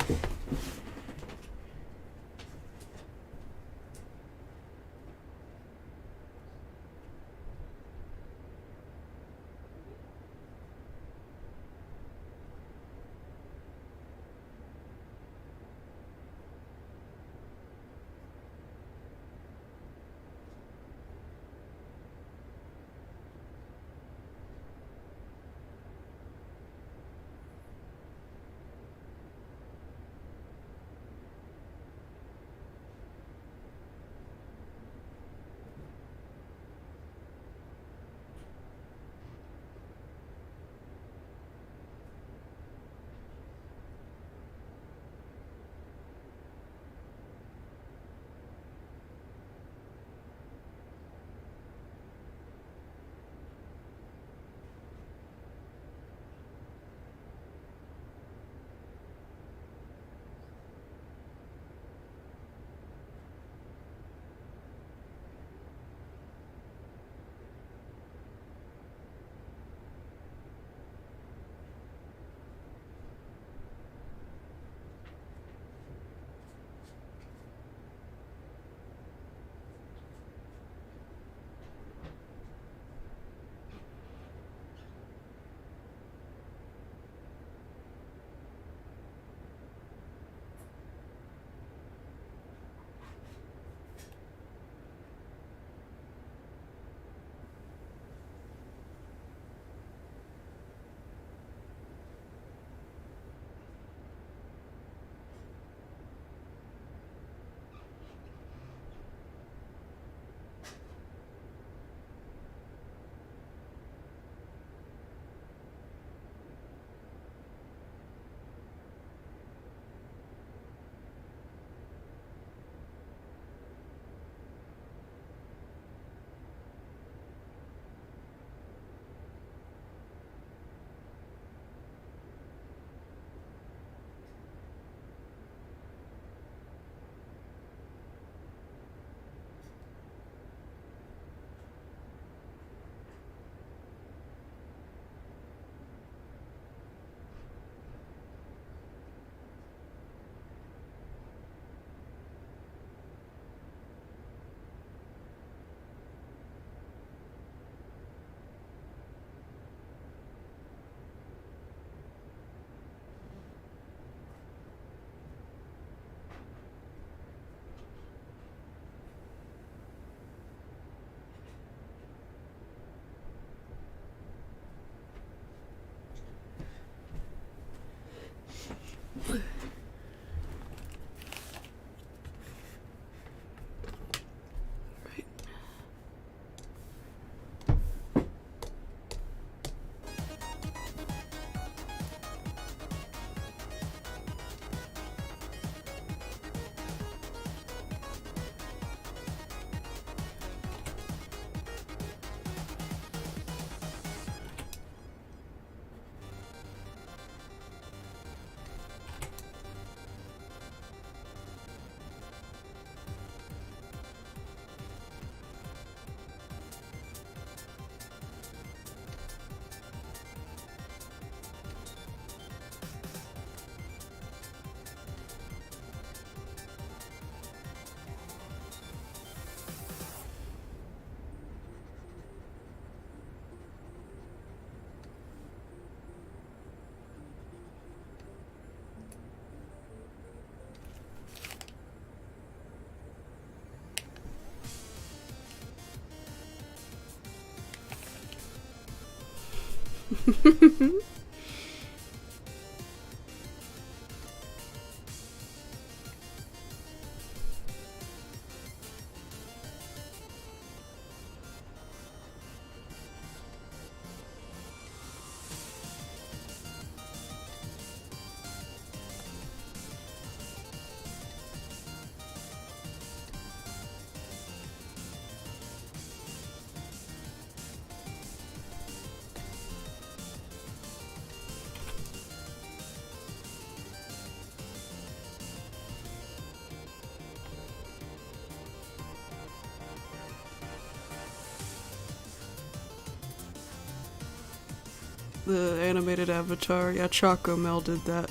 the animated avatar. Yeah, Choco Mel did that.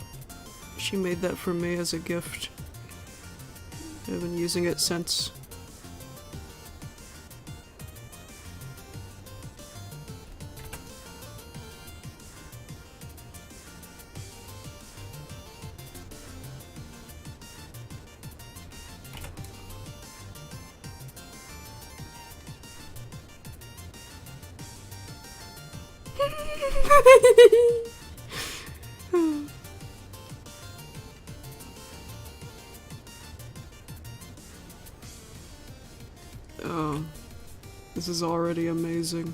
She made that for me as a gift. I've been using it since. Oh, this is already amazing.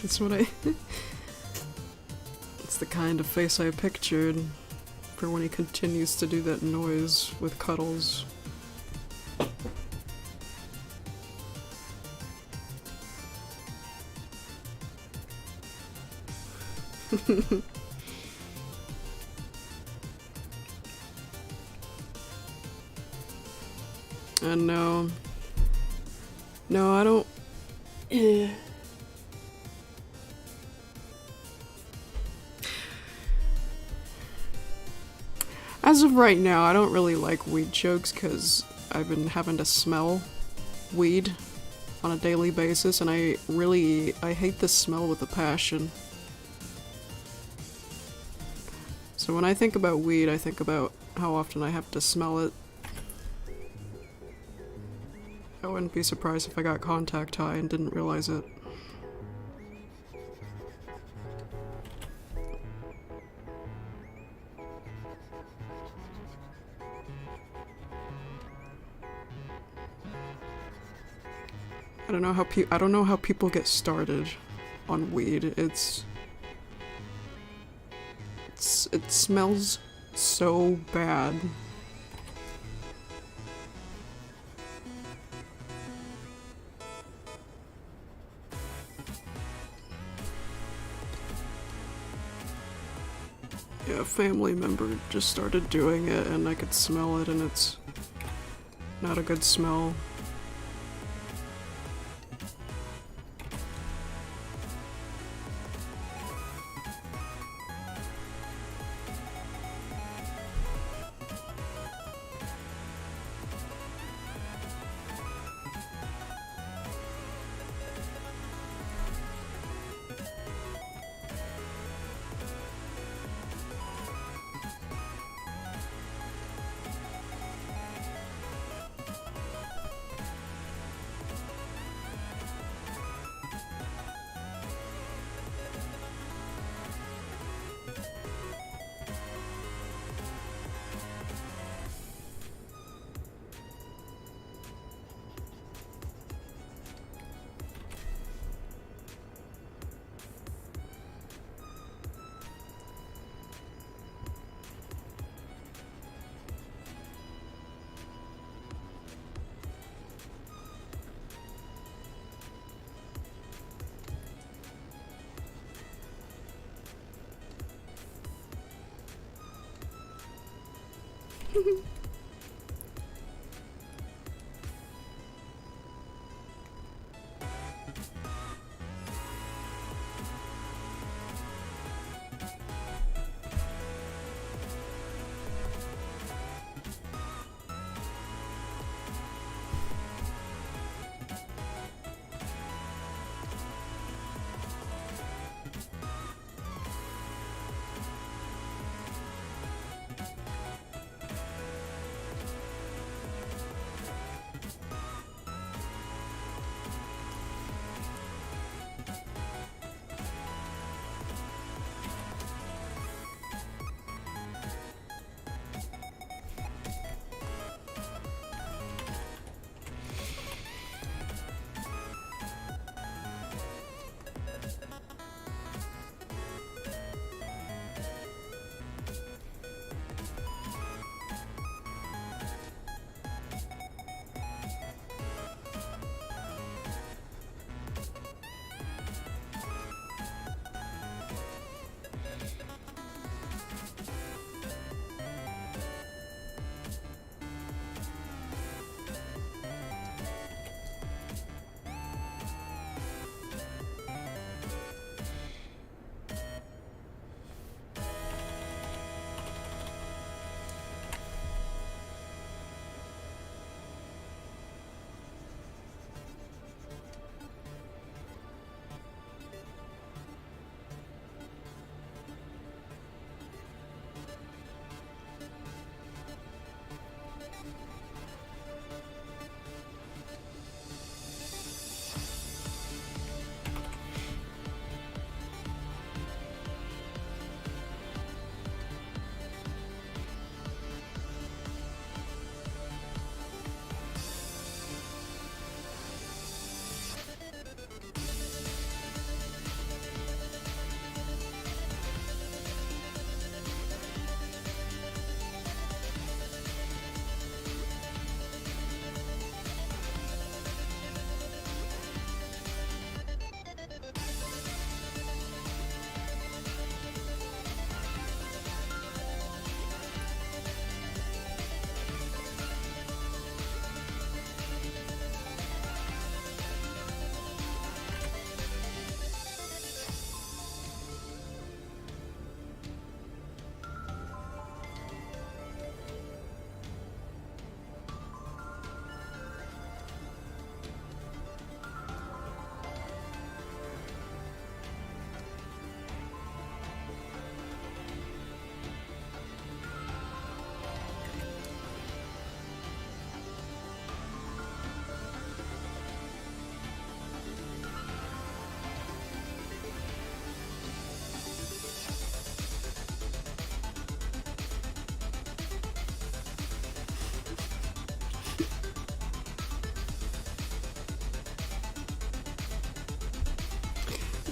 That's what I... It's the kind of face I pictured for when he continues to do that noise with Cuddles. And no, I don't. As of right now, I don't really like weed jokes because I've been having to smell weed on a daily basis, and I hate the smell with a passion. So when I think about weed, I think about how often I have to smell it. I wouldn't be surprised if I got contact high and didn't realize it. I don't know how people get started on weed. It smells so bad. Yeah, a family member just started doing it and I could smell it, and it's not a good smell.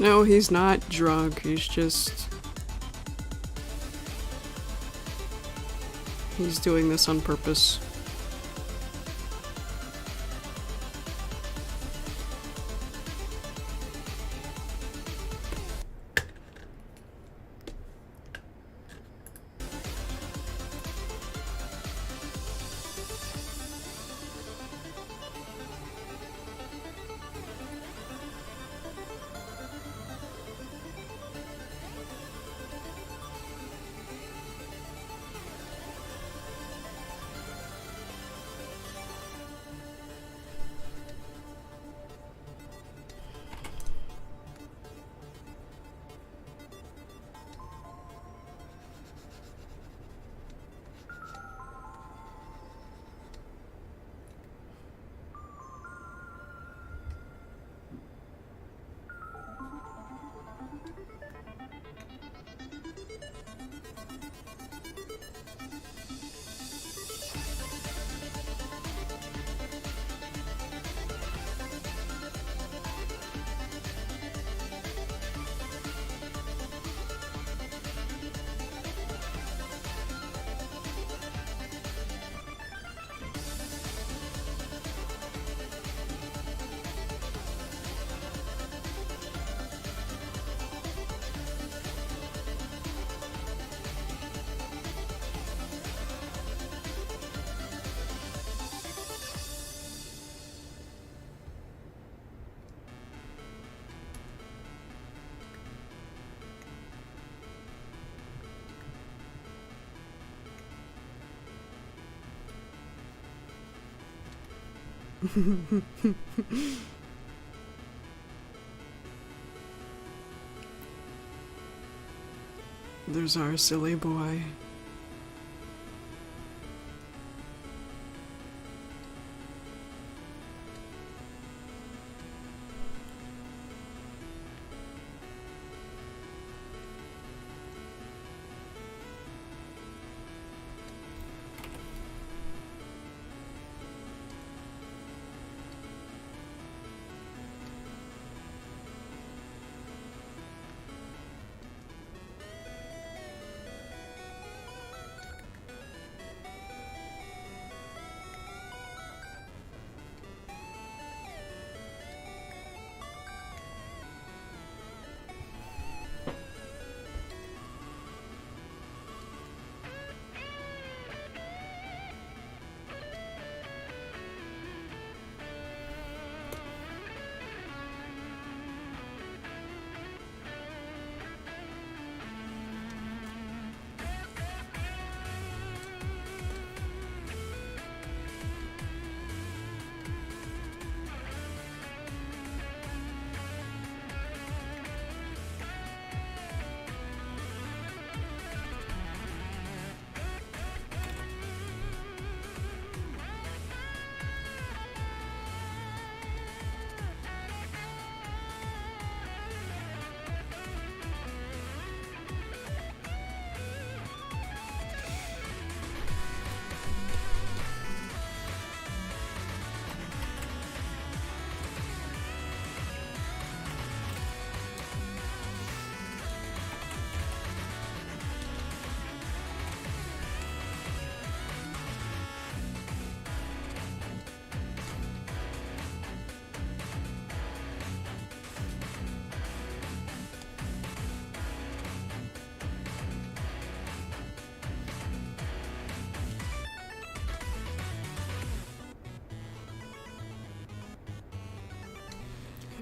No, he's not drunk. He's just... He's doing this on purpose. There's our silly boy.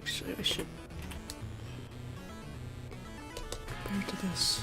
Actually, I should compare to this.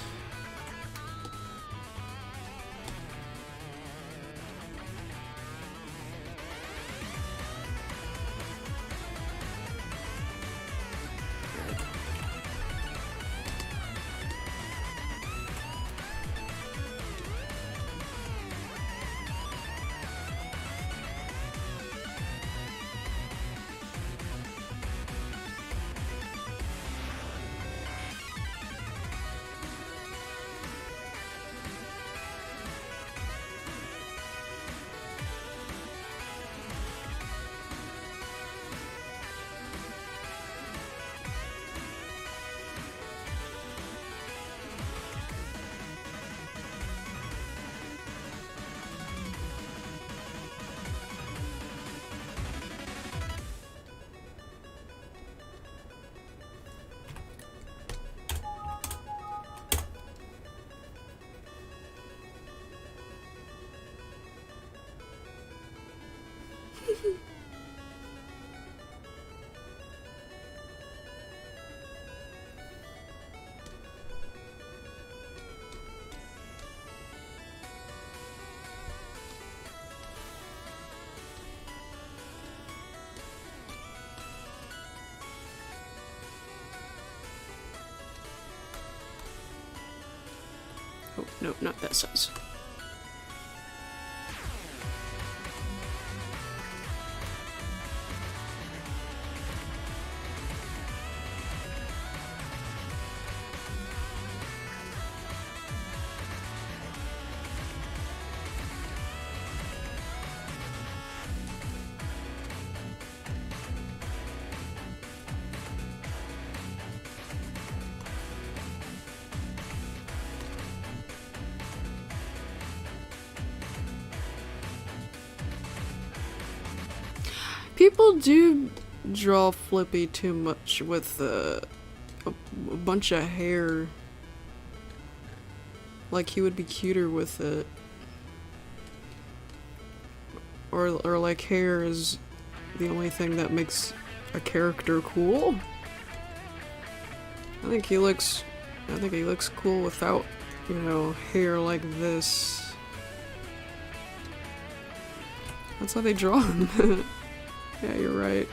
no, not that size. People do draw Flippy too much with a bunch of hair. Like he would be cuter with it. Or like hair is the only thing that makes a character cool. I think he looks cool without, you know, hair like this. That's how they draw him. Yeah, you're right.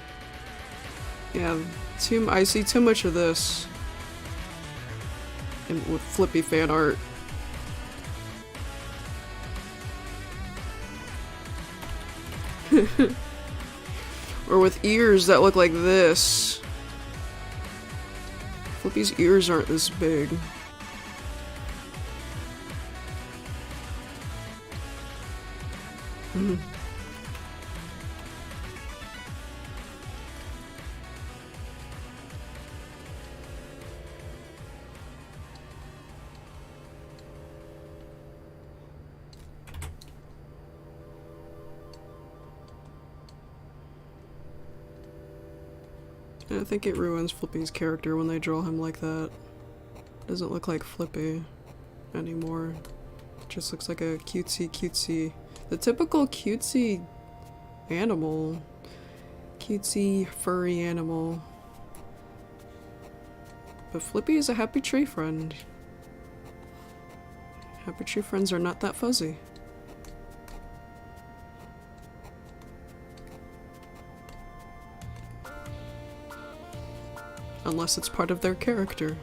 Yeah, I see too much of this with Flippy fan art. Or with ears that look like this. Flippy's ears aren't this big. I think it ruins Flippy's character when they draw him like that. Doesn't look like Flippy anymore. It just looks like a cutesy, the typical cutesy animal. Cutesy, furry animal. But Flippy is a happy tree friend. Happy tree friends are not that fuzzy. Unless it's part of their character.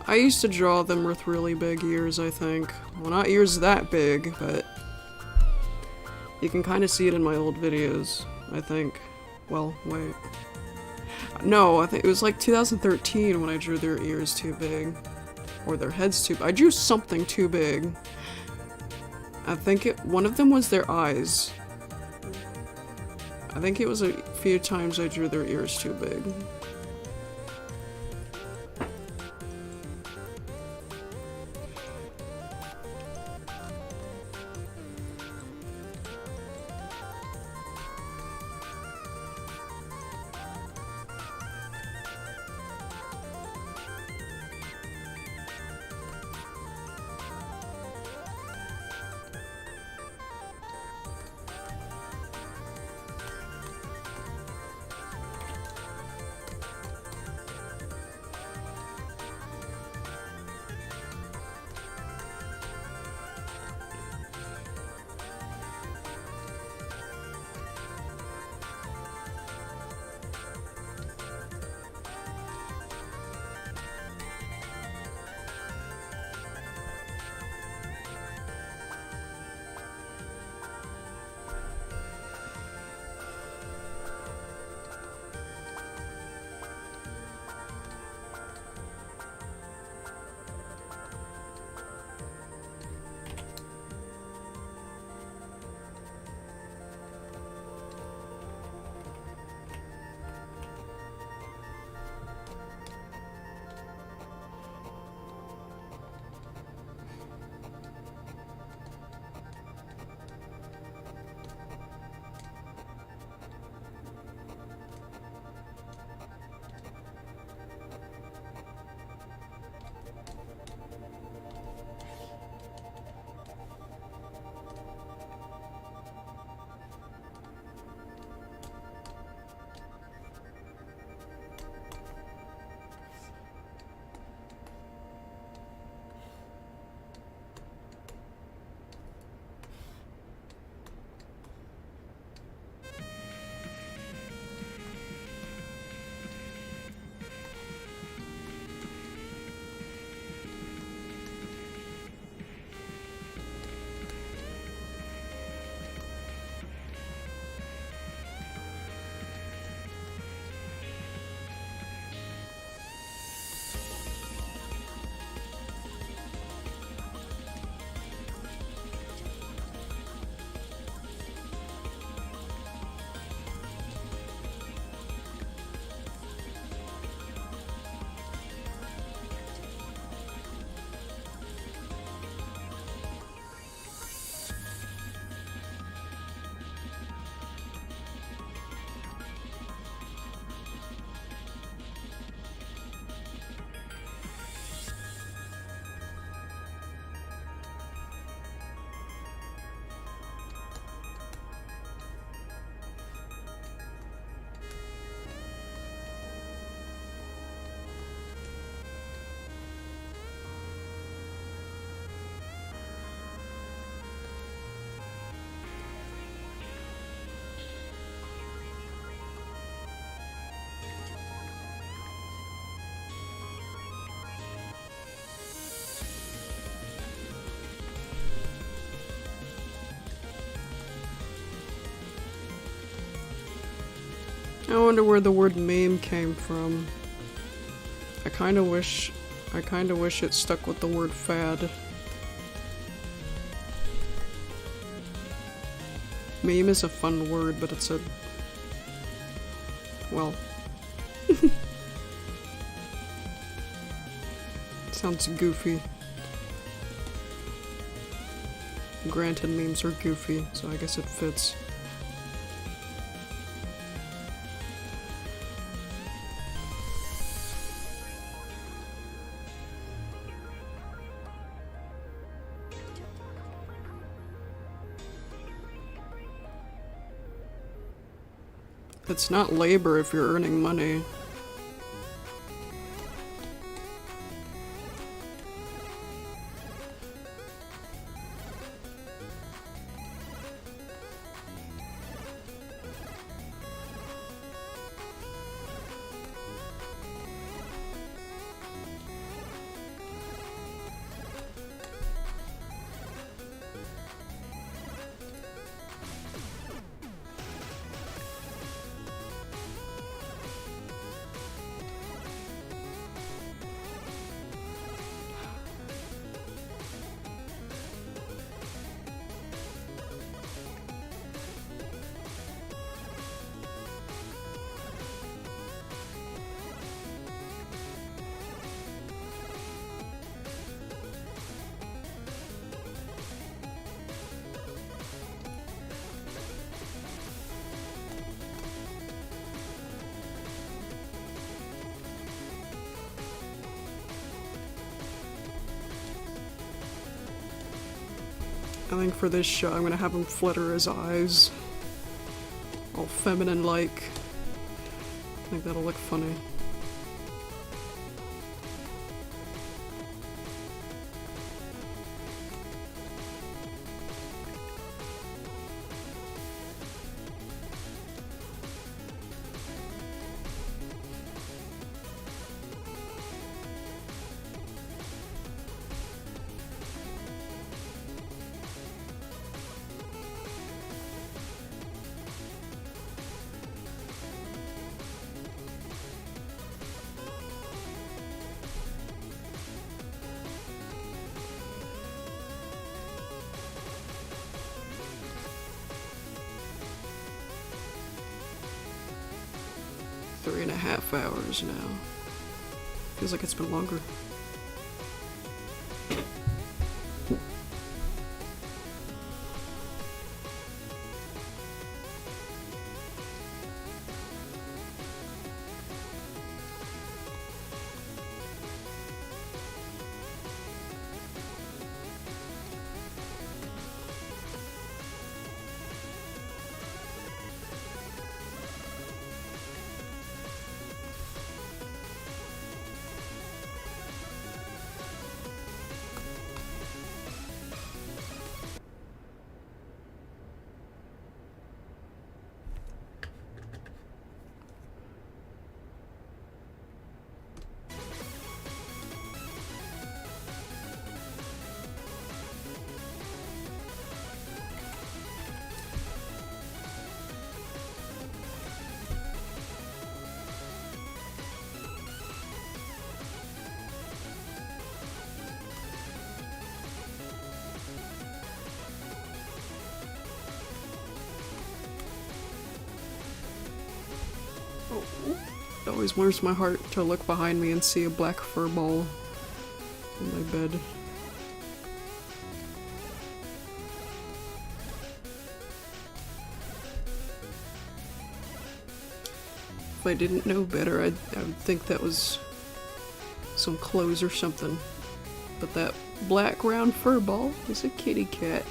I used to draw them with really big ears, I think. Well, not ears that big, but you can kind of see it in my old videos, I think. Well, wait. No, I think it was like 2013 when I drew their ears too big. Or their heads too big. I drew something too big. I think one of them was their eyes. I think it was a few times I drew their ears too big. I wonder where the word meme came from. I kinda wish it stuck with the word fad. Meme is a fun word, but it's a... well... sounds goofy. Granted, memes are goofy, so I guess it fits. It's not labor if you're earning money. I think for this shot I'm gonna have him flutter his eyes. All feminine-like. I think that'll look funny. .5 hours now. Feels like it's been longer. It always warms my heart to look behind me and see a black fur ball in my bed. If I didn't know better, I would think that was some clothes or something. But that black round fur ball is a kitty cat.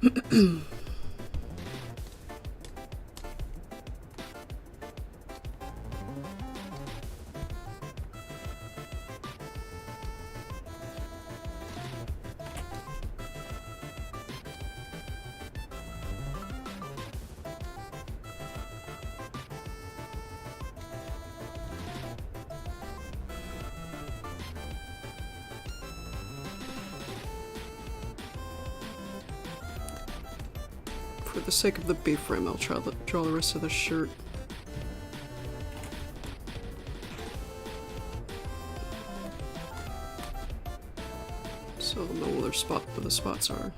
For the sake of the B-frame, I'll draw the rest of the shirt. So I'll know where the spots are.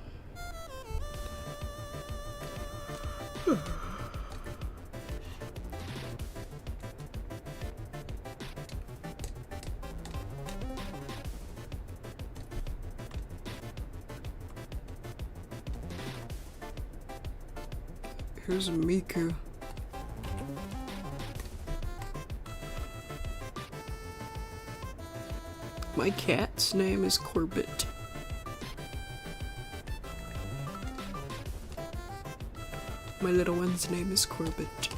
Here's Miku. My cat's name is Corbett. My little one's name is Corbett.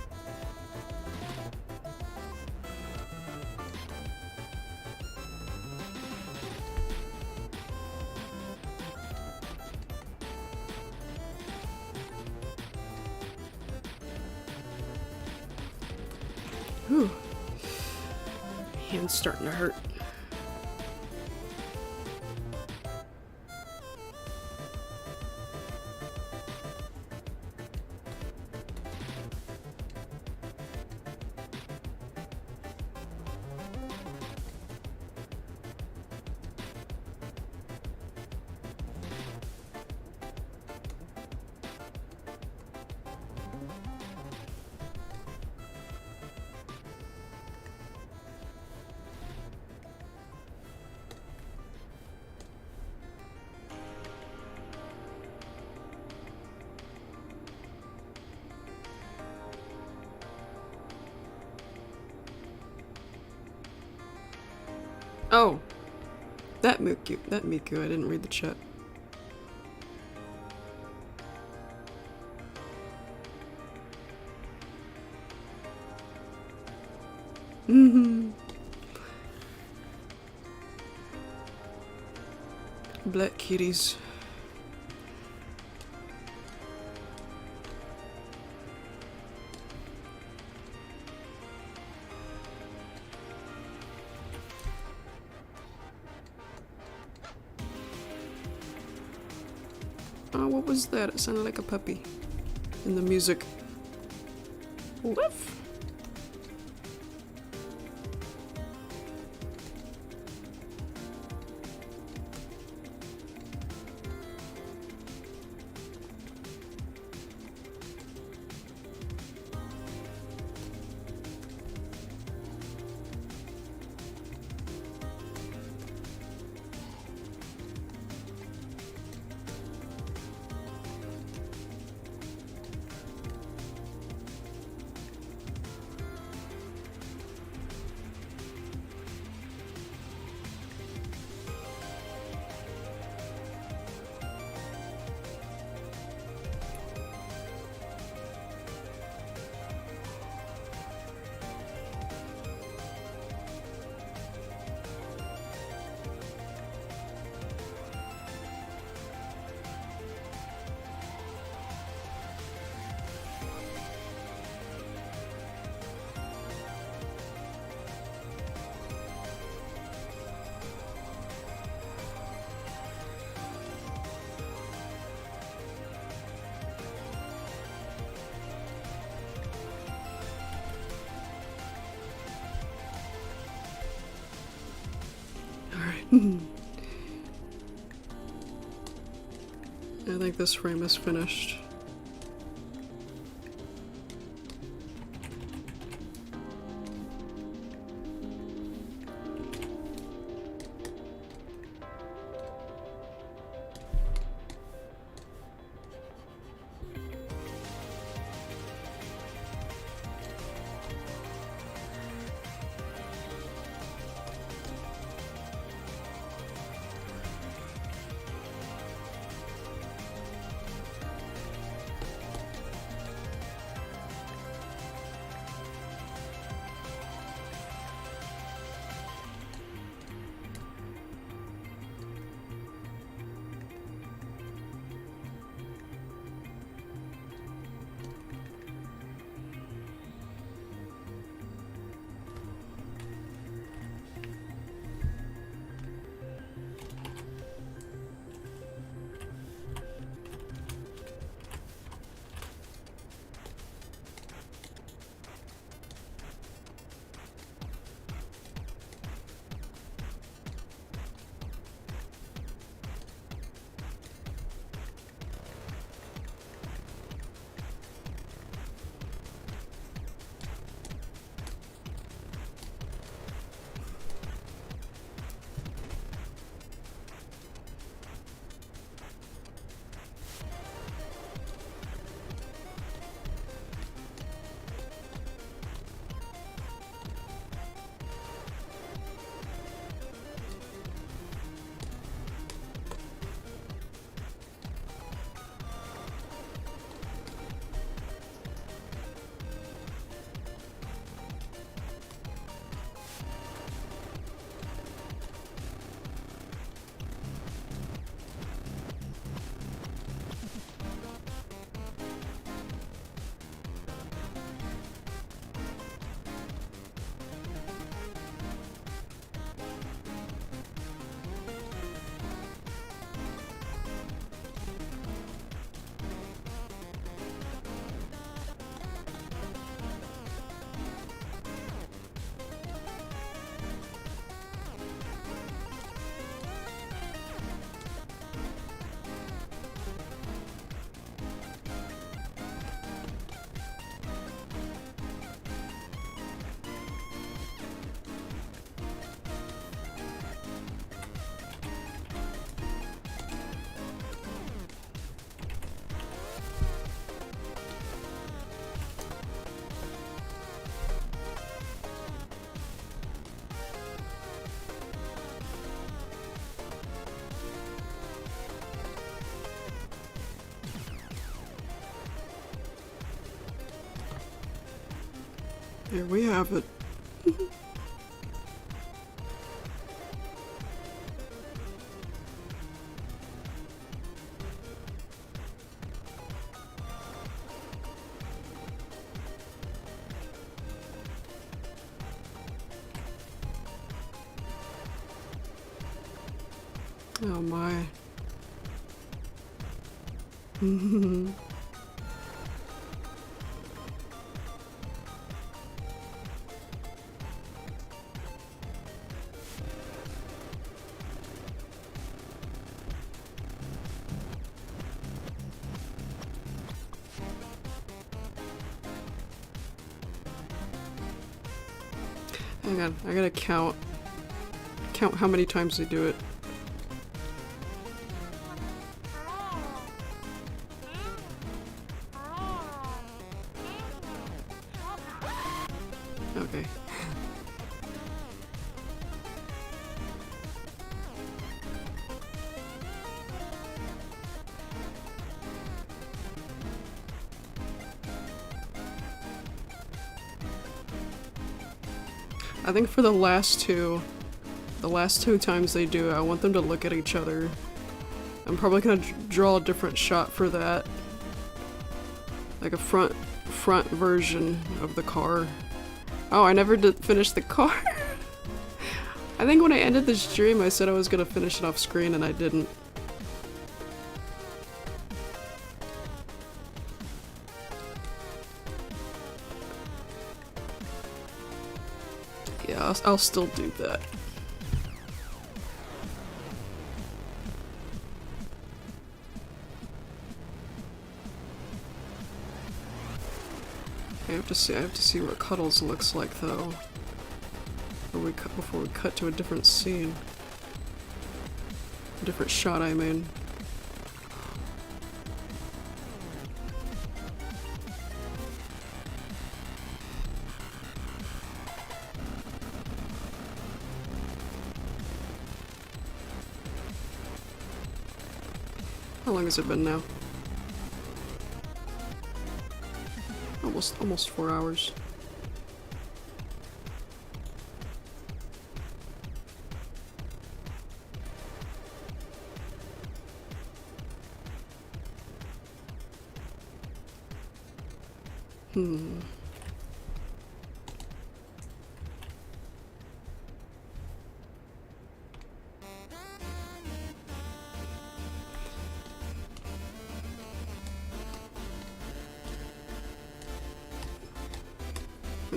Whew. Hand's starting to hurt. Oh, that Miku, I didn't read the chat. Black kitties. Oh, what was that? It sounded like a puppy in the music. Woof! I think this frame is finished. There we have it. Oh my. Hang on, I gotta count how many times they do it. Okay. I think for the last two times they do it, I want them to look at each other. I'm probably gonna draw a different shot for that. Like a front version of the car. Oh, I never did finish the car. I think when I ended the stream I said I was gonna finish it off screen and I didn't. Yeah, I'll still do that. I have to see what Cuddles looks like though. Before we cut to a different scene. A different shot, I mean. How long has it been now? Almost 4 hours.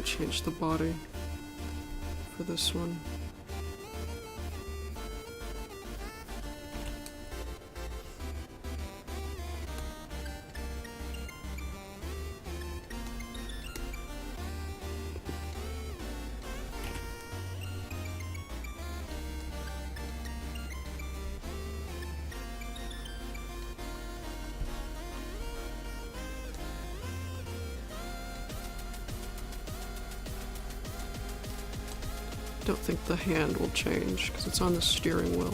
Change the body for this one. I don't think the hand will change because it's on the steering wheel.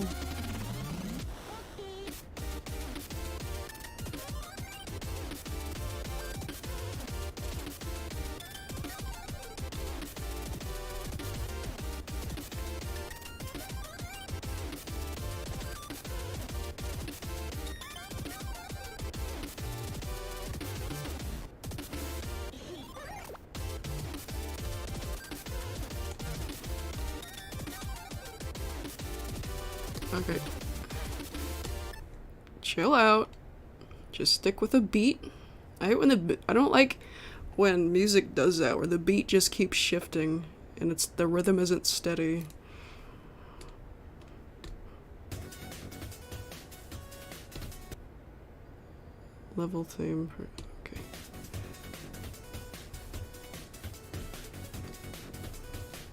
Okay. Chill out. Just stick with a beat. I hate when I don't like when music does that, where the beat just keeps shifting and the rhythm isn't steady. Level theme. Okay.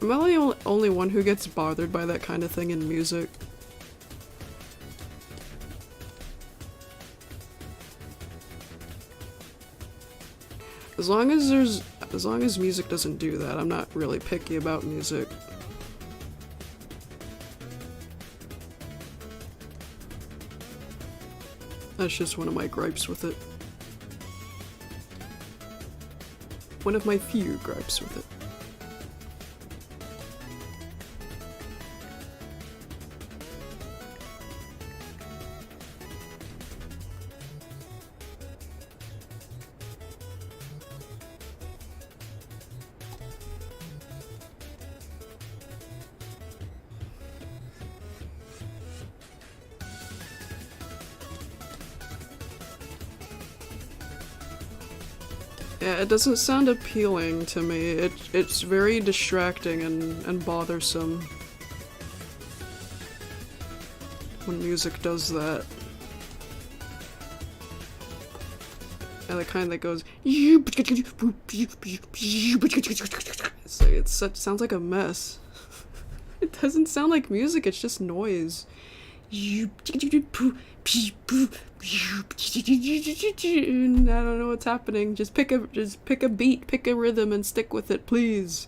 Am I the only one who gets bothered by that kind of thing in music? As long as music doesn't do that, I'm not really picky about music. That's just one of my gripes with it. One of my few gripes with it. Yeah, it doesn't sound appealing to me. It's very distracting and bothersome when music does that. And the kind that goes it's such, sounds like a mess. It doesn't sound like music, it's just noise. I don't know what's happening. Just pick a beat, pick a rhythm and stick with it, please.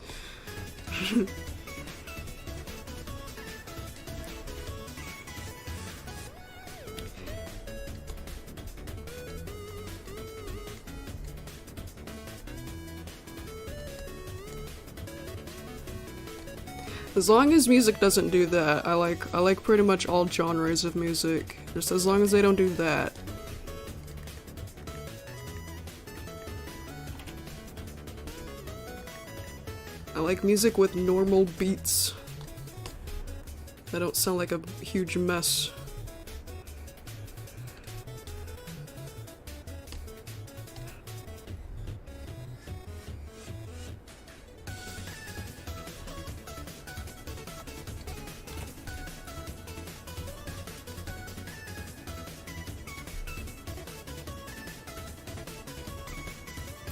As long as music doesn't do that, I like pretty much all genres of music. Just as long as they don't do that. I like music with normal beats that don't sound like a huge mess.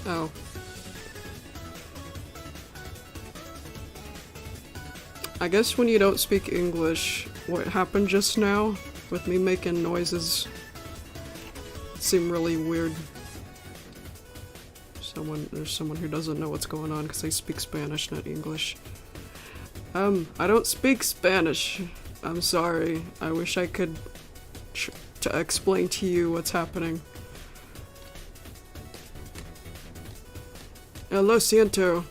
Oh. I guess when you don't speak English, what happened just now with me making noises seemed really weird. There's someone who doesn't know what's going on because they speak Spanish, not English. I don't speak Spanish. I'm sorry. I wish I could to explain to you what's happening. Lo siento.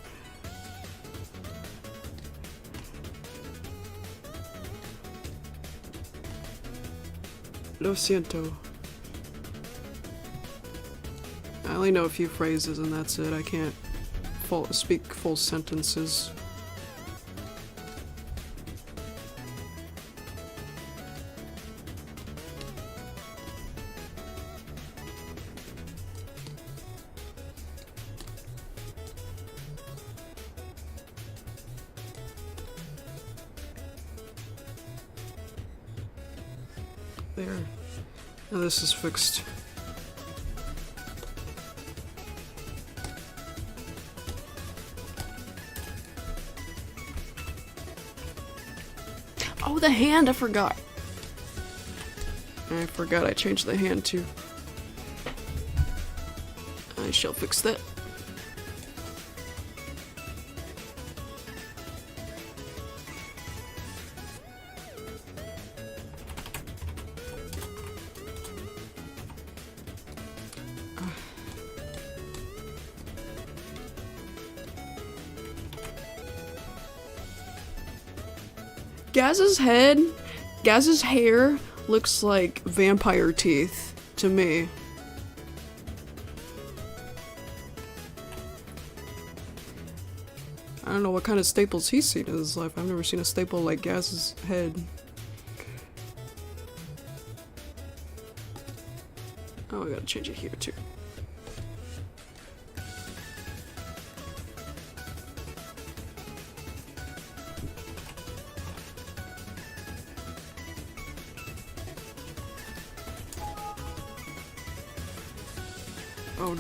Lo siento. I only know a few phrases and that's it. I can't speak full sentences. There. Now this is fixed. Oh, the hand! I forgot. I forgot I changed the hand too. I shall fix that. Gaz's hair looks like vampire teeth to me. I don't know what kind of staples he's seen in his life. I've never seen a staple like Gaz's head. Oh, I gotta change it here too. Oh,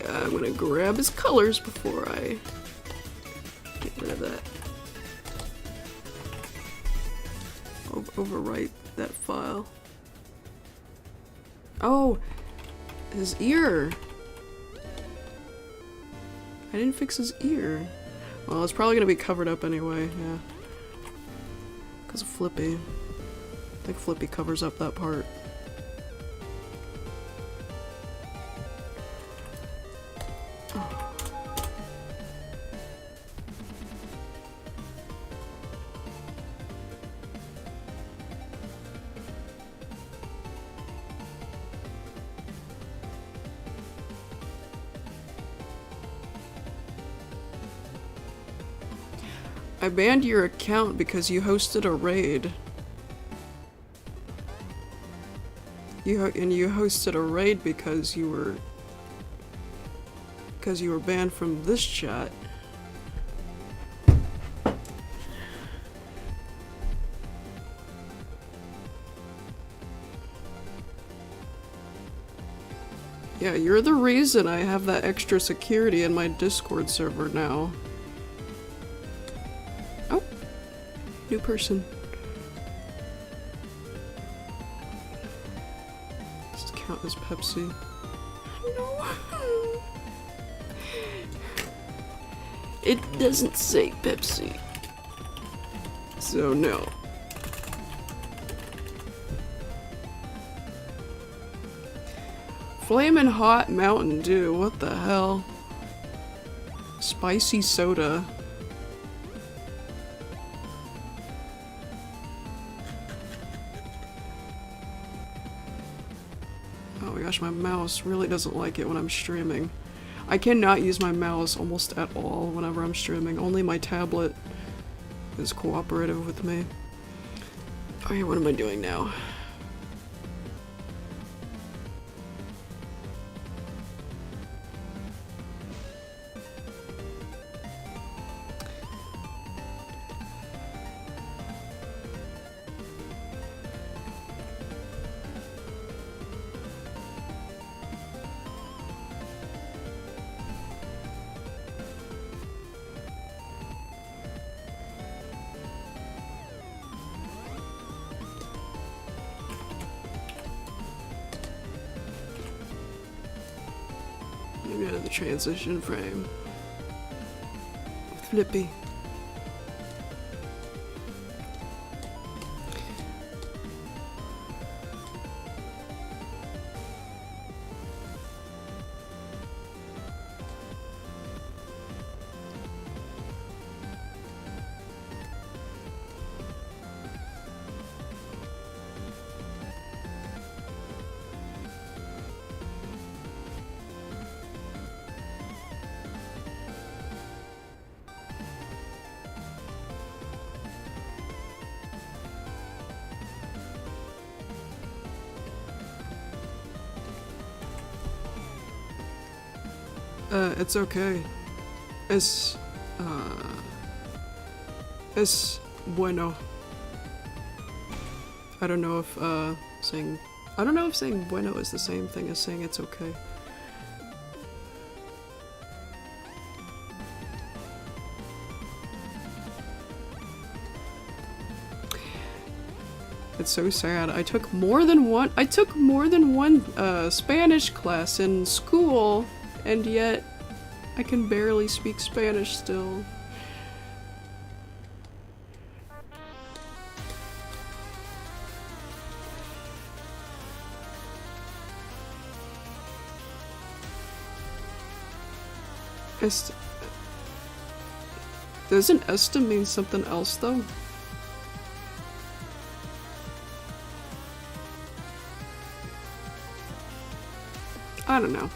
I'm gonna grab his colors before I get rid of that. Overwrite that file. Oh, his ear. I didn't fix his ear. Well, it's probably gonna be covered up anyway, yeah. Because of Flippy. I think Flippy covers up that part. I banned your account because you hosted a raid. You hosted a raid because you were banned from this chat. Yeah, you're the reason I have that extra security in my Discord server now. Oh, new person. Does this count as Pepsi? No. It doesn't say Pepsi. So no. Flamin' hot Mountain Dew, what the hell? Spicy soda. Oh my gosh, my mouse really doesn't like it when I'm streaming. I cannot use my mouse almost at all whenever I'm streaming. Only my tablet is cooperative with me. Okay, what am I doing now? Maybe out of the transition frame. Flippy. It's okay. Es bueno. I don't know if saying bueno is the same thing as saying it's okay. It's so sad. I took more than one Spanish class in school, and yet I can barely speak Spanish still. Doesn't esta mean something else though? I don't know.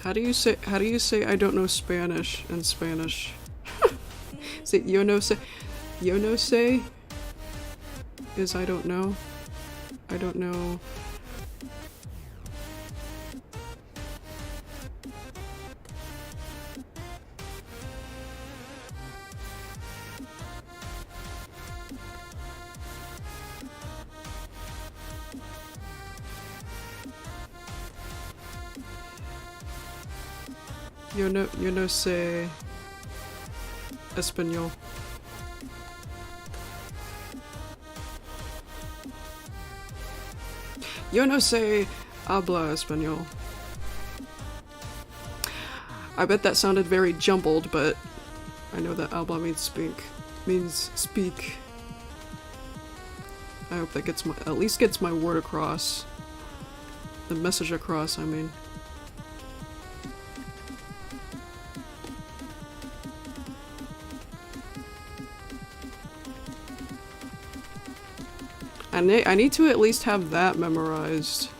How do you say I don't know Spanish in Spanish? Say yo no sé is I don't know. I don't know. Yo no sé español. Yo no sé habla español. I bet that sounded very jumbled, but I know that habla means speak. I hope that at least gets my word across. The message across, I mean. I need to at least have that memorized.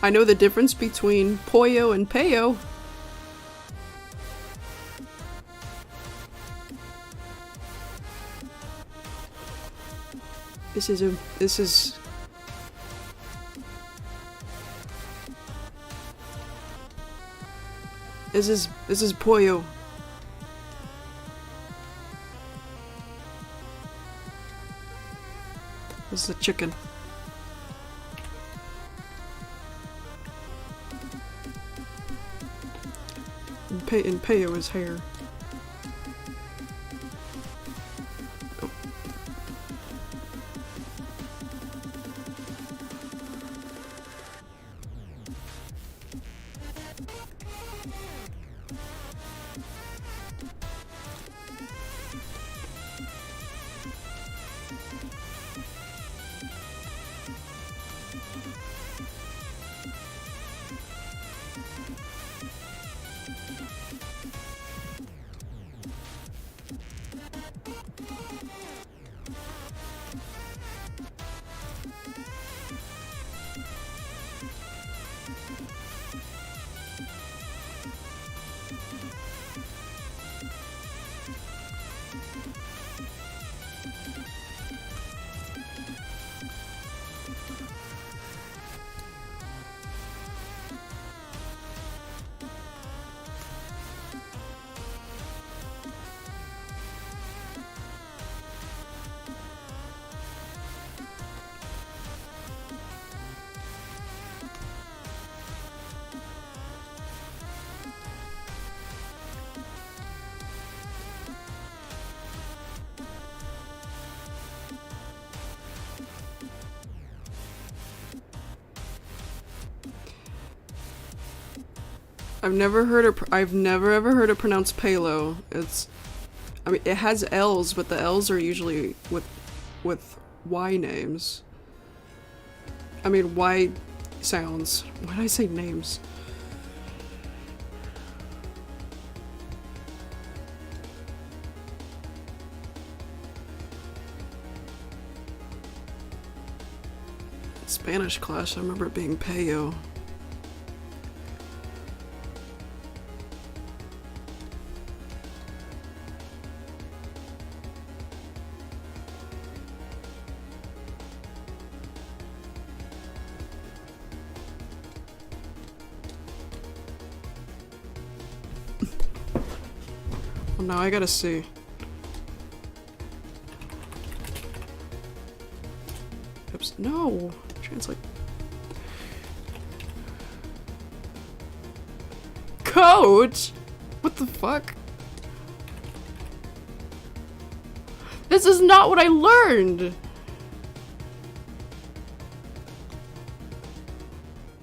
I know the difference between pollo and payo. This is pollo. This is a chicken. And payo is hair. Oh. I've never ever heard it pronounced palo. I mean, it has L's, but the L's are usually with Y names. I mean, Y sounds. Why did I say names? Spanish class, I remember it being payo. Well, now I gotta see. Oops, no! Translate. Coach? What the fuck? This is not what I learned!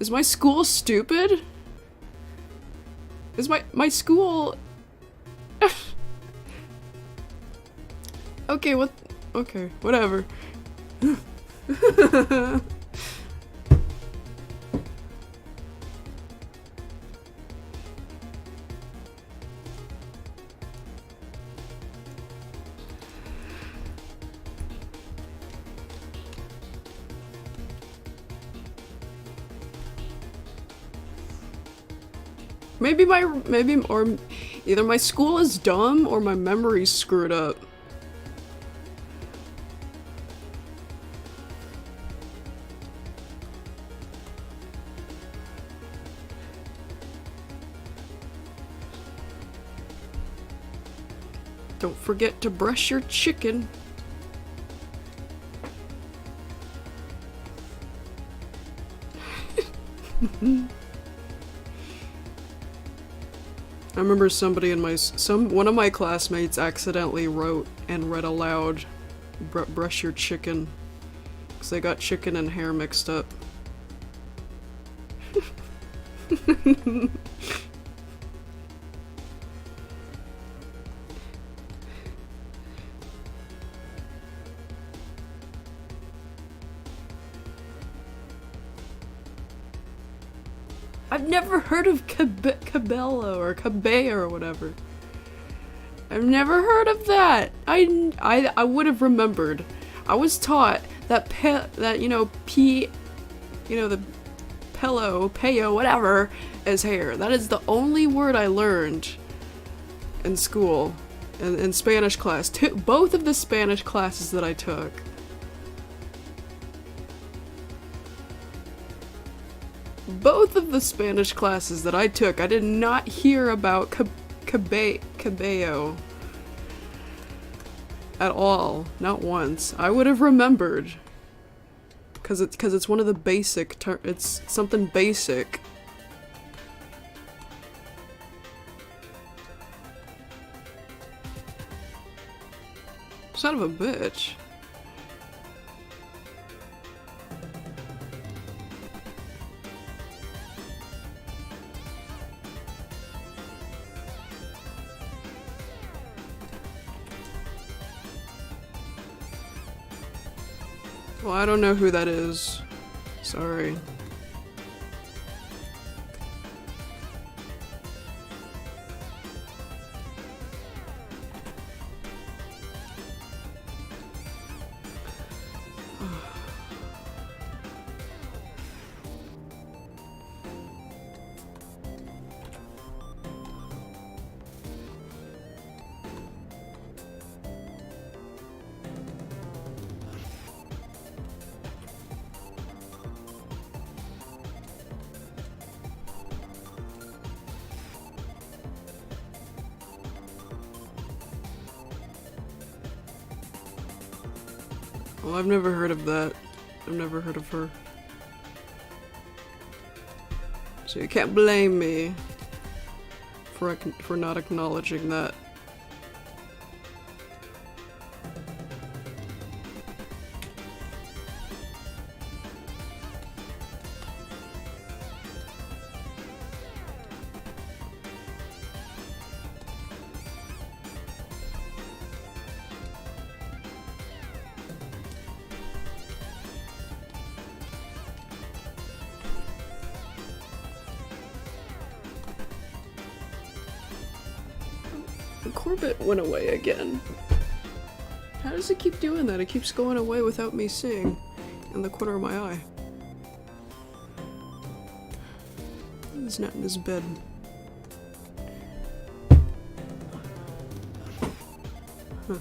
Is my school stupid? Is my school... Okay, what? Okay, whatever. Or either my school is dumb or my memory's screwed up. Don't forget to brush your chicken. I remember somebody in one of my classmates accidentally wrote and read aloud, brush your chicken, because they got chicken and hair mixed up. I've never heard of Cabela or Cabea or whatever. I've never heard of that. I would have remembered. I was taught that the pelo, peo, whatever, as hair. That is the only word I learned in school, in Spanish class. Both of the Spanish classes that I took. Both of the Spanish classes that I took, I did not hear about cabello at all. Not once. I would have remembered. Cause it's one of the basic it's something basic. Son of a bitch. Well, I don't know who that is. Sorry. Well, I've never heard of that. I've never heard of her. So you can't blame me for not acknowledging that. Corbett went away again. How does it keep doing that? It keeps going away without me seeing in the corner of my eye. He's not in his bed. Huh.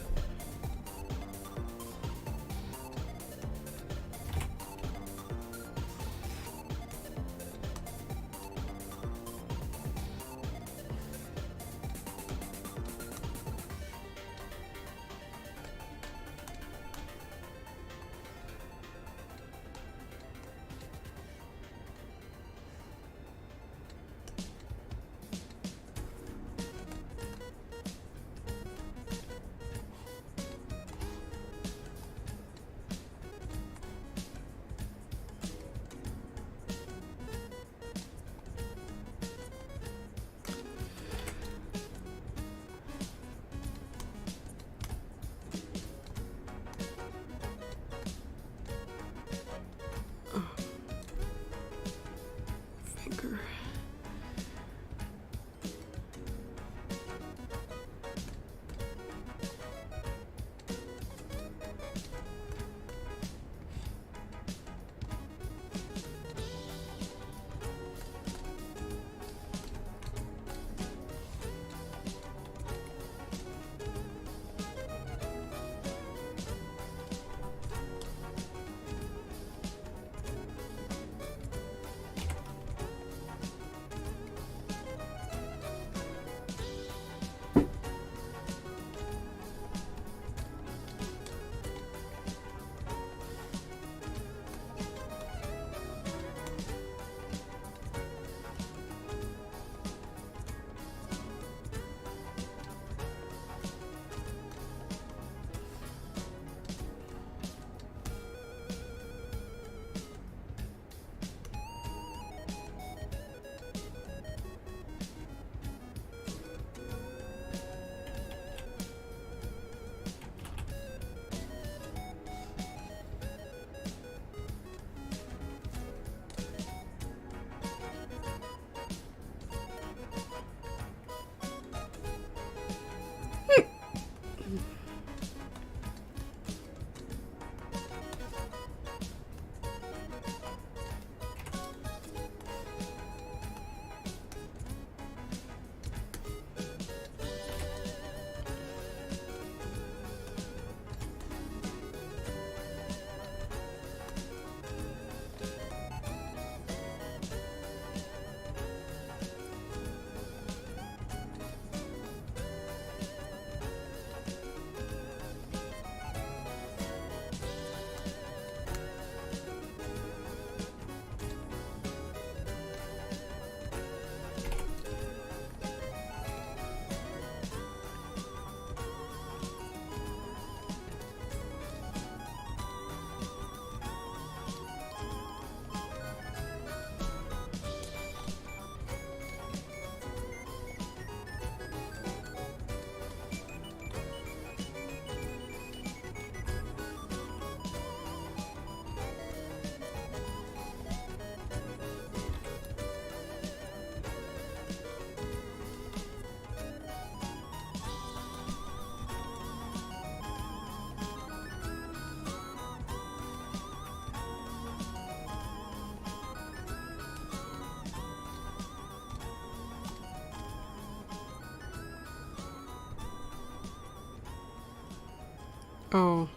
Oh.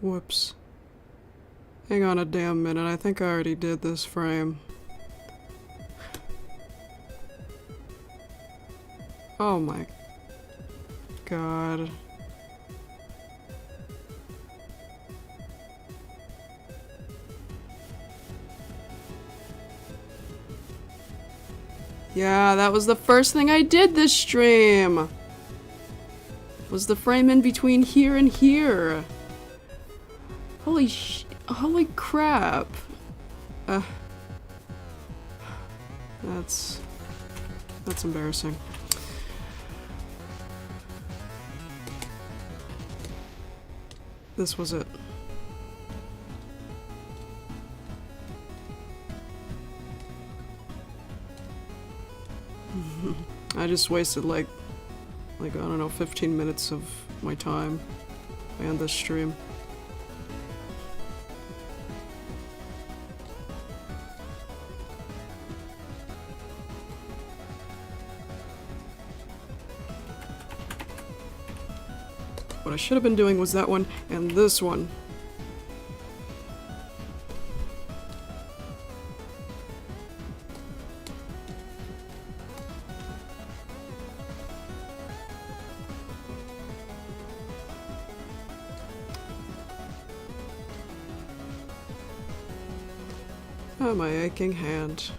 Whoops. Hang on a damn minute, I think I already did this frame. Oh my god. Yeah, that was the first thing I did this stream! Was the frame in between here and here. Holy crap. That's embarrassing. This was it. I just wasted like, I don't know, 15 minutes of my time and this stream. What I should have been doing was that one and this one. Oh, my aching hand.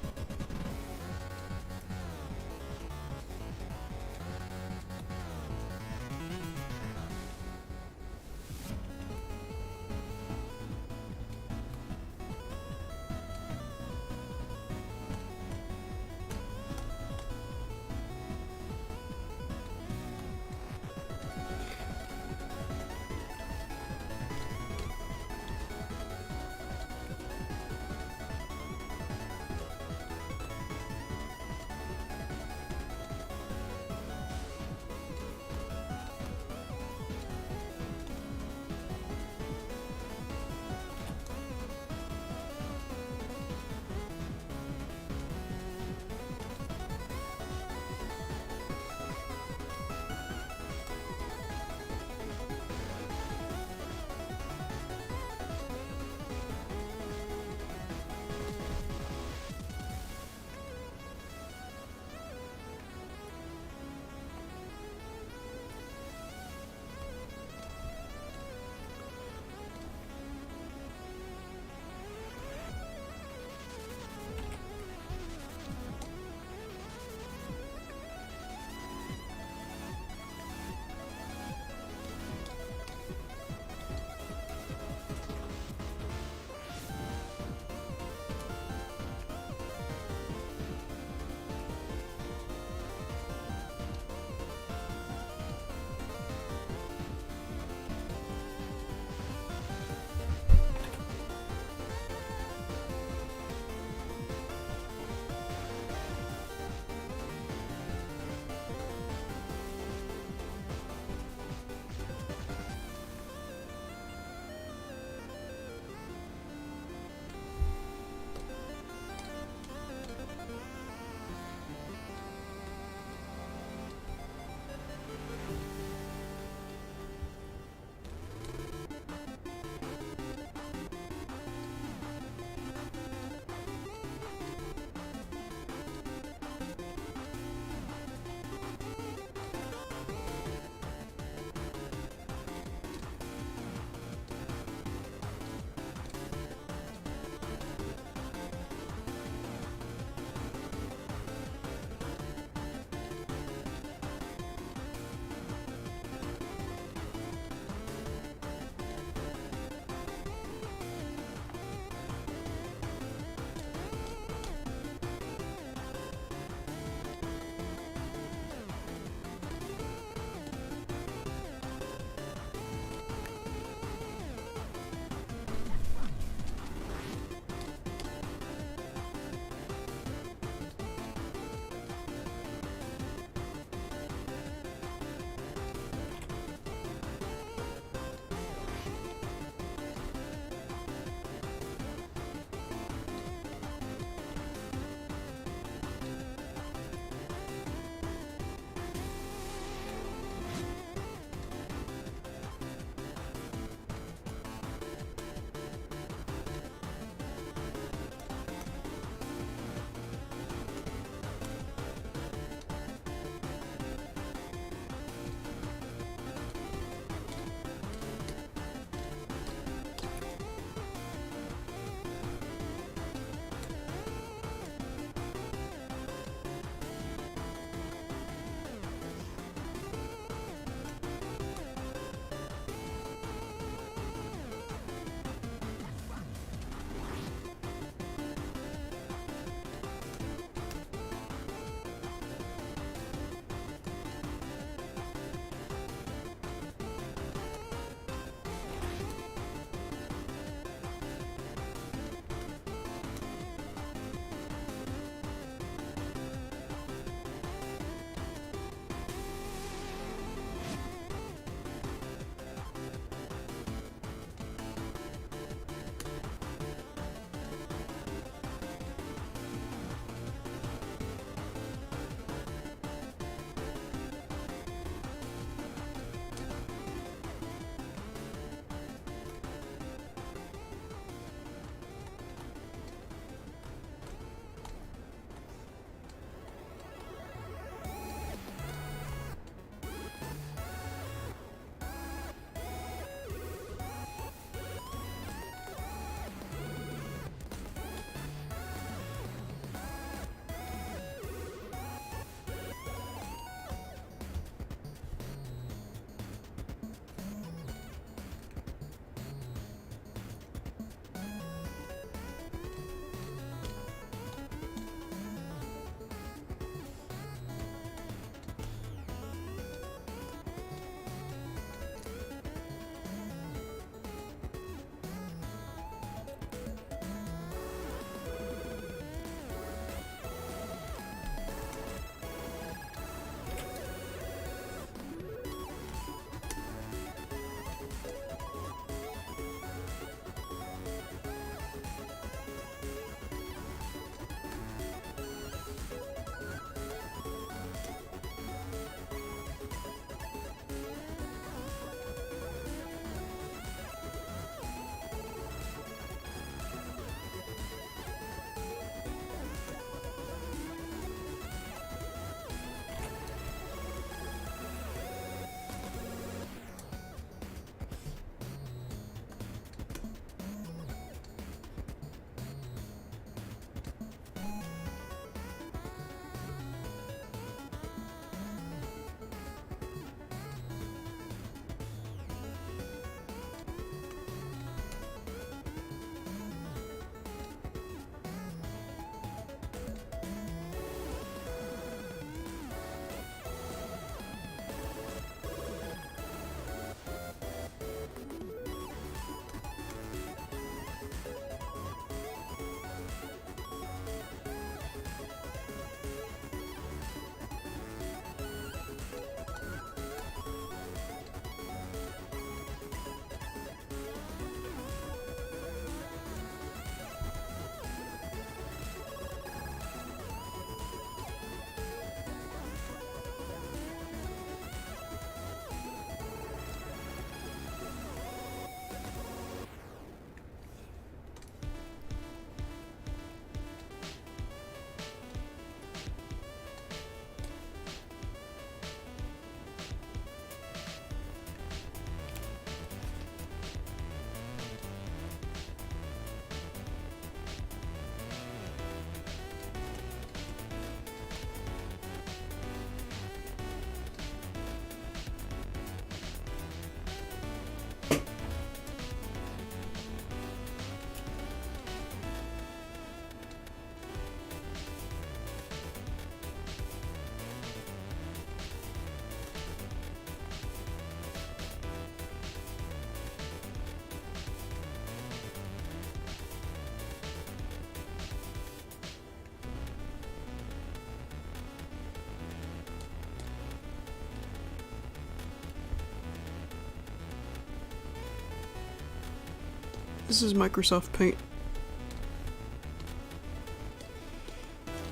This is Microsoft Paint.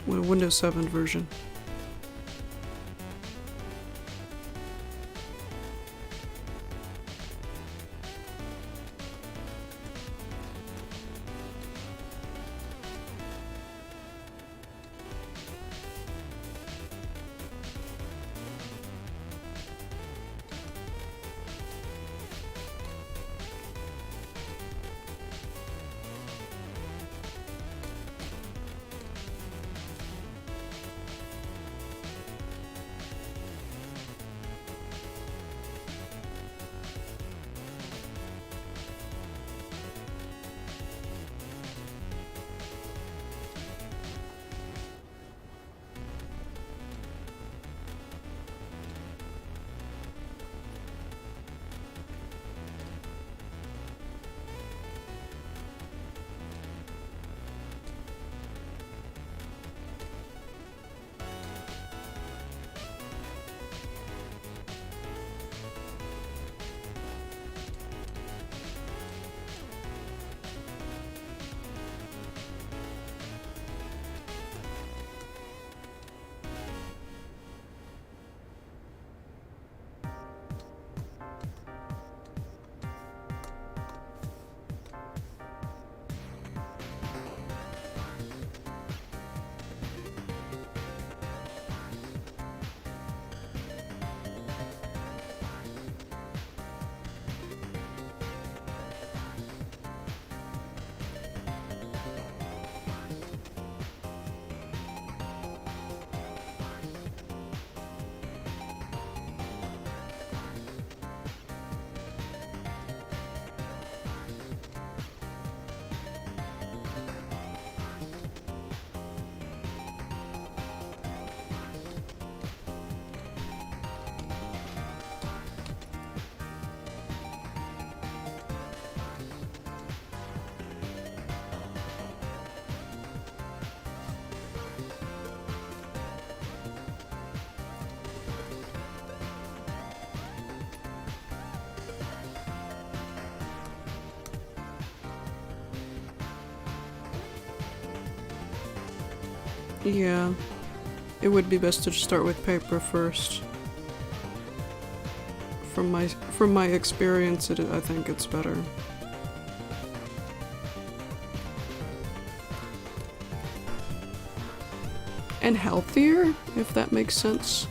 Windows 7 version. Yeah, it would be best to start with paper first. From my experience, I think it's better. And healthier, if that makes sense.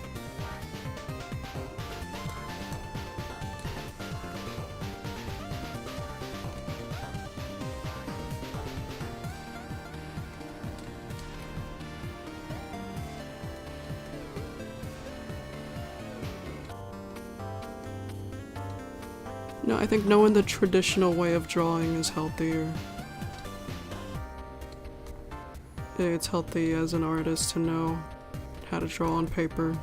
No, I think knowing the traditional way of drawing is healthier. It's healthy as an artist to know how to draw on paper.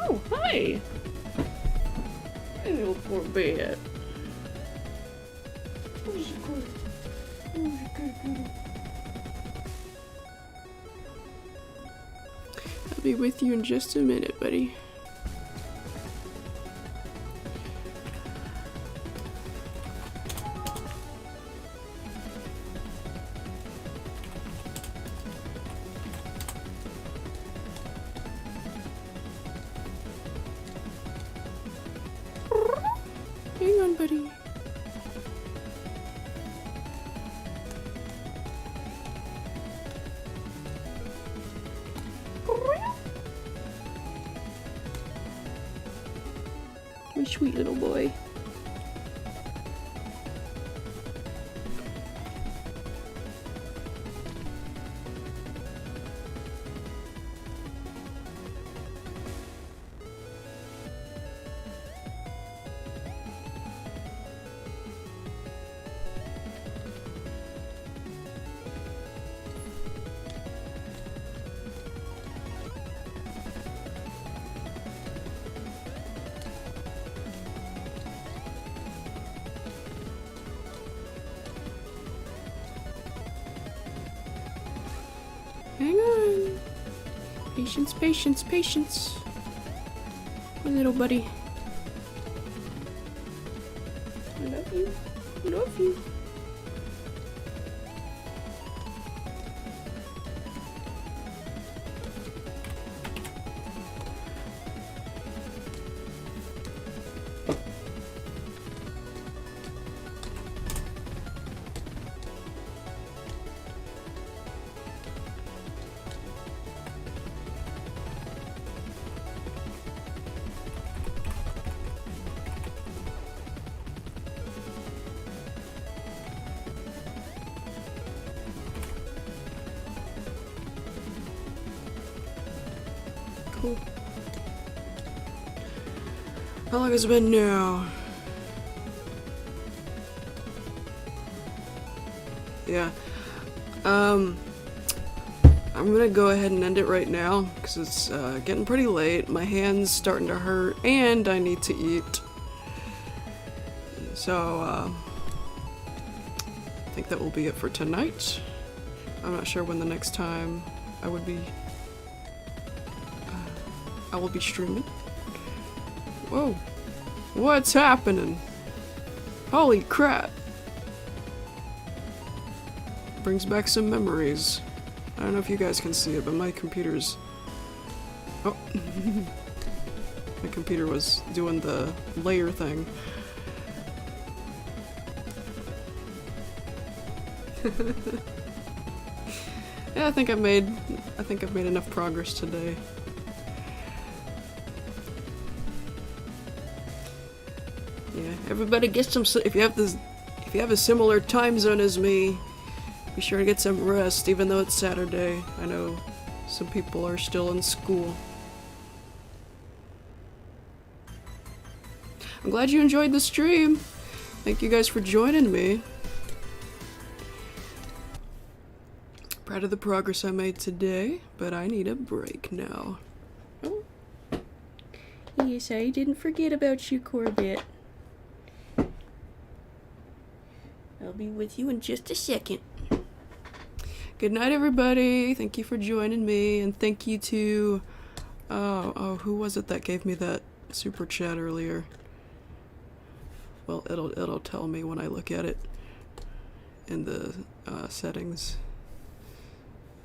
Oh, hi! Hey, little poor bed. Who's good? Who's good? I'll be with you in just a minute, buddy. buddy. My sweet little boy. Hang on. Patience, patience, patience. My little buddy. I love you. I love you. Cool. How long has it been now? Yeah. I'm gonna go ahead and end it right now because it's getting pretty late. My hand's starting to hurt and I need to eat. So I think that will be it for tonight. I'm not sure when the next time I will be streaming. Whoa, what's happening? Holy crap. Brings back some memories. I don't know if you guys can see it, but my computer's... Oh. My computer was doing the layer thing. Yeah, I think I've made enough progress today. Yeah, everybody get some. If you have a similar time zone as me, be sure to get some rest. Even though it's Saturday, I know some people are still in school. I'm glad you enjoyed the stream. Thank you guys for joining me. Proud of the progress I made today, but I need a break now. Oh. Yes, I didn't forget about you, Corbett. I'll be with you in just a second. Good night, everybody. Thank you for joining me, and thank you to... Oh, who was it that gave me that super chat earlier? Well, it'll tell me when I look at it in the settings.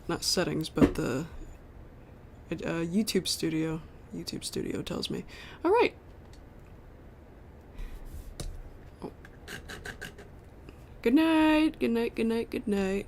Not settings, but the YouTube Studio. YouTube Studio tells me. All right. Oh. Good night. Good night. Good night. Good night.